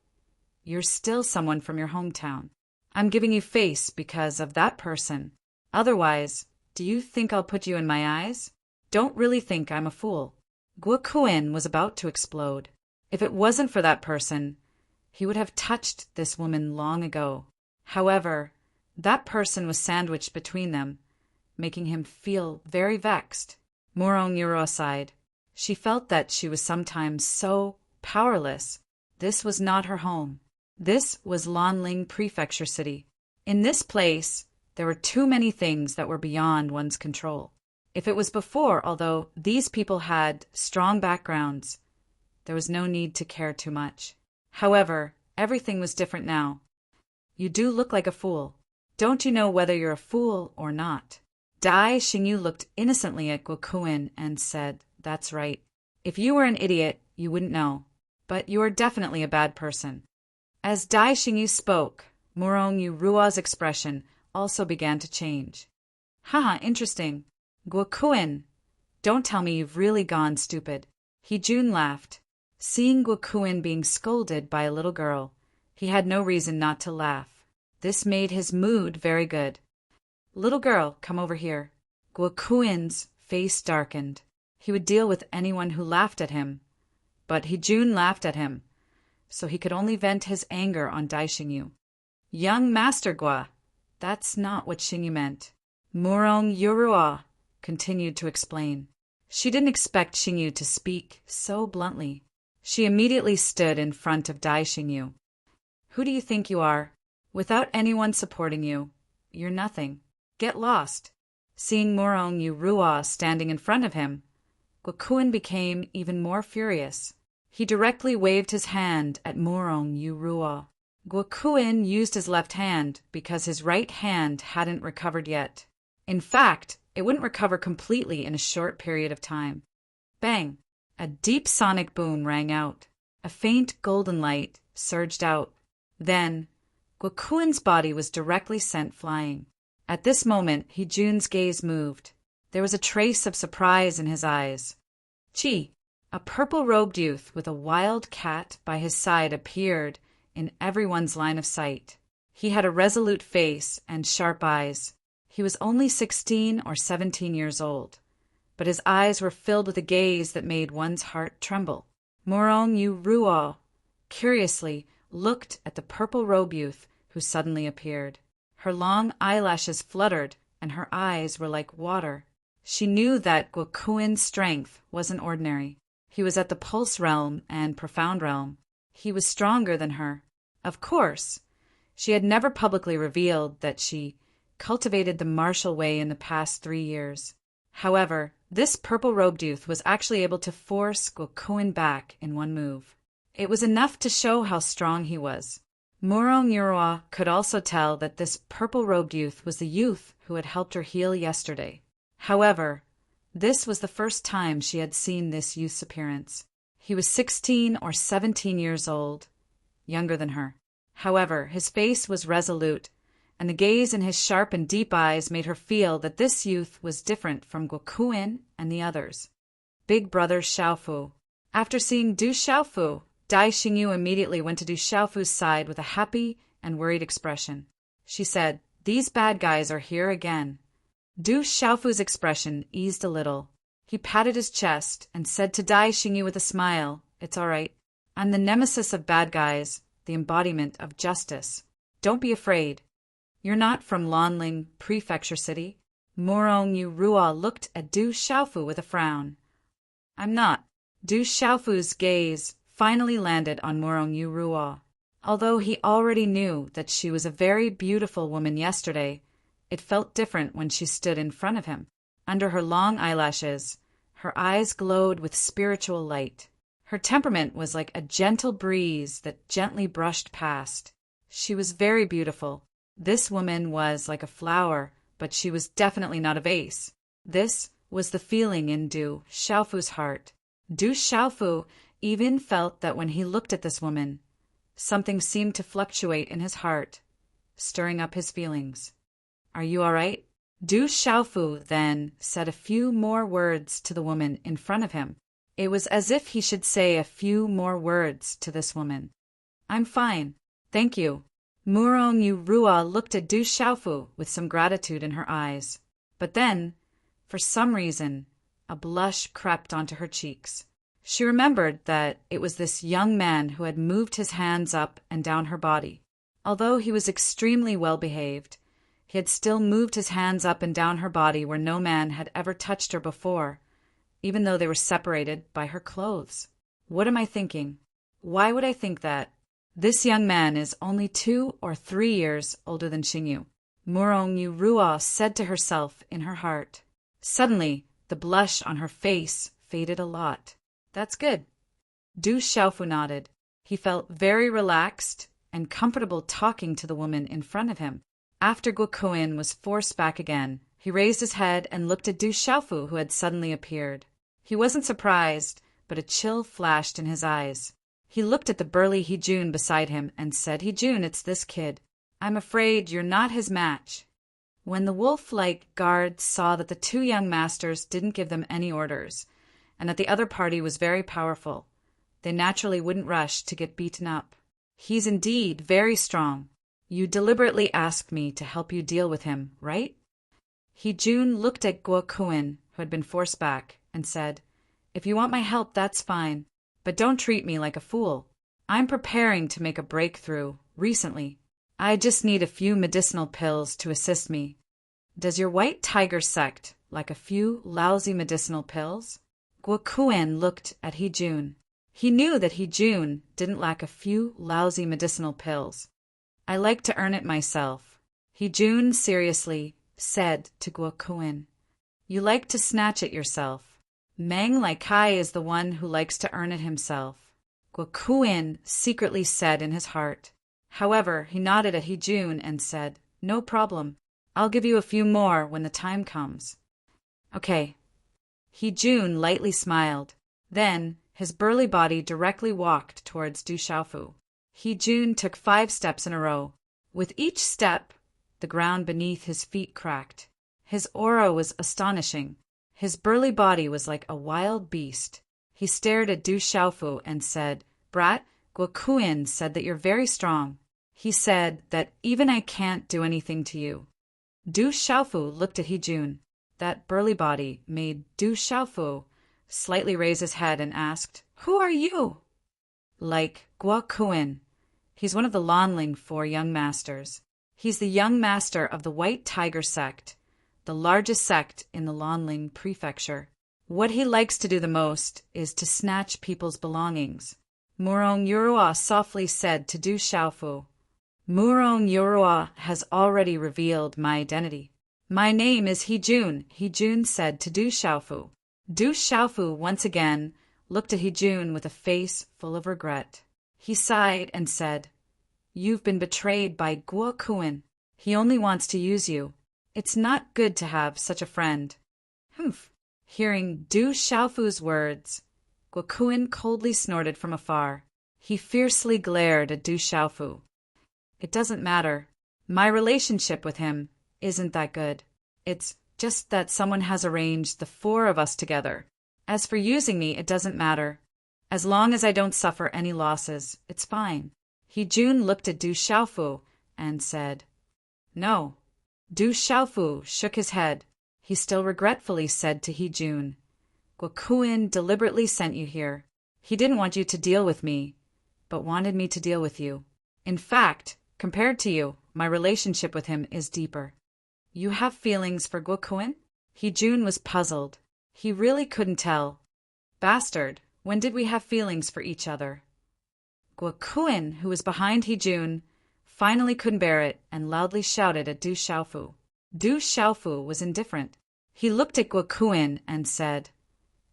you're still someone from your hometown. I'm giving you face because of that person. Otherwise, do you think I'll put you in my eyes? Don't really think I'm a fool. Guokuen was about to explode. If it wasn't for that person, he would have touched this woman long ago. However, that person was sandwiched between them, making him feel very vexed. Morong Yura sighed. She felt that she was sometimes so powerless. This was not her home. This was Lanling Prefecture City. In this place, there were too many things that were beyond one's control. If it was before, although these people had strong backgrounds, there was no need to care too much. However, everything was different now. You do look like a fool. Don't you know whether you're a fool or not? Dai Xingyu looked innocently at Guokuen and said, That's right. If you were an idiot, you wouldn't know. But you are definitely a bad person. As Dai Xingyu spoke, Morong Yurua's expression also began to change. Haha, interesting. Guokuen, don't tell me you've really gone stupid. Heejun laughed. Seeing Guokuen being scolded by a little girl, he had no reason not to laugh. This made his mood very good. Little girl, come over here. Guokuen's face darkened. He would deal with anyone who laughed at him. But Heejun laughed at him, so he could only vent his anger on Dai Xingyu. Young Master Gua, that's not what Xingyu meant. Morong Yurua continued to explain. She didn't expect Xingyu to speak so bluntly. She immediately stood in front of Dai Xingyu. Who do you think you are? Without anyone supporting you, you're nothing. Get lost. Seeing Morong Yurua standing in front of him, Guokuen became even more furious. He directly waved his hand at Morong Yurua. Guokuin used his left hand because his right hand hadn't recovered yet. In fact, it wouldn't recover completely in a short period of time. Bang! A deep sonic boom rang out. A faint golden light surged out. Then, Guokuin's body was directly sent flying. At this moment, Hee-jun's gaze moved. There was a trace of surprise in his eyes. Chi, a purple-robed youth with a wild cat by his side, appeared in everyone's line of sight. He had a resolute face and sharp eyes. He was only 16 or 17 years old, but his eyes were filled with a gaze that made one's heart tremble. Morong Yu Ruo curiously looked at the purple-robed youth who suddenly appeared. Her long eyelashes fluttered, and her eyes were like water. She knew that Guokuin's strength wasn't ordinary. He was at the Pulse Realm and Profound Realm. He was stronger than her. Of course, she had never publicly revealed that she cultivated the martial way in the past 3 years. However, this purple-robed youth was actually able to force Guokuin back in one move. It was enough to show how strong he was. Morong Yurua could also tell that this purple-robed youth was the youth who had helped her heal yesterday. However, this was the first time she had seen this youth's appearance. He was 16 or 17 years old, younger than her. However, his face was resolute, and the gaze in his sharp and deep eyes made her feel that this youth was different from Guokuin and the others. Big brother Xiaofu. After seeing Du Xiaofu, Dai Xingyu immediately went to Du Xiaofu's side with a happy and worried expression. She said, "These bad guys are here again." Du Xiaofu's expression eased a little. He patted his chest and said to Dai Xingyu with a smile, "It's all right. I'm the nemesis of bad guys, the embodiment of justice. Don't be afraid. You're not from Lanling Prefecture City." Morong Yu Rua looked at Du Xiaofu with a frown. "I'm not." Du Xiaofu's gaze finally landed on Morong Yu Rua. Although he already knew that she was a very beautiful woman yesterday, it felt different when she stood in front of him. Under her long eyelashes, her eyes glowed with spiritual light. Her temperament was like a gentle breeze that gently brushed past. She was very beautiful. This woman was like a flower, but she was definitely not a vase. This was the feeling in Du Xiaofu's heart. Du Xiaofu even felt that when he looked at this woman, something seemed to fluctuate in his heart, stirring up his feelings. "Are you all right?" Du Xiaofu then said a few more words to the woman in front of him. It was as if he should say a few more words to this woman. "I'm fine. Thank you." Morong Yu Rua looked at Du Xiaofu with some gratitude in her eyes. But then, for some reason, a blush crept onto her cheeks. She remembered that it was this young man who had moved his hands up and down her body. Although he was extremely well-behaved, he had still moved his hands up and down her body where no man had ever touched her before, even though they were separated by her clothes. What am I thinking? Why would I think that? This young man is only 2 or 3 years older than Xingyu. Morong Yu Rua said to herself in her heart. Suddenly, the blush on her face faded a lot. "That's good." Du Xiaofu nodded. He felt very relaxed and comfortable talking to the woman in front of him. After Guokuin was forced back again, he raised his head and looked at Du Xiaofu, who had suddenly appeared. He wasn't surprised, but a chill flashed in his eyes. He looked at the burly Hee-jun beside him and said, "Hee-jun, it's this kid. I'm afraid you're not his match." When the wolf-like guards saw that the 2 young masters didn't give them any orders, and that the other party was very powerful, they naturally wouldn't rush to get beaten up. "He's indeed very strong. You deliberately asked me to help you deal with him, right?" Hee-jun looked at Guokuin, who had been forced back, and said, "If you want my help, that's fine, but don't treat me like a fool. I'm preparing to make a breakthrough recently. I just need a few medicinal pills to assist me. Does your White Tiger sect like a few lousy medicinal pills?" Guokuin looked at Hee-jun. He knew that Hee-jun didn't lack a few lousy medicinal pills. "I like to earn it myself," Hee-jun seriously said to Guokuin. "You like to snatch it yourself. Mang Lai Kai is the one who likes to earn it himself," Guokuin secretly said in his heart. However, he nodded at Hee-jun and said, "No problem. I'll give you a few more when the time comes." "Okay." Hee-jun lightly smiled. Then, his burly body directly walked towards Du Xiaofu. Hee-jun took 5 steps in a row. With each step, the ground beneath his feet cracked. His aura was astonishing. His burly body was like a wild beast. He stared at Du Xiaofu and said, "Brat, Guokuin said that you're very strong. He said that even I can't do anything to you." Du Xiaofu looked at Hee-jun. That burly body made Du Xiaofu slightly raise his head and asked, "Who are you?" "Like Guokuin. He's one of the Lanling 4 young masters. He's the young master of the White Tiger sect, the largest sect in the Lanling prefecture. What he likes to do the most is to snatch people's belongings." Murong Yurua softly said to Du Xiaofu, "Murong Yurua has already revealed my identity." "My name is Hee-jun," Hee-jun said to Du Xiaofu. Du Xiaofu once again looked at Hee-jun with a face full of regret. He sighed and said, "You've been betrayed by Guo Kuan. He only wants to use you. It's not good to have such a friend." "Humph." Hearing Du Xiaofu's words, Guo Kuan coldly snorted from afar. He fiercely glared at Du Xiaofu. "It doesn't matter. My relationship with him isn't that good. It's just that someone has arranged the 4 of us together. As for using me, it doesn't matter. As long as I don't suffer any losses, it's fine." Hee-jun looked at Du Xiaofu and said, "No." Du Xiaofu shook his head. He still regretfully said to Hee-jun, "Guokuin deliberately sent you here. He didn't want you to deal with me, but wanted me to deal with you. In fact, compared to you, my relationship with him is deeper." "You have feelings for Guokuin?" Hee-jun was puzzled. He really couldn't tell. "Bastard, when did we have feelings for each other?" Guokuin, who was behind Hee-jun, finally couldn't bear it and loudly shouted at Du Xiaofu. Du Xiaofu was indifferent. He looked at Guokuin and said,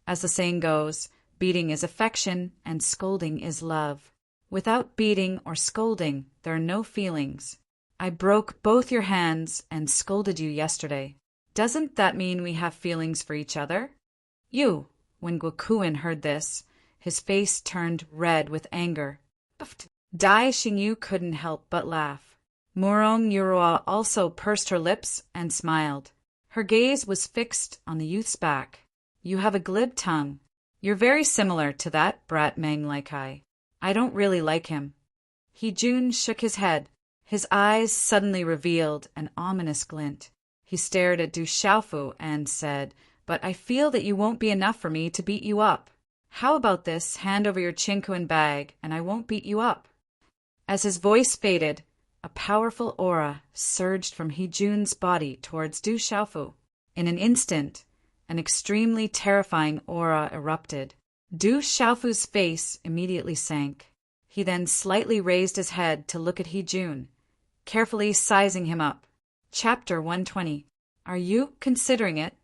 "As the saying goes, beating is affection and scolding is love. Without beating or scolding, there are no feelings. I broke both your hands and scolded you yesterday. Doesn't that mean we have feelings for each other?" When Guokuin heard this, his face turned red with anger. Dai Xingyu couldn't help but laugh. Murong Yurua also pursed her lips and smiled. Her gaze was fixed on the youth's back. "You have a glib tongue. You're very similar to that brat Meng Laikai. I don't really like him." Hee-jun shook his head. His eyes suddenly revealed an ominous glint. He stared at Du Xiaofu and said, "But I feel that you won't be enough for me to beat you up. How about this hand over your Chinkuan bag and I won't beat you up?" As his voice faded, a powerful aura surged from Hee-jun's body towards Du Xiaofu. In an instant, an extremely terrifying aura erupted. Du Xiaofu's face immediately sank. He then slightly raised his head to look at Hee-jun, carefully sizing him up. Chapter 120. "Are you considering it?"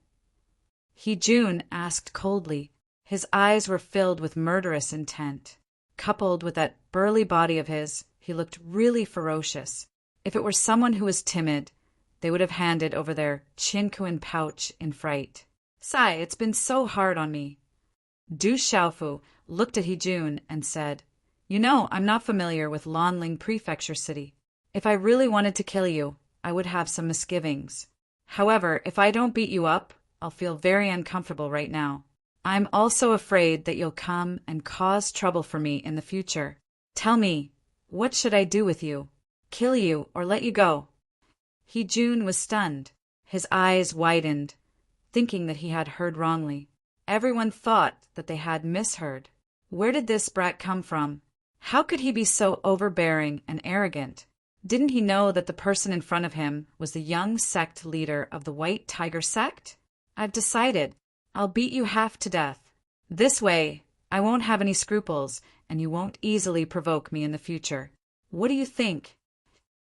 Hee-jun asked coldly. His eyes were filled with murderous intent. Coupled with that burly body of his, he looked really ferocious. If it were someone who was timid, they would have handed over their Chinkuan pouch in fright. "Sai, it's been so hard on me." Du Xiaofu looked at Hee-jun and said, "I'm not familiar with Lanling Prefecture City. If I really wanted to kill you, I would have some misgivings. However, if I don't beat you up, I'll feel very uncomfortable right now. I'm also afraid that you'll come and cause trouble for me in the future. Tell me, what should I do with you? Kill you or let you go?" Hee-jun was stunned. His eyes widened, thinking that he had heard wrongly. Everyone thought that they had misheard. Where did this brat come from? How could he be so overbearing and arrogant? Didn't he know that the person in front of him was the young sect leader of the White Tiger sect? "I've decided. I'll beat you half to death. This way, I won't have any scruples, and you won't easily provoke me in the future. What do you think?"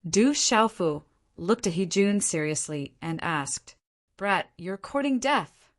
Du Xiaofu looked at Hee-jun seriously and asked, "Brat, you're courting death."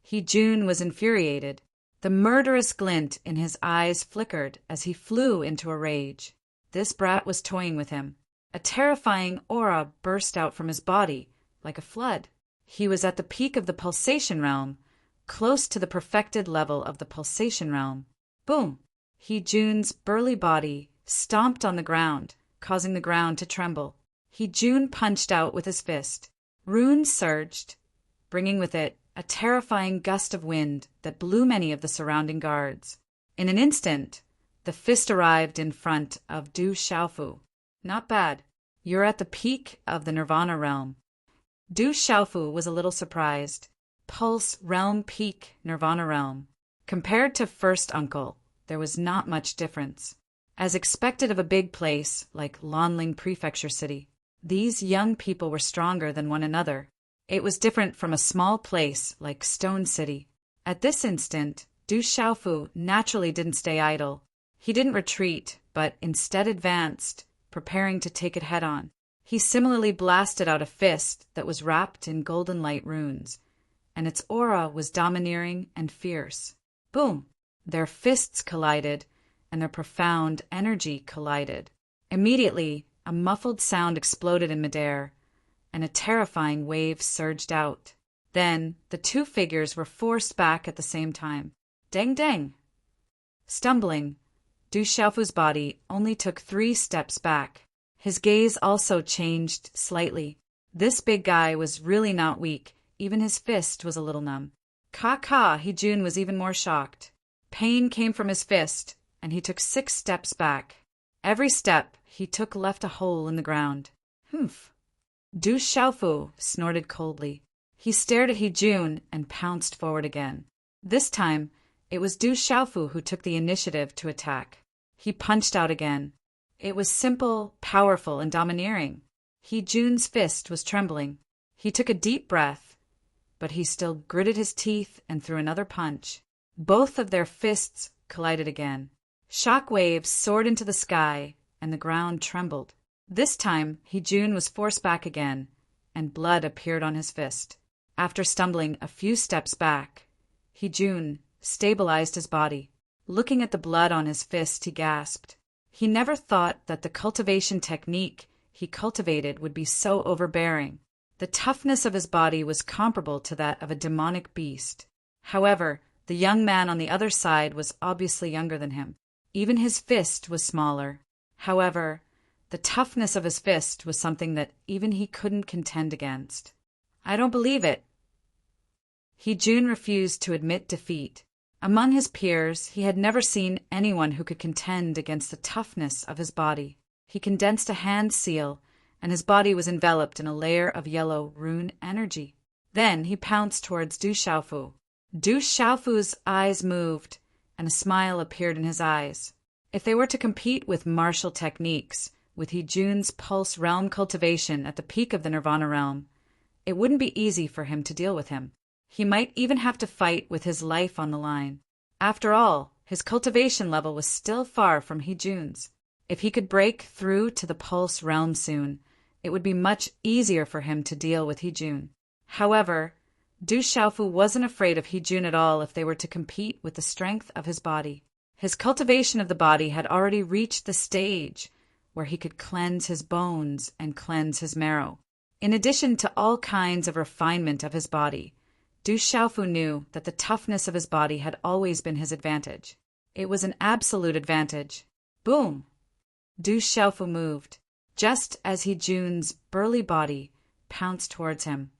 Hee-jun was infuriated. The murderous glint in his eyes flickered as he flew into a rage. This brat was toying with him. A terrifying aura burst out from his body, like a flood. He was at the peak of the pulsation realm, close to the perfected level of the pulsation realm. Boom! He-Jun's burly body stomped on the ground, causing the ground to tremble. He-Jun punched out with his fist. Rune surged, bringing with it a terrifying gust of wind that blew many of the surrounding guards. In an instant, the fist arrived in front of Du Xiaofu. Not bad. You're at the peak of the Nirvana realm. Du Xiaofu was a little surprised. Pulse realm peak Nirvana realm. Compared to first uncle, there was not much difference. As expected of a big place like Lanling Prefecture City, these young people were stronger than one another. It was different from a small place like Stone City. At this instant, Du Xiaofu naturally didn't stay idle. He didn't retreat, but instead advanced, preparing to take it head-on. He similarly blasted out a fist that was wrapped in golden light runes, and its aura was domineering and fierce. Boom! Their fists collided, and their profound energy collided. Immediately, a muffled sound exploded in midair, and a terrifying wave surged out. Then, the two figures were forced back at the same time. Dang dang! Stumbling, Du Xiaofu's body only took 3 steps back. His gaze also changed slightly. This big guy was really not weak, even his fist was a little numb. He-Jun was even more shocked. Pain came from his fist, and he took 6 steps back. Every step he took left a hole in the ground. Humph! Du Xiaofu snorted coldly. He stared at He-Jun and pounced forward again. This time, it was Du Xiaofu who took the initiative to attack. He punched out again. It was simple, powerful, and domineering. He-Jun's fist was trembling. He took a deep breath, but he still gritted his teeth and threw another punch. Both of their fists collided again. Shock waves soared into the sky, and the ground trembled. This time, He-Jun was forced back again, and blood appeared on his fist. After stumbling a few steps back, He-Jun stabilized his body. Looking at the blood on his fist, he gasped. He never thought that the cultivation technique he cultivated would be so overbearing. The toughness of his body was comparable to that of a demonic beast. However, the young man on the other side was obviously younger than him. Even his fist was smaller. However, the toughness of his fist was something that even he couldn't contend against. I don't believe it. He-Jun refused to admit defeat. Among his peers, he had never seen anyone who could contend against the toughness of his body. He condensed a hand seal, and his body was enveloped in a layer of yellow rune energy. Then he pounced towards Du Xiaofu. Du Xiaofu's eyes moved, and a smile appeared in his eyes. If they were to compete with martial techniques, with He-Jun's pulse realm cultivation at the peak of the Nirvana realm, it wouldn't be easy for him to deal with him. He might even have to fight with his life on the line. After all, his cultivation level was still far from He-Jun's. If he could break through to the pulse realm soon, it would be much easier for him to deal with He-Jun. However, Du Xiaofu wasn't afraid of He-Jun at all if they were to compete with the strength of his body. His cultivation of the body had already reached the stage where he could cleanse his bones and cleanse his marrow. In addition to all kinds of refinement of his body, Du Xiaofu knew that the toughness of his body had always been his advantage. It was an absolute advantage. Boom! Du Xiaofu moved, just as He-Jun's burly body pounced towards him.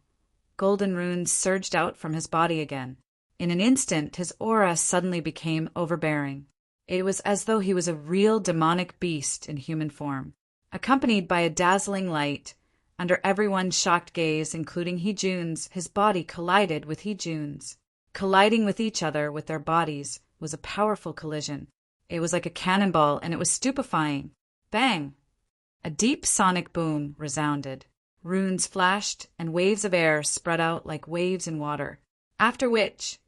Golden runes surged out from his body again. In an instant, his aura suddenly became overbearing. It was as though he was a real demonic beast in human form. Accompanied by a dazzling light, under everyone's shocked gaze, including He-Jun's, his body collided with He-Jun's. Colliding with each other with their bodies was a powerful collision. It was like a cannonball, and it was stupefying. Bang! A deep sonic boom resounded. Runes flashed, and waves of air spread out like waves in water. After which,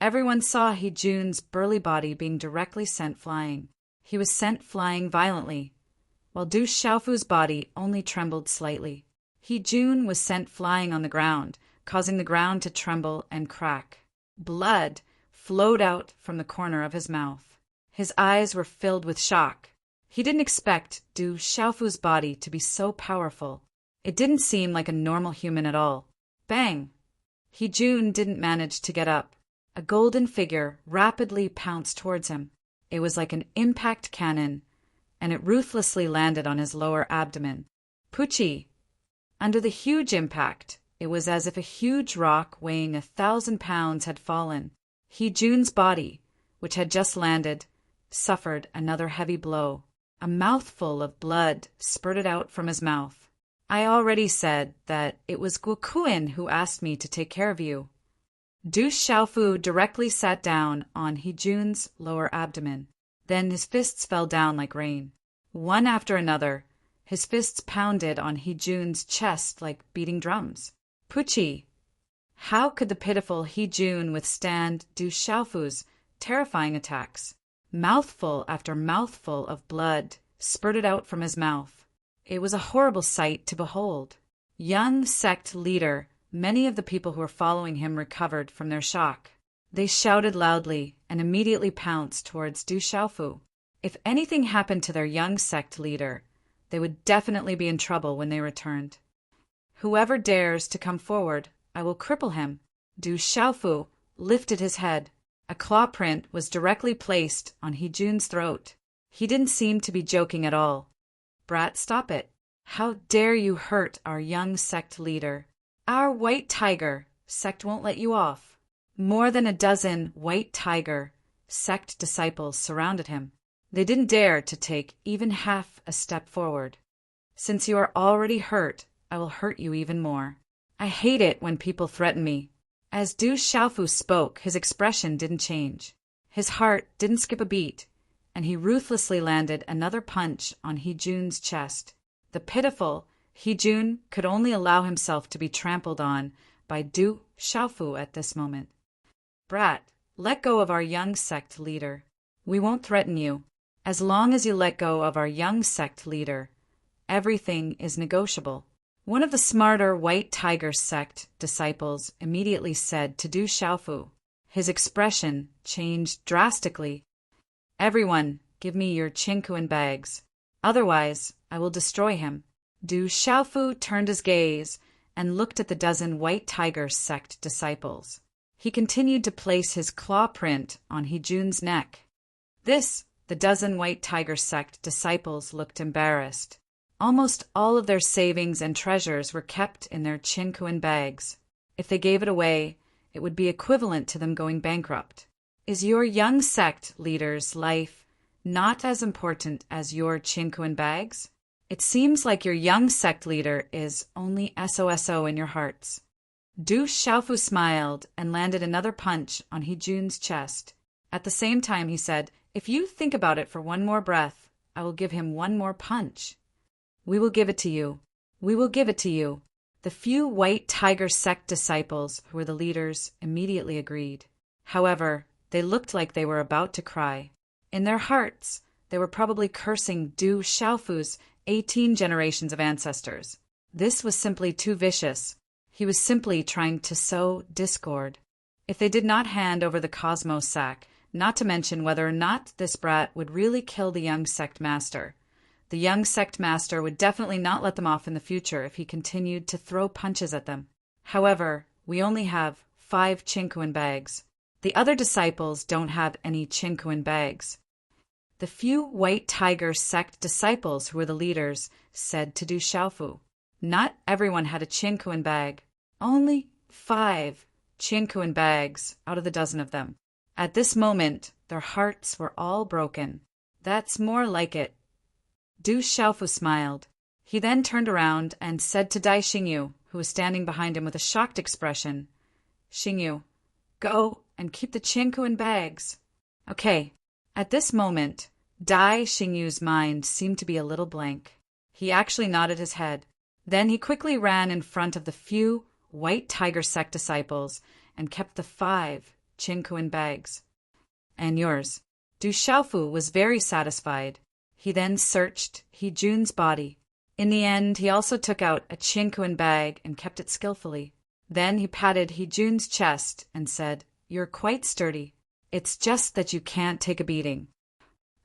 everyone saw He-Jun's burly body being directly sent flying. He was sent flying violently, while Du Xiaofu's body only trembled slightly. He-Jun was sent flying on the ground, causing the ground to tremble and crack. Blood flowed out from the corner of his mouth. His eyes were filled with shock. He didn't expect Du Xiaofu's body to be so powerful. It didn't seem like a normal human at all. Bang! He Jun didn't manage to get up. A golden figure rapidly pounced towards him. It was like an impact cannon, and it ruthlessly landed on his lower abdomen. Pucci! Under the huge impact, it was as if a huge rock weighing 1,000 pounds had fallen. He Jun's body, which had just landed, suffered another heavy blow. A mouthful of blood spurted out from his mouth. I already said that it was Guokuin who asked me to take care of you. Du Xiaofu directly sat down on He Jun's lower abdomen. Then his fists fell down like rain. One after another, his fists pounded on He Jun's chest like beating drums. Pucci! How could the pitiful He Jun withstand Du Xiaofu's terrifying attacks? Mouthful after mouthful of blood spurted out from his mouth. It was a horrible sight to behold. Young sect leader, many of the people who were following him recovered from their shock. They shouted loudly and immediately pounced towards Du Xiaofu. If anything happened to their young sect leader, they would definitely be in trouble when they returned. Whoever dares to come forward, I will cripple him. Du Xiaofu lifted his head. A claw print was directly placed on He Jun's throat. He didn't seem to be joking at all. Brat, stop it. How dare you hurt our young sect leader? Our white tiger sect won't let you off. More than a dozen white tiger sect disciples surrounded him. They didn't dare to take even half a step forward. Since you are already hurt, I will hurt you even more. I hate it when people threaten me. As Du Xiaofu spoke, his expression didn't change. His heart didn't skip a beat, and he ruthlessly landed another punch on He Jun's chest. The pitiful He Jun could only allow himself to be trampled on by Du Xiaofu at this moment. Brat, let go of our young sect leader. We won't threaten you. As long as you let go of our young sect leader, everything is negotiable. One of the smarter White Tiger sect disciples immediately said to Du Xiaofu. His expression changed drastically. Everyone, give me your Qingkuan bags. Otherwise, I will destroy him. Du Xiaofu turned his gaze and looked at the dozen White Tiger sect disciples. He continued to place his claw print on He Jun's neck. The dozen White Tiger sect disciples looked embarrassed. Almost all of their savings and treasures were kept in their Qingkuan bags. If they gave it away, it would be equivalent to them going bankrupt. Is your young sect leader's life not as important as your Qingkuan bags? It seems like your young sect leader is only SOSO in your hearts. Du Xiaofu smiled and landed another punch on He Jun's chest. At the same time, he said, "If you think about it for one more breath, I will give him one more punch." We will give it to you. We will give it to you. The few White Tiger sect disciples who were the leaders immediately agreed. However, they looked like they were about to cry. In their hearts, they were probably cursing Du Xiaofu's 18 generations of ancestors. This was simply too vicious. He was simply trying to sow discord. If they did not hand over the Cosmos sack, not to mention whether or not this brat would really kill the young sect master, the young sect master would definitely not let them off in the future if he continued to throw punches at them. However, we only have 5 Qingkuan bags. The other disciples don't have any Qingkuan bags. The few White Tiger sect disciples who were the leaders said to Du Xiaofu. Not everyone had a Qingkuan bag. Only 5 Qingkuan bags out of the dozen of them. At this moment, their hearts were all broken. That's more like it. Du Xiaofu smiled. He then turned around and said to Dai Xingyu, who was standing behind him with a shocked expression, "Xingyu, go and keep the Qingkuan bags." Okay. At this moment, Dai Xingyu's mind seemed to be a little blank. He actually nodded his head. Then he quickly ran in front of the few White Tiger sect disciples and kept the 5 Qingkuan bags. And yours. Du Xiaofu was very satisfied. He then searched He Jun's body. In the end, he also took out a Qingkuan bag and kept it skillfully. Then he patted He Jun's chest and said, "You're quite sturdy. It's just that you can't take a beating."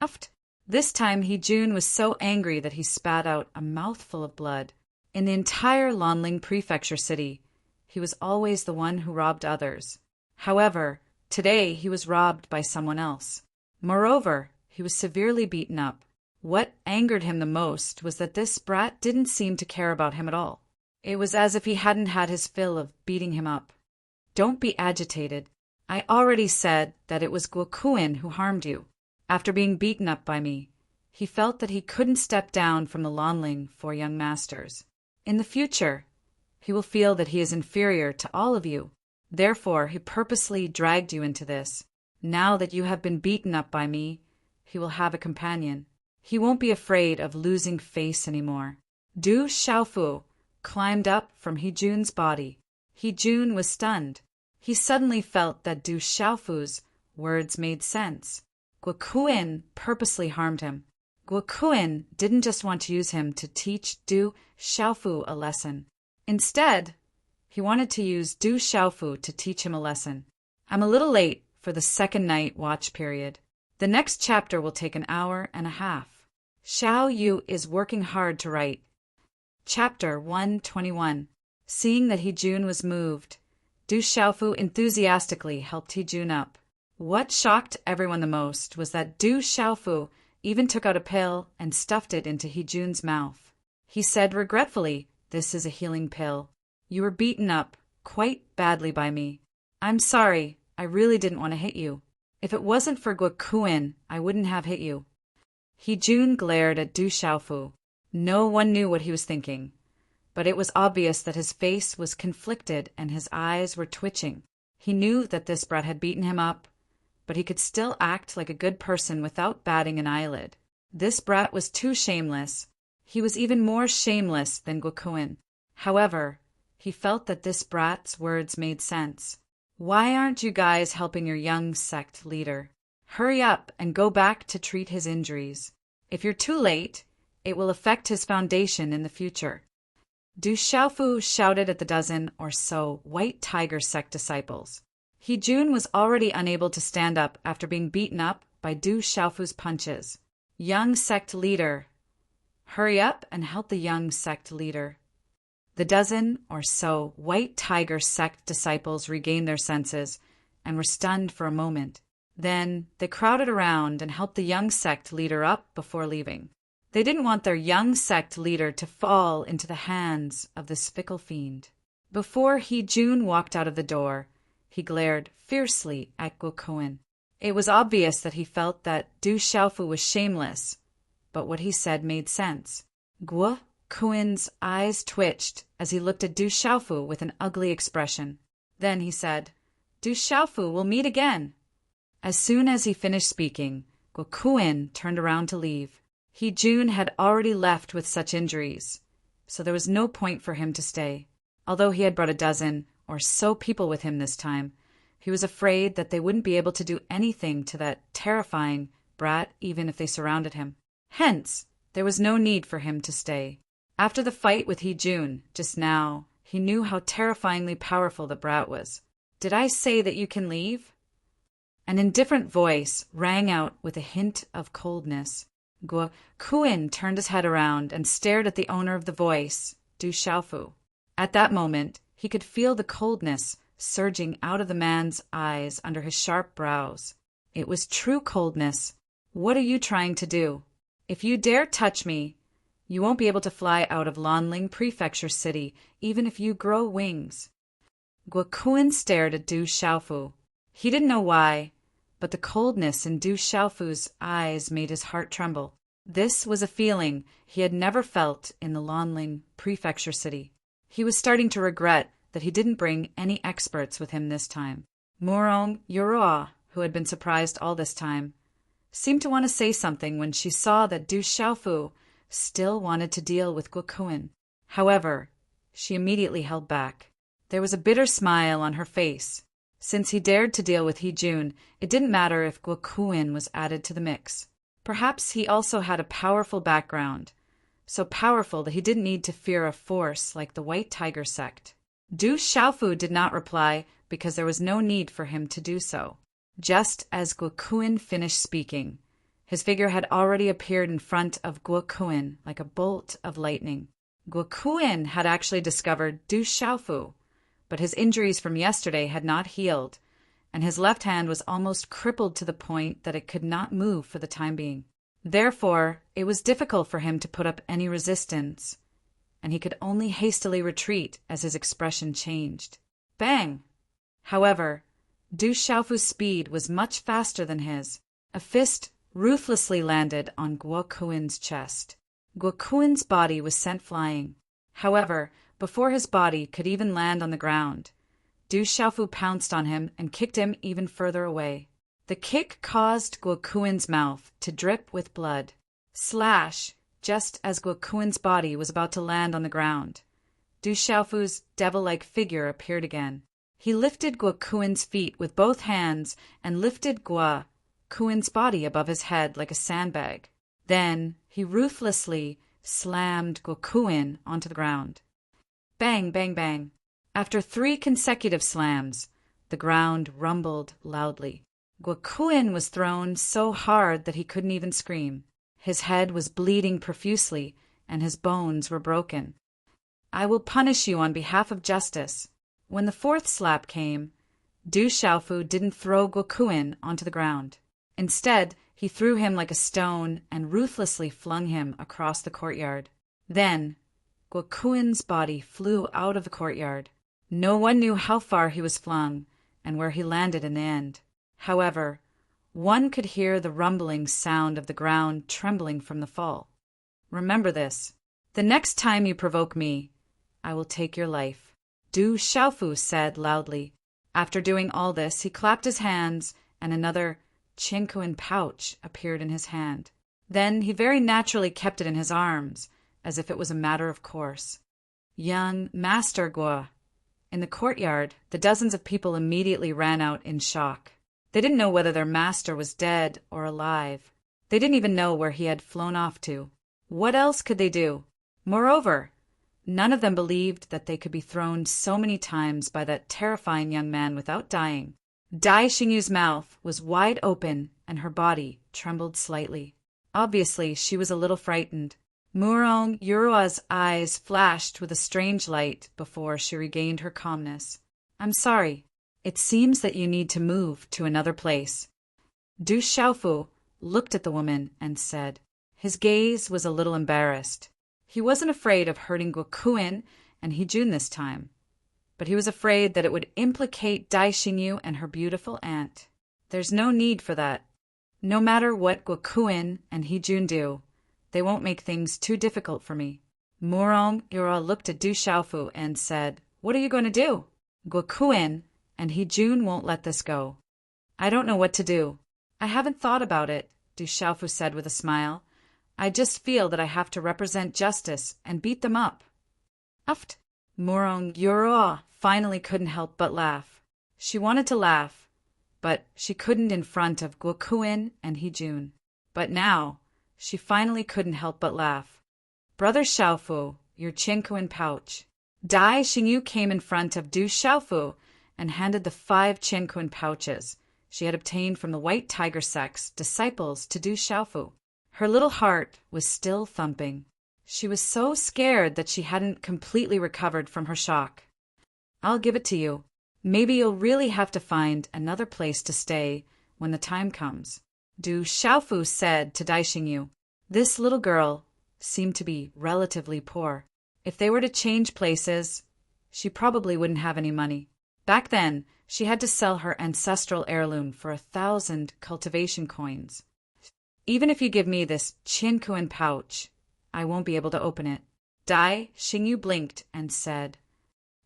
Uft. This time He-jun was so angry that he spat out a mouthful of blood. In the entire Lanling prefecture city, he was always the one who robbed others. However, today he was robbed by someone else. Moreover, he was severely beaten up. What angered him the most was that this brat didn't seem to care about him at all. It was as if he hadn't had his fill of beating him up. Don't be agitated. I already said that it was Gokuen who harmed you. After being beaten up by me, he felt that he couldn't step down from the Lanling for young masters. In the future, he will feel that he is inferior to all of you. Therefore, he purposely dragged you into this. Now that you have been beaten up by me, he will have a companion. He won't be afraid of losing face anymore. Du Xiaofu climbed up from He-jun's body. He-jun was stunned. He suddenly felt that Du Xiaofu's words made sense. Gokuen purposely harmed him. Gokuen didn't just want to use him to teach Du Xiaofu a lesson. Instead, he wanted to use Du Xiaofu to teach him a lesson. I'm a little late for the second night watch period. The next chapter will take an hour and a half. Xiao Yu is working hard to write. Chapter 121. Seeing that He-jun was moved, Du Xiaofu enthusiastically helped He-jun up. What shocked everyone the most was that Du Xiaofu even took out a pill and stuffed it into He-jun's mouth. He said regretfully, "This is a healing pill. You were beaten up quite badly by me. I'm sorry, I really didn't want to hit you. If it wasn't for Gokuen, I wouldn't have hit you." He-jun glared at Du Xiaofu. No one knew what he was thinking, but it was obvious that his face was conflicted and his eyes were twitching. He knew that this brat had beaten him up, but he could still act like a good person without batting an eyelid. This brat was too shameless. He was even more shameless than Gokuen. However, he felt that this brat's words made sense. Why aren't you guys helping your young sect leader? Hurry up and go back to treat his injuries. If you're too late, it will affect his foundation in the future. Du Xiaofu shouted at the dozen or so White Tiger sect disciples. He-jun was already unable to stand up after being beaten up by Du Xiaofu's punches. Young sect leader. Hurry up and help the young sect leader. The dozen or so White Tiger sect disciples regained their senses and were stunned for a moment. Then they crowded around and helped the young sect leader up before leaving. They didn't want their young sect leader to fall into the hands of this fickle fiend. Before He-jun walked out of the door, he glared fiercely at Gokuen. It was obvious that he felt that Du Xiaofu was shameless, but what he said made sense. Gokuen's eyes twitched as he looked at Du Xiaofu with an ugly expression. Then he said, "Du Xiaofu, we'll meet again." As soon as he finished speaking, Gokuen turned around to leave. He-jun had already left with such injuries, so there was no point for him to stay. Although he had brought a dozen or so people with him this time, he was afraid that they wouldn't be able to do anything to that terrifying brat even if they surrounded him. Hence, there was no need for him to stay. After the fight with He-jun just now, he knew how terrifyingly powerful the brat was. "Did I say that you can leave?" An indifferent voice rang out with a hint of coldness. Gokuen turned his head around and stared at the owner of the voice, Du Xiaofu. At that moment, he could feel the coldness surging out of the man's eyes under his sharp brows. It was true coldness. "What are you trying to do? If you dare touch me, you won't be able to fly out of Lanling Prefecture City, even if you grow wings." Gokuen stared at Du Xiaofu. He didn't know why, but the coldness in Du Xiaofu's eyes made his heart tremble. This was a feeling he had never felt in the Lanling Prefecture City. He was starting to regret that he didn't bring any experts with him this time. Murong Yoroa, who had been surprised all this time, seemed to want to say something when she saw that Du Xiaofu still wanted to deal with Gokuen. However, she immediately held back. There was a bitter smile on her face. Since he dared to deal with He-jun, it didn't matter if Gokuen was added to the mix. Perhaps he also had a powerful background, so powerful that he didn't need to fear a force like the White Tiger sect. Du Xiaofu did not reply because there was no need for him to do so. Just as Gokuen finished speaking, His figure had already appeared in front of Guokuin like a bolt of lightning. Guokuin had actually discovered Du Xiaofu, but his injuries from yesterday had not healed, and his left hand was almost crippled to the point that it could not move for the time being. Therefore, it was difficult for him to put up any resistance, and he could only hastily retreat as his expression changed. Bang! However, Du Xiaofu's speed was much faster than his. A fist ruthlessly landed on Guokuin's chest. Guokuin's body was sent flying. However, before his body could even land on the ground, Du Xiaofu pounced on him and kicked him even further away. The kick caused Guokuin's mouth to drip with blood. Slash! Just as Guokuin's body was about to land on the ground, Du Xiaofu's devil-like figure appeared again. He lifted Guokuin's feet with both hands and lifted Guokuin's body above his head like a sandbag. Then he ruthlessly slammed Guokuin onto the ground. Bang, bang, bang. After 3 consecutive slams, the ground rumbled loudly. Guokuin was thrown so hard that he couldn't even scream. His head was bleeding profusely, and his bones were broken. I will punish you on behalf of justice. When the 4th slap came, Du Xiaofu didn't throw Guokuin onto the ground. Instead, he threw him like a stone and ruthlessly flung him across the courtyard. Then, Guokuin's body flew out of the courtyard. No one knew how far he was flung and where he landed in the end. However, one could hear the rumbling sound of the ground trembling from the fall. Remember this. The next time you provoke me, I will take your life. Du Xiaofu said loudly. After doing all this, he clapped his hands, and another Qinkuan pouch appeared in his hand. Then he very naturally kept it in his arms, as if it was a matter of course. Young Master Guo. In the courtyard, the dozens of people immediately ran out in shock. They didn't know whether their master was dead or alive. They didn't even know where he had flown off to. What else could they do? Moreover, none of them believed that they could be thrown so many times by that terrifying young man without dying. Dai Xingyu's mouth was wide open and her body trembled slightly. Obviously, she was a little frightened. Murong Yurua's eyes flashed with a strange light before she regained her calmness. I'm sorry. It seems that you need to move to another place. Du Xiaofu looked at the woman and said. His gaze was a little embarrassed. He wasn't afraid of hurting Guokuin and Hejun this time, but he was afraid that it would implicate Dai Xingyu and her beautiful aunt. There's no need for that. No matter what Guokuin and Hejun do, they won't make things too difficult for me. Murong Yura looked at Du Xiaofu and said, What are you going to do? Guokuin and Hejun won't let this go. I don't know what to do. I haven't thought about it, Du Xiaofu said with a smile. I just feel that I have to represent justice and beat them up. Uft. Murong Yura finally couldn't help but laugh. She wanted to laugh, but she couldn't in front of Guokuin and Hejun. But now, she finally couldn't help but laugh. Brother Xiaofu, your Qinkuan pouch. Dai Xingyu came in front of Du Xiaofu and handed the 5 Qinkuan pouches she had obtained from the White Tiger Sect's disciples to Du Xiaofu. Her little heart was still thumping. She was so scared that she hadn't completely recovered from her shock. I'll give it to you. Maybe you'll really have to find another place to stay when the time comes. Du Xiaofu said to Dai Xingyu. This little girl seemed to be relatively poor. If they were to change places, she probably wouldn't have any money. Back then, she had to sell her ancestral heirloom for 1,000 cultivation coins. Even if you give me this Qinkuan pouch, I won't be able to open it. Dai Xingyu blinked and said,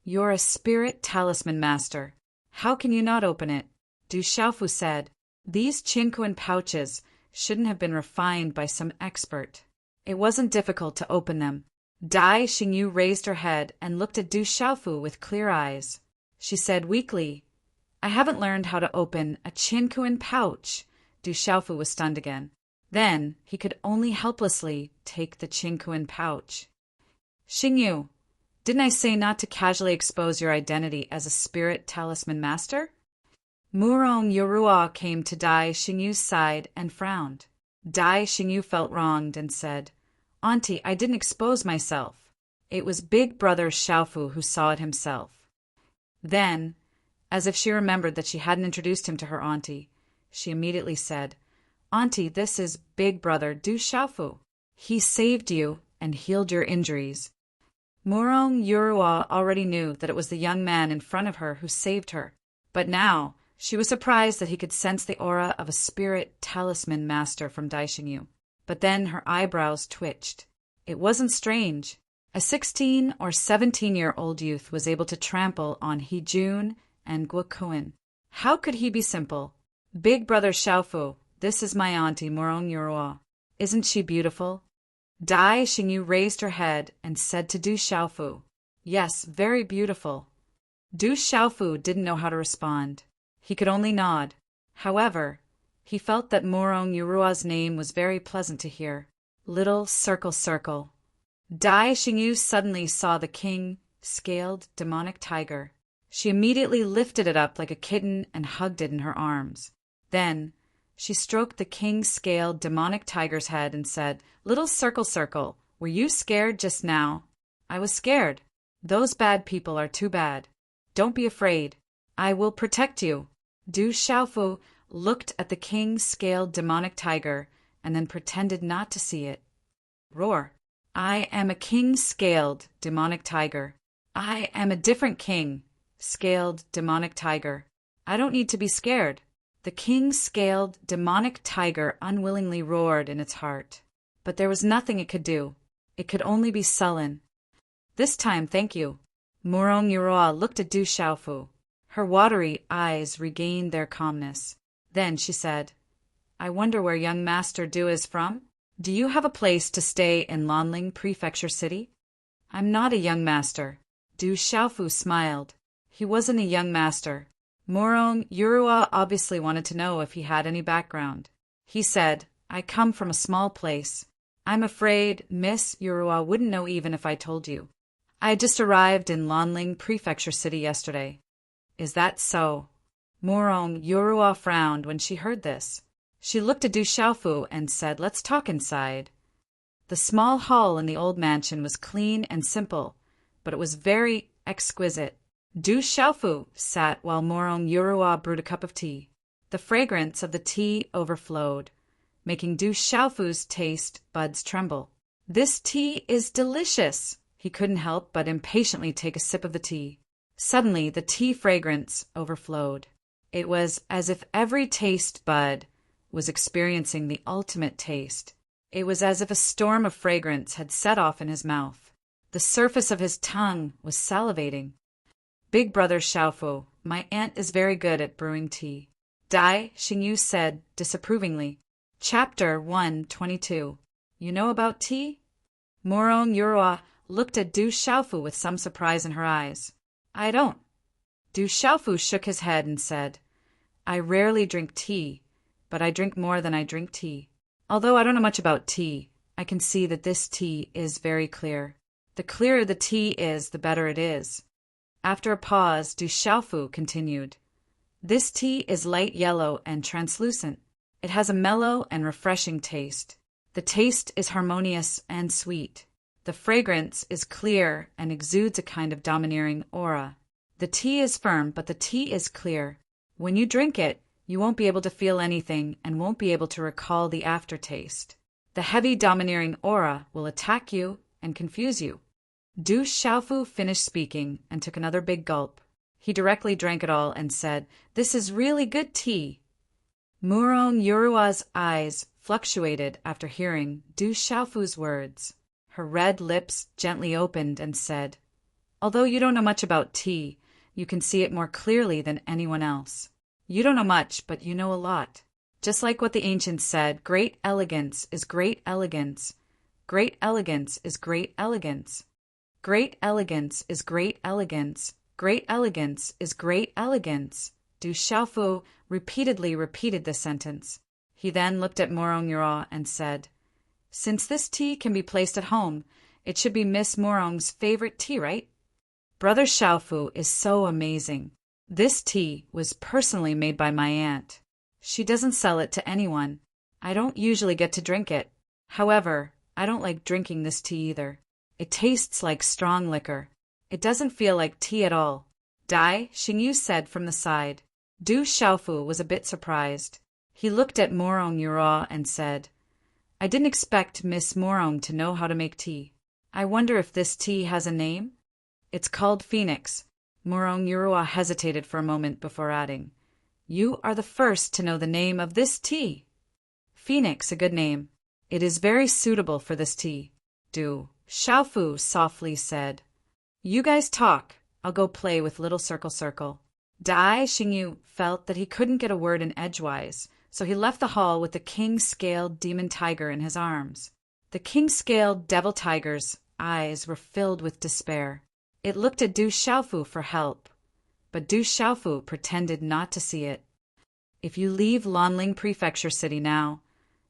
You're a spirit talisman master. How can you not open it? Du Xiaofu said, These Qinkuan pouches shouldn't have been refined by some expert. It wasn't difficult to open them. Dai Xingyu raised her head and looked at Du Xiaofu with clear eyes. She said weakly, I haven't learned how to open a Qinkuan pouch. Du Xiaofu was stunned again. Then he could only helplessly take the Qinkuan pouch. Xingyu, didn't I say not to casually expose your identity as a spirit talisman master? Murong Yorua came to Dai Xingyu's side and frowned. Dai Xingyu felt wronged and said, "Auntie, I didn't expose myself. It was big brother Xiaofu who saw it himself." Then, as if she remembered that she hadn't introduced him to her auntie, she immediately said, "Auntie, this is big brother Du Xiaofu. He saved you and healed your injuries." Murong Yurua already knew that it was the young man in front of her who saved her, but now she was surprised that he could sense the aura of a spirit talisman master from Dai Xingyu. But then her eyebrows twitched. It wasn't strange. A 16 or 17-year-old youth was able to trample on He Jun and Guokuin. How could he be simple? "Big brother Xiaofu, this is my auntie Murong Yurua. Isn't she beautiful?" Dai Xingyu raised her head and said to Du Xiaofu, "Yes, very beautiful." Du Xiaofu didn't know how to respond. He could only nod. However, he felt that Murong Yurua's name was very pleasant to hear. Little Circle Circle. Dai Xingyu suddenly saw the king-scaled demonic tiger. She immediately lifted it up like a kitten and hugged it in her arms. Then, she stroked the king-scaled demonic tiger's head and said, "Little Circle Circle, were you scared just now?" "I was scared. Those bad people are too bad. Don't be afraid. I will protect you." Du Xiaofu looked at the king-scaled demonic tiger and then pretended not to see it. Roar. "I am a king-scaled demonic tiger. I am a different king-scaled demonic tiger. I don't need to be scared." The king-scaled demonic tiger unwillingly roared in its heart. But there was nothing it could do. It could only be sullen. "This time, thank you." Murong Yurua looked at Du Xiaofu. Her watery eyes regained their calmness. Then she said, "I wonder where young Master Du is from? Do you have a place to stay in Lanling Prefecture City?" "I'm not a young master." Du Xiaofu smiled. He wasn't a young master. Murong Yurua obviously wanted to know if he had any background. He said, "I come from a small place. I'm afraid Miss Yurua wouldn't know even if I told you. I had just arrived in Lanling Prefecture City yesterday." "Is that so?" Murong Yurua frowned when she heard this. She looked at Du Xiaofu and said, "Let's talk inside." The small hall in the old mansion was clean and simple, but it was very exquisite. Du Xiaofu sat while Murong Yurua brewed a cup of tea. The fragrance of the tea overflowed, making Du Xiaofu's taste buds tremble. "This tea is delicious!" He couldn't help but impatiently take a sip of the tea. Suddenly, the tea fragrance overflowed. It was as if every taste bud was experiencing the ultimate taste. It was as if a storm of fragrance had set off in his mouth. The surface of his tongue was salivating. "Big brother Xiaofu, my aunt is very good at brewing tea," Dai Xingyu said disapprovingly. Chapter 122. You know about tea? Murong Yurua looked at Du Xiaofu with some surprise in her eyes. "I don't." Du Xiaofu shook his head and said, "I rarely drink tea, but I drink more than I drink tea. Although I don't know much about tea, I can see that this tea is very clear. The clearer the tea is, the better it is." After a pause, Du Xiaofu continued, "This tea is light yellow and translucent. It has a mellow and refreshing taste. The taste is harmonious and sweet. The fragrance is clear and exudes a kind of domineering aura. The tea is firm, but the tea is clear. When you drink it, you won't be able to feel anything and won't be able to recall the aftertaste. The heavy domineering aura will attack you and confuse you." Du Xiaofu finished speaking and took another big gulp. He directly drank it all and said, "This is really good tea." Murong Yurua's eyes fluctuated after hearing Du Xiaofu's words. Her red lips gently opened and said, "Although you don't know much about tea, you can see it more clearly than anyone else. You don't know much, but you know a lot. Just like what the ancients said, great elegance is great elegance. Great elegance is great elegance. Great elegance is great elegance. Great elegance is great elegance." Du Xiaofu repeatedly repeated this sentence. He then looked at Murong Yurua and said, "Since this tea can be placed at home, it should be Miss Murong's favorite tea, right? Brother Xiaofu is so amazing. This tea was personally made by my aunt. She doesn't sell it to anyone. I don't usually get to drink it. However, I don't like drinking this tea either. It tastes like strong liquor. It doesn't feel like tea at all. Dai Xingyu said from the side. Du Xiaofu was a bit surprised. He looked at Morong Yura and said, I didn't expect Miss Morong to know how to make tea. I wonder if this tea has a name? It's called Phoenix. Morong Yura hesitated for a moment before adding, You are the first to know the name of this tea. Phoenix, a good name. It is very suitable for this tea. Du Xiaofu softly said. You guys talk. I'll go play with Little Circle Circle. Dai Xingyu felt that he couldn't get a word in edgewise, so he left the hall with the king-scaled demon tiger in his arms. The king-scaled devil tiger's eyes were filled with despair. It looked at Du Xiaofu for help, but Du Xiaofu pretended not to see it. If you leave Lanling Prefecture City now,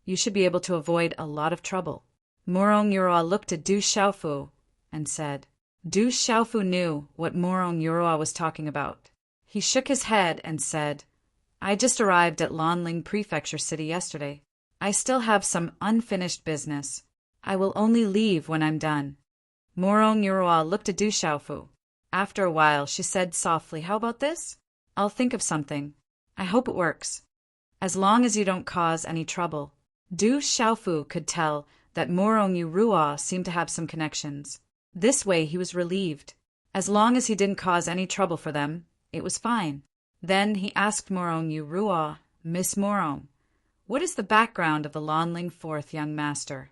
you should be able to avoid a lot of trouble. Morong Yura looked at Du Xiaofu and said. Du Xiaofu knew what Morong Yura was talking about. He shook his head and said, I just arrived at Lanling Prefecture City yesterday. I still have some unfinished business. I will only leave when I'm done. Morong Yura looked at Du Xiaofu. After a while, she said softly, How about this? I'll think of something. I hope it works. As long as you don't cause any trouble. Du Xiaofu could tell that Morong Yura seemed to have some connections. This way he was relieved. As long as he didn't cause any trouble for them, it was fine. Then he asked Morong Yura, Miss Morong, what is the background of the Lanling Fourth Young Master?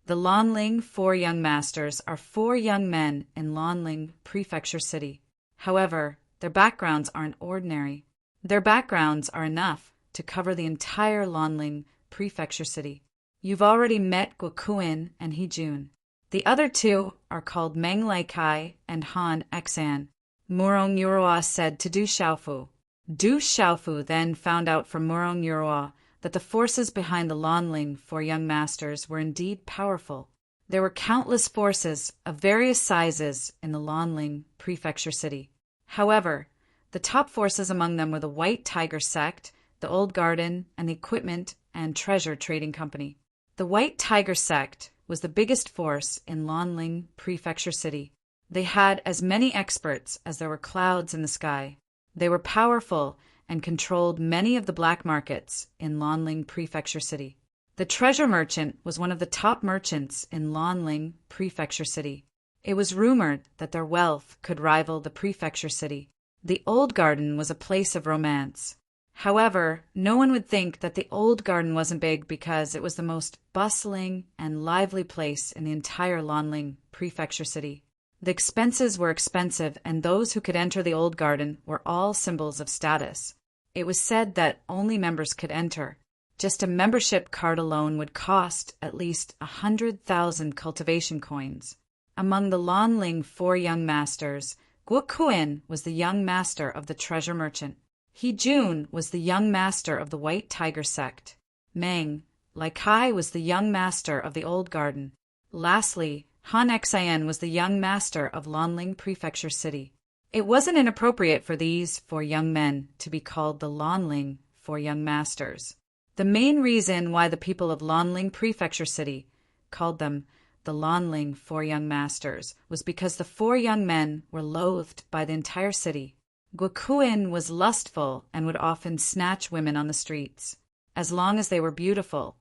The Lanling Four Young Masters are 4 young men in Lanling Prefecture City. However, their backgrounds aren't ordinary. Their backgrounds are enough to cover the entire Lanling Prefecture City. You've already met Guokuin and Hejun. The other 2 are called Meng Laikai and Han Xan. Morong Yura said to Du Xiaofu. Du Xiaofu then found out from Morong Yura that the forces behind the Lanling Four Young Masters were indeed powerful. There were countless forces of various sizes in the Lanling Prefecture City. However, the top forces among them were the White Tiger Sect, the Old Garden, and the Equipment and Treasure Trading Company. The White Tiger Sect was the biggest force in Lanling Prefecture City. They had as many experts as there were clouds in the sky. They were powerful and controlled many of the black markets in Lanling Prefecture City. The treasure merchant was one of the top merchants in Lanling Prefecture City. It was rumored that their wealth could rival the Prefecture City. The Old Garden was a place of romance. However, no one would think that the Old Garden wasn't big because it was the most bustling and lively place in the entire Lanling Prefecture City. The expenses were expensive, and those who could enter the Old Garden were all symbols of status. It was said that only members could enter. Just a membership card alone would cost at least 100,000 cultivation coins. Among the Lanling Four Young Masters, Guokuin was the young master of the treasure merchant. Hejun was the young master of the White Tiger Sect. Meng Laikai was the young master of the Old Garden. Lastly, Han Xian was the young master of Lanling Prefecture City. It wasn't inappropriate for these 4 young men to be called the Lanling Four Young Masters. The main reason why the people of Lanling Prefecture City called them the Lanling Four Young Masters was because the 4 young men were loathed by the entire city. Guokuin was lustful and would often snatch women on the streets. As long as they were beautiful,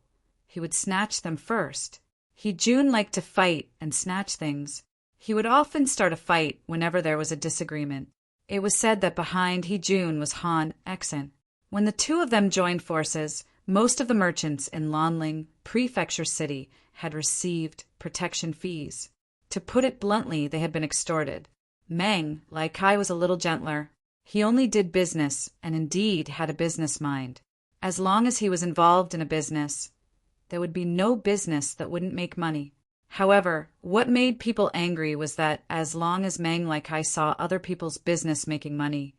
he would snatch them first. Hejun liked to fight and snatch things. He would often start a fight whenever there was a disagreement. It was said that behind Hejun was Han Xen. When the 2 of them joined forces, most of the merchants in Lanling Prefecture City had received protection fees. To put it bluntly, they had been extorted. Meng Laikai was a little gentler. He only did business and indeed had a business mind. As long as he was involved in a business, there would be no business that wouldn't make money. However, what made people angry was that as long as Meng Laikai saw other people's business making money,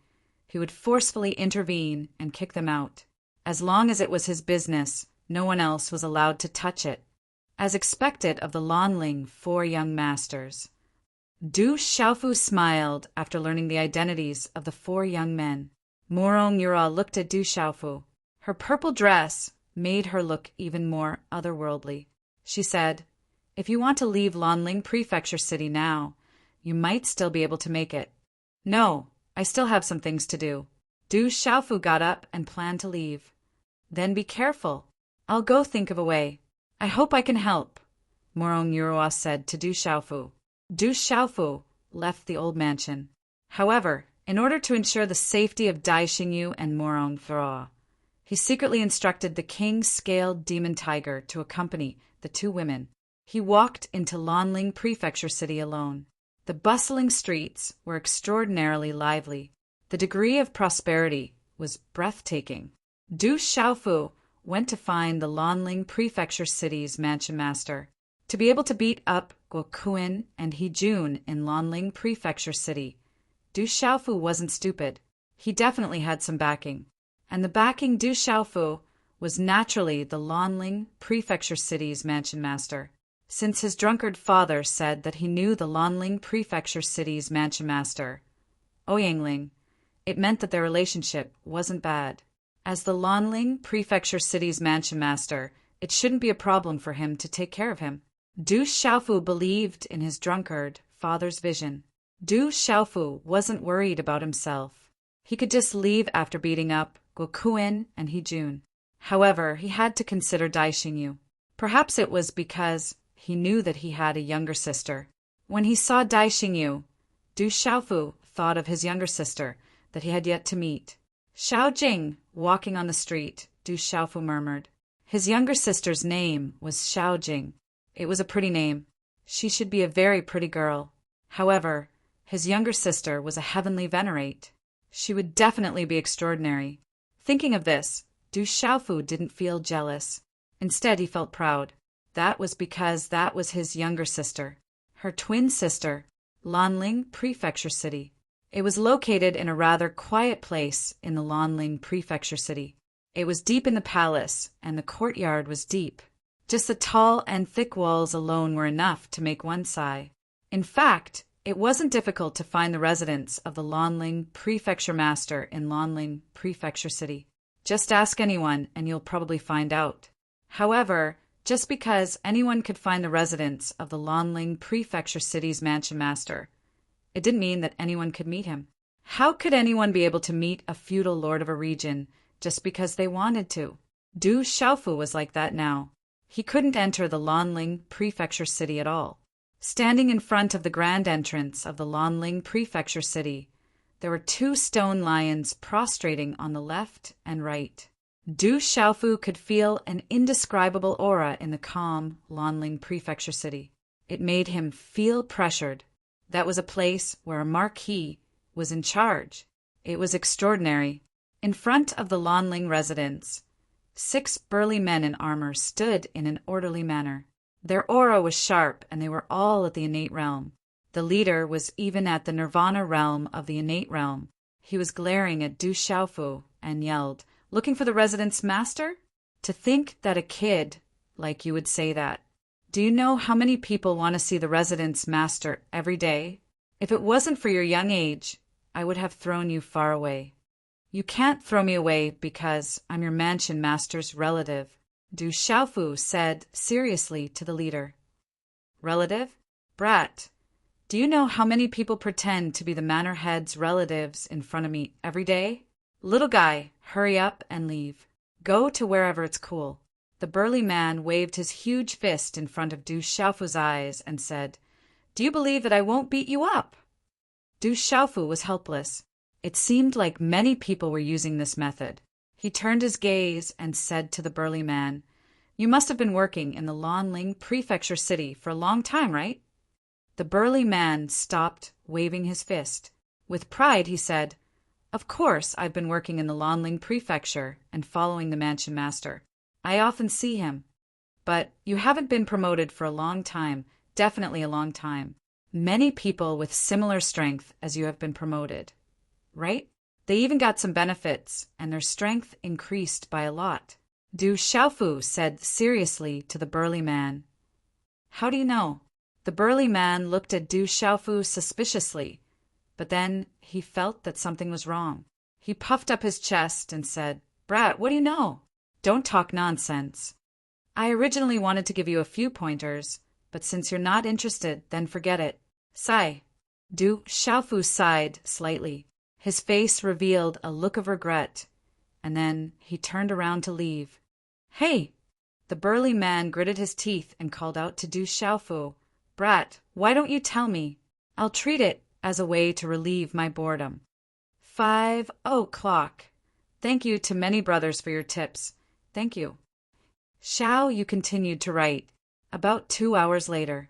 he would forcefully intervene and kick them out. As long as it was his business, no one else was allowed to touch it. As expected of the Lanling Four Young Masters, Du Xiaofu smiled after learning the identities of the 4 young men. Morong Yura looked at Du Xiaofu. Her purple dress made her look even more otherworldly. She said, "If you want to leave Lanling Prefecture City now, you might still be able to make it." "No, I still have some things to do." Du Xiaofu got up and planned to leave. "Then be careful. I'll go think of a way. I hope I can help," Morong Yurua said to Du Xiaofu. Du Xiaofu left the old mansion. However, in order to ensure the safety of Dai Xingyu and Morong Yurua, he secretly instructed the king's scaled demon tiger to accompany the two women. He walked into Lanling Prefecture City alone. The bustling streets were extraordinarily lively. The degree of prosperity was breathtaking. Du Xiaofu went to find the Lanling Prefecture City's mansion master. To be able to beat up Guokuin and Hejun in Lanling Prefecture City, Du Xiaofu wasn't stupid. He definitely had some backing. And the backing Du Xiaofu was naturally the Lanling Prefecture City's mansion master. Since his drunkard father said that he knew the Lanling Prefecture City's mansion master, Ouyangling, it meant that their relationship wasn't bad. As the Lanling Prefecture City's mansion master, it shouldn't be a problem for him to take care of him. Du Xiaofu believed in his drunkard father's vision. Du Xiaofu wasn't worried about himself. He could just leave after beating up Guokuin and Hejun. However, he had to consider Dai Xingyu. Perhaps it was because he knew that he had a younger sister. When he saw Dai Xingyu, Du Xiaofu thought of his younger sister that he had yet to meet. "Xiao Jing," walking on the street, Du Xiaofu murmured. His younger sister's name was Xiao Jing. It was a pretty name. She should be a very pretty girl. However, his younger sister was a heavenly venerate. She would definitely be extraordinary. Thinking of this, Du Xiaofu didn't feel jealous. Instead, he felt proud. That was because that was his younger sister, her twin sister, Lanling Prefecture City. It was located in a rather quiet place in the Lanling Prefecture City. It was deep in the palace, and the courtyard was deep. Just the tall and thick walls alone were enough to make one sigh. In fact, it wasn't difficult to find the residence of the Lanling Prefecture Master in Lanling Prefecture City. Just ask anyone, and you'll probably find out. However, just because anyone could find the residence of the Lanling Prefecture City's mansion master, it didn't mean that anyone could meet him. How could anyone be able to meet a feudal lord of a region just because they wanted to? Du Xiaofu was like that now. He couldn't enter the Lanling Prefecture City at all. Standing in front of the grand entrance of the Lanling Prefecture City, there were two stone lions prostrating on the left and right. Du Xiaofu could feel an indescribable aura in the calm Lanling Prefecture City. It made him feel pressured. That was a place where a marquis was in charge. It was extraordinary. In front of the Lanling residence, 6 burly men in armor stood in an orderly manner. Their aura was sharp, and they were all at the innate realm. The leader was even at the nirvana realm of the innate realm. He was glaring at Du Xiaofu and yelled, "Looking for the residence master?" To think that a kid like you would say that. Do you know how many people want to see the residence master every day? If it wasn't for your young age, I would have thrown you far away. You can't throw me away because I'm your mansion master's relative, Du Xiaofu said seriously to the leader. Relative? Brat, do you know how many people pretend to be the manor head's relatives in front of me every day? Little guy, hurry up and leave. Go to wherever it's cool. The burly man waved his huge fist in front of Du Xiaofu's eyes and said, "Do you believe that I won't beat you up?" Du Xiaofu was helpless. It seemed like many people were using this method. He turned his gaze and said to the burly man, "You must have been working in the Lanling Prefecture City for a long time, right?" The burly man stopped waving his fist. With pride, he said, "Of course I've been working in the Lanling Prefecture and following the mansion master. I often see him. But you haven't been promoted for a long time, definitely a long time. Many people with similar strength as you have been promoted, right? They even got some benefits, and their strength increased by a lot." Du Xiaofu said seriously to the burly man. "How do you know?" The burly man looked at Du Xiaofu suspiciously, but then he felt that something was wrong. He puffed up his chest and said, "Brat, what do you know?" Don't talk nonsense. I originally wanted to give you a few pointers, but since you're not interested, then forget it. Sigh. Du Xiaofu sighed slightly. His face revealed a look of regret, and then he turned around to leave. Hey! The burly man gritted his teeth and called out to Du Xiaofu, Brat, why don't you tell me? I'll treat it as a way to relieve my boredom. 5 o'clock. Thank you to many brothers for your tips. Thank you. Xiao Yu continued to write. About 2 hours later.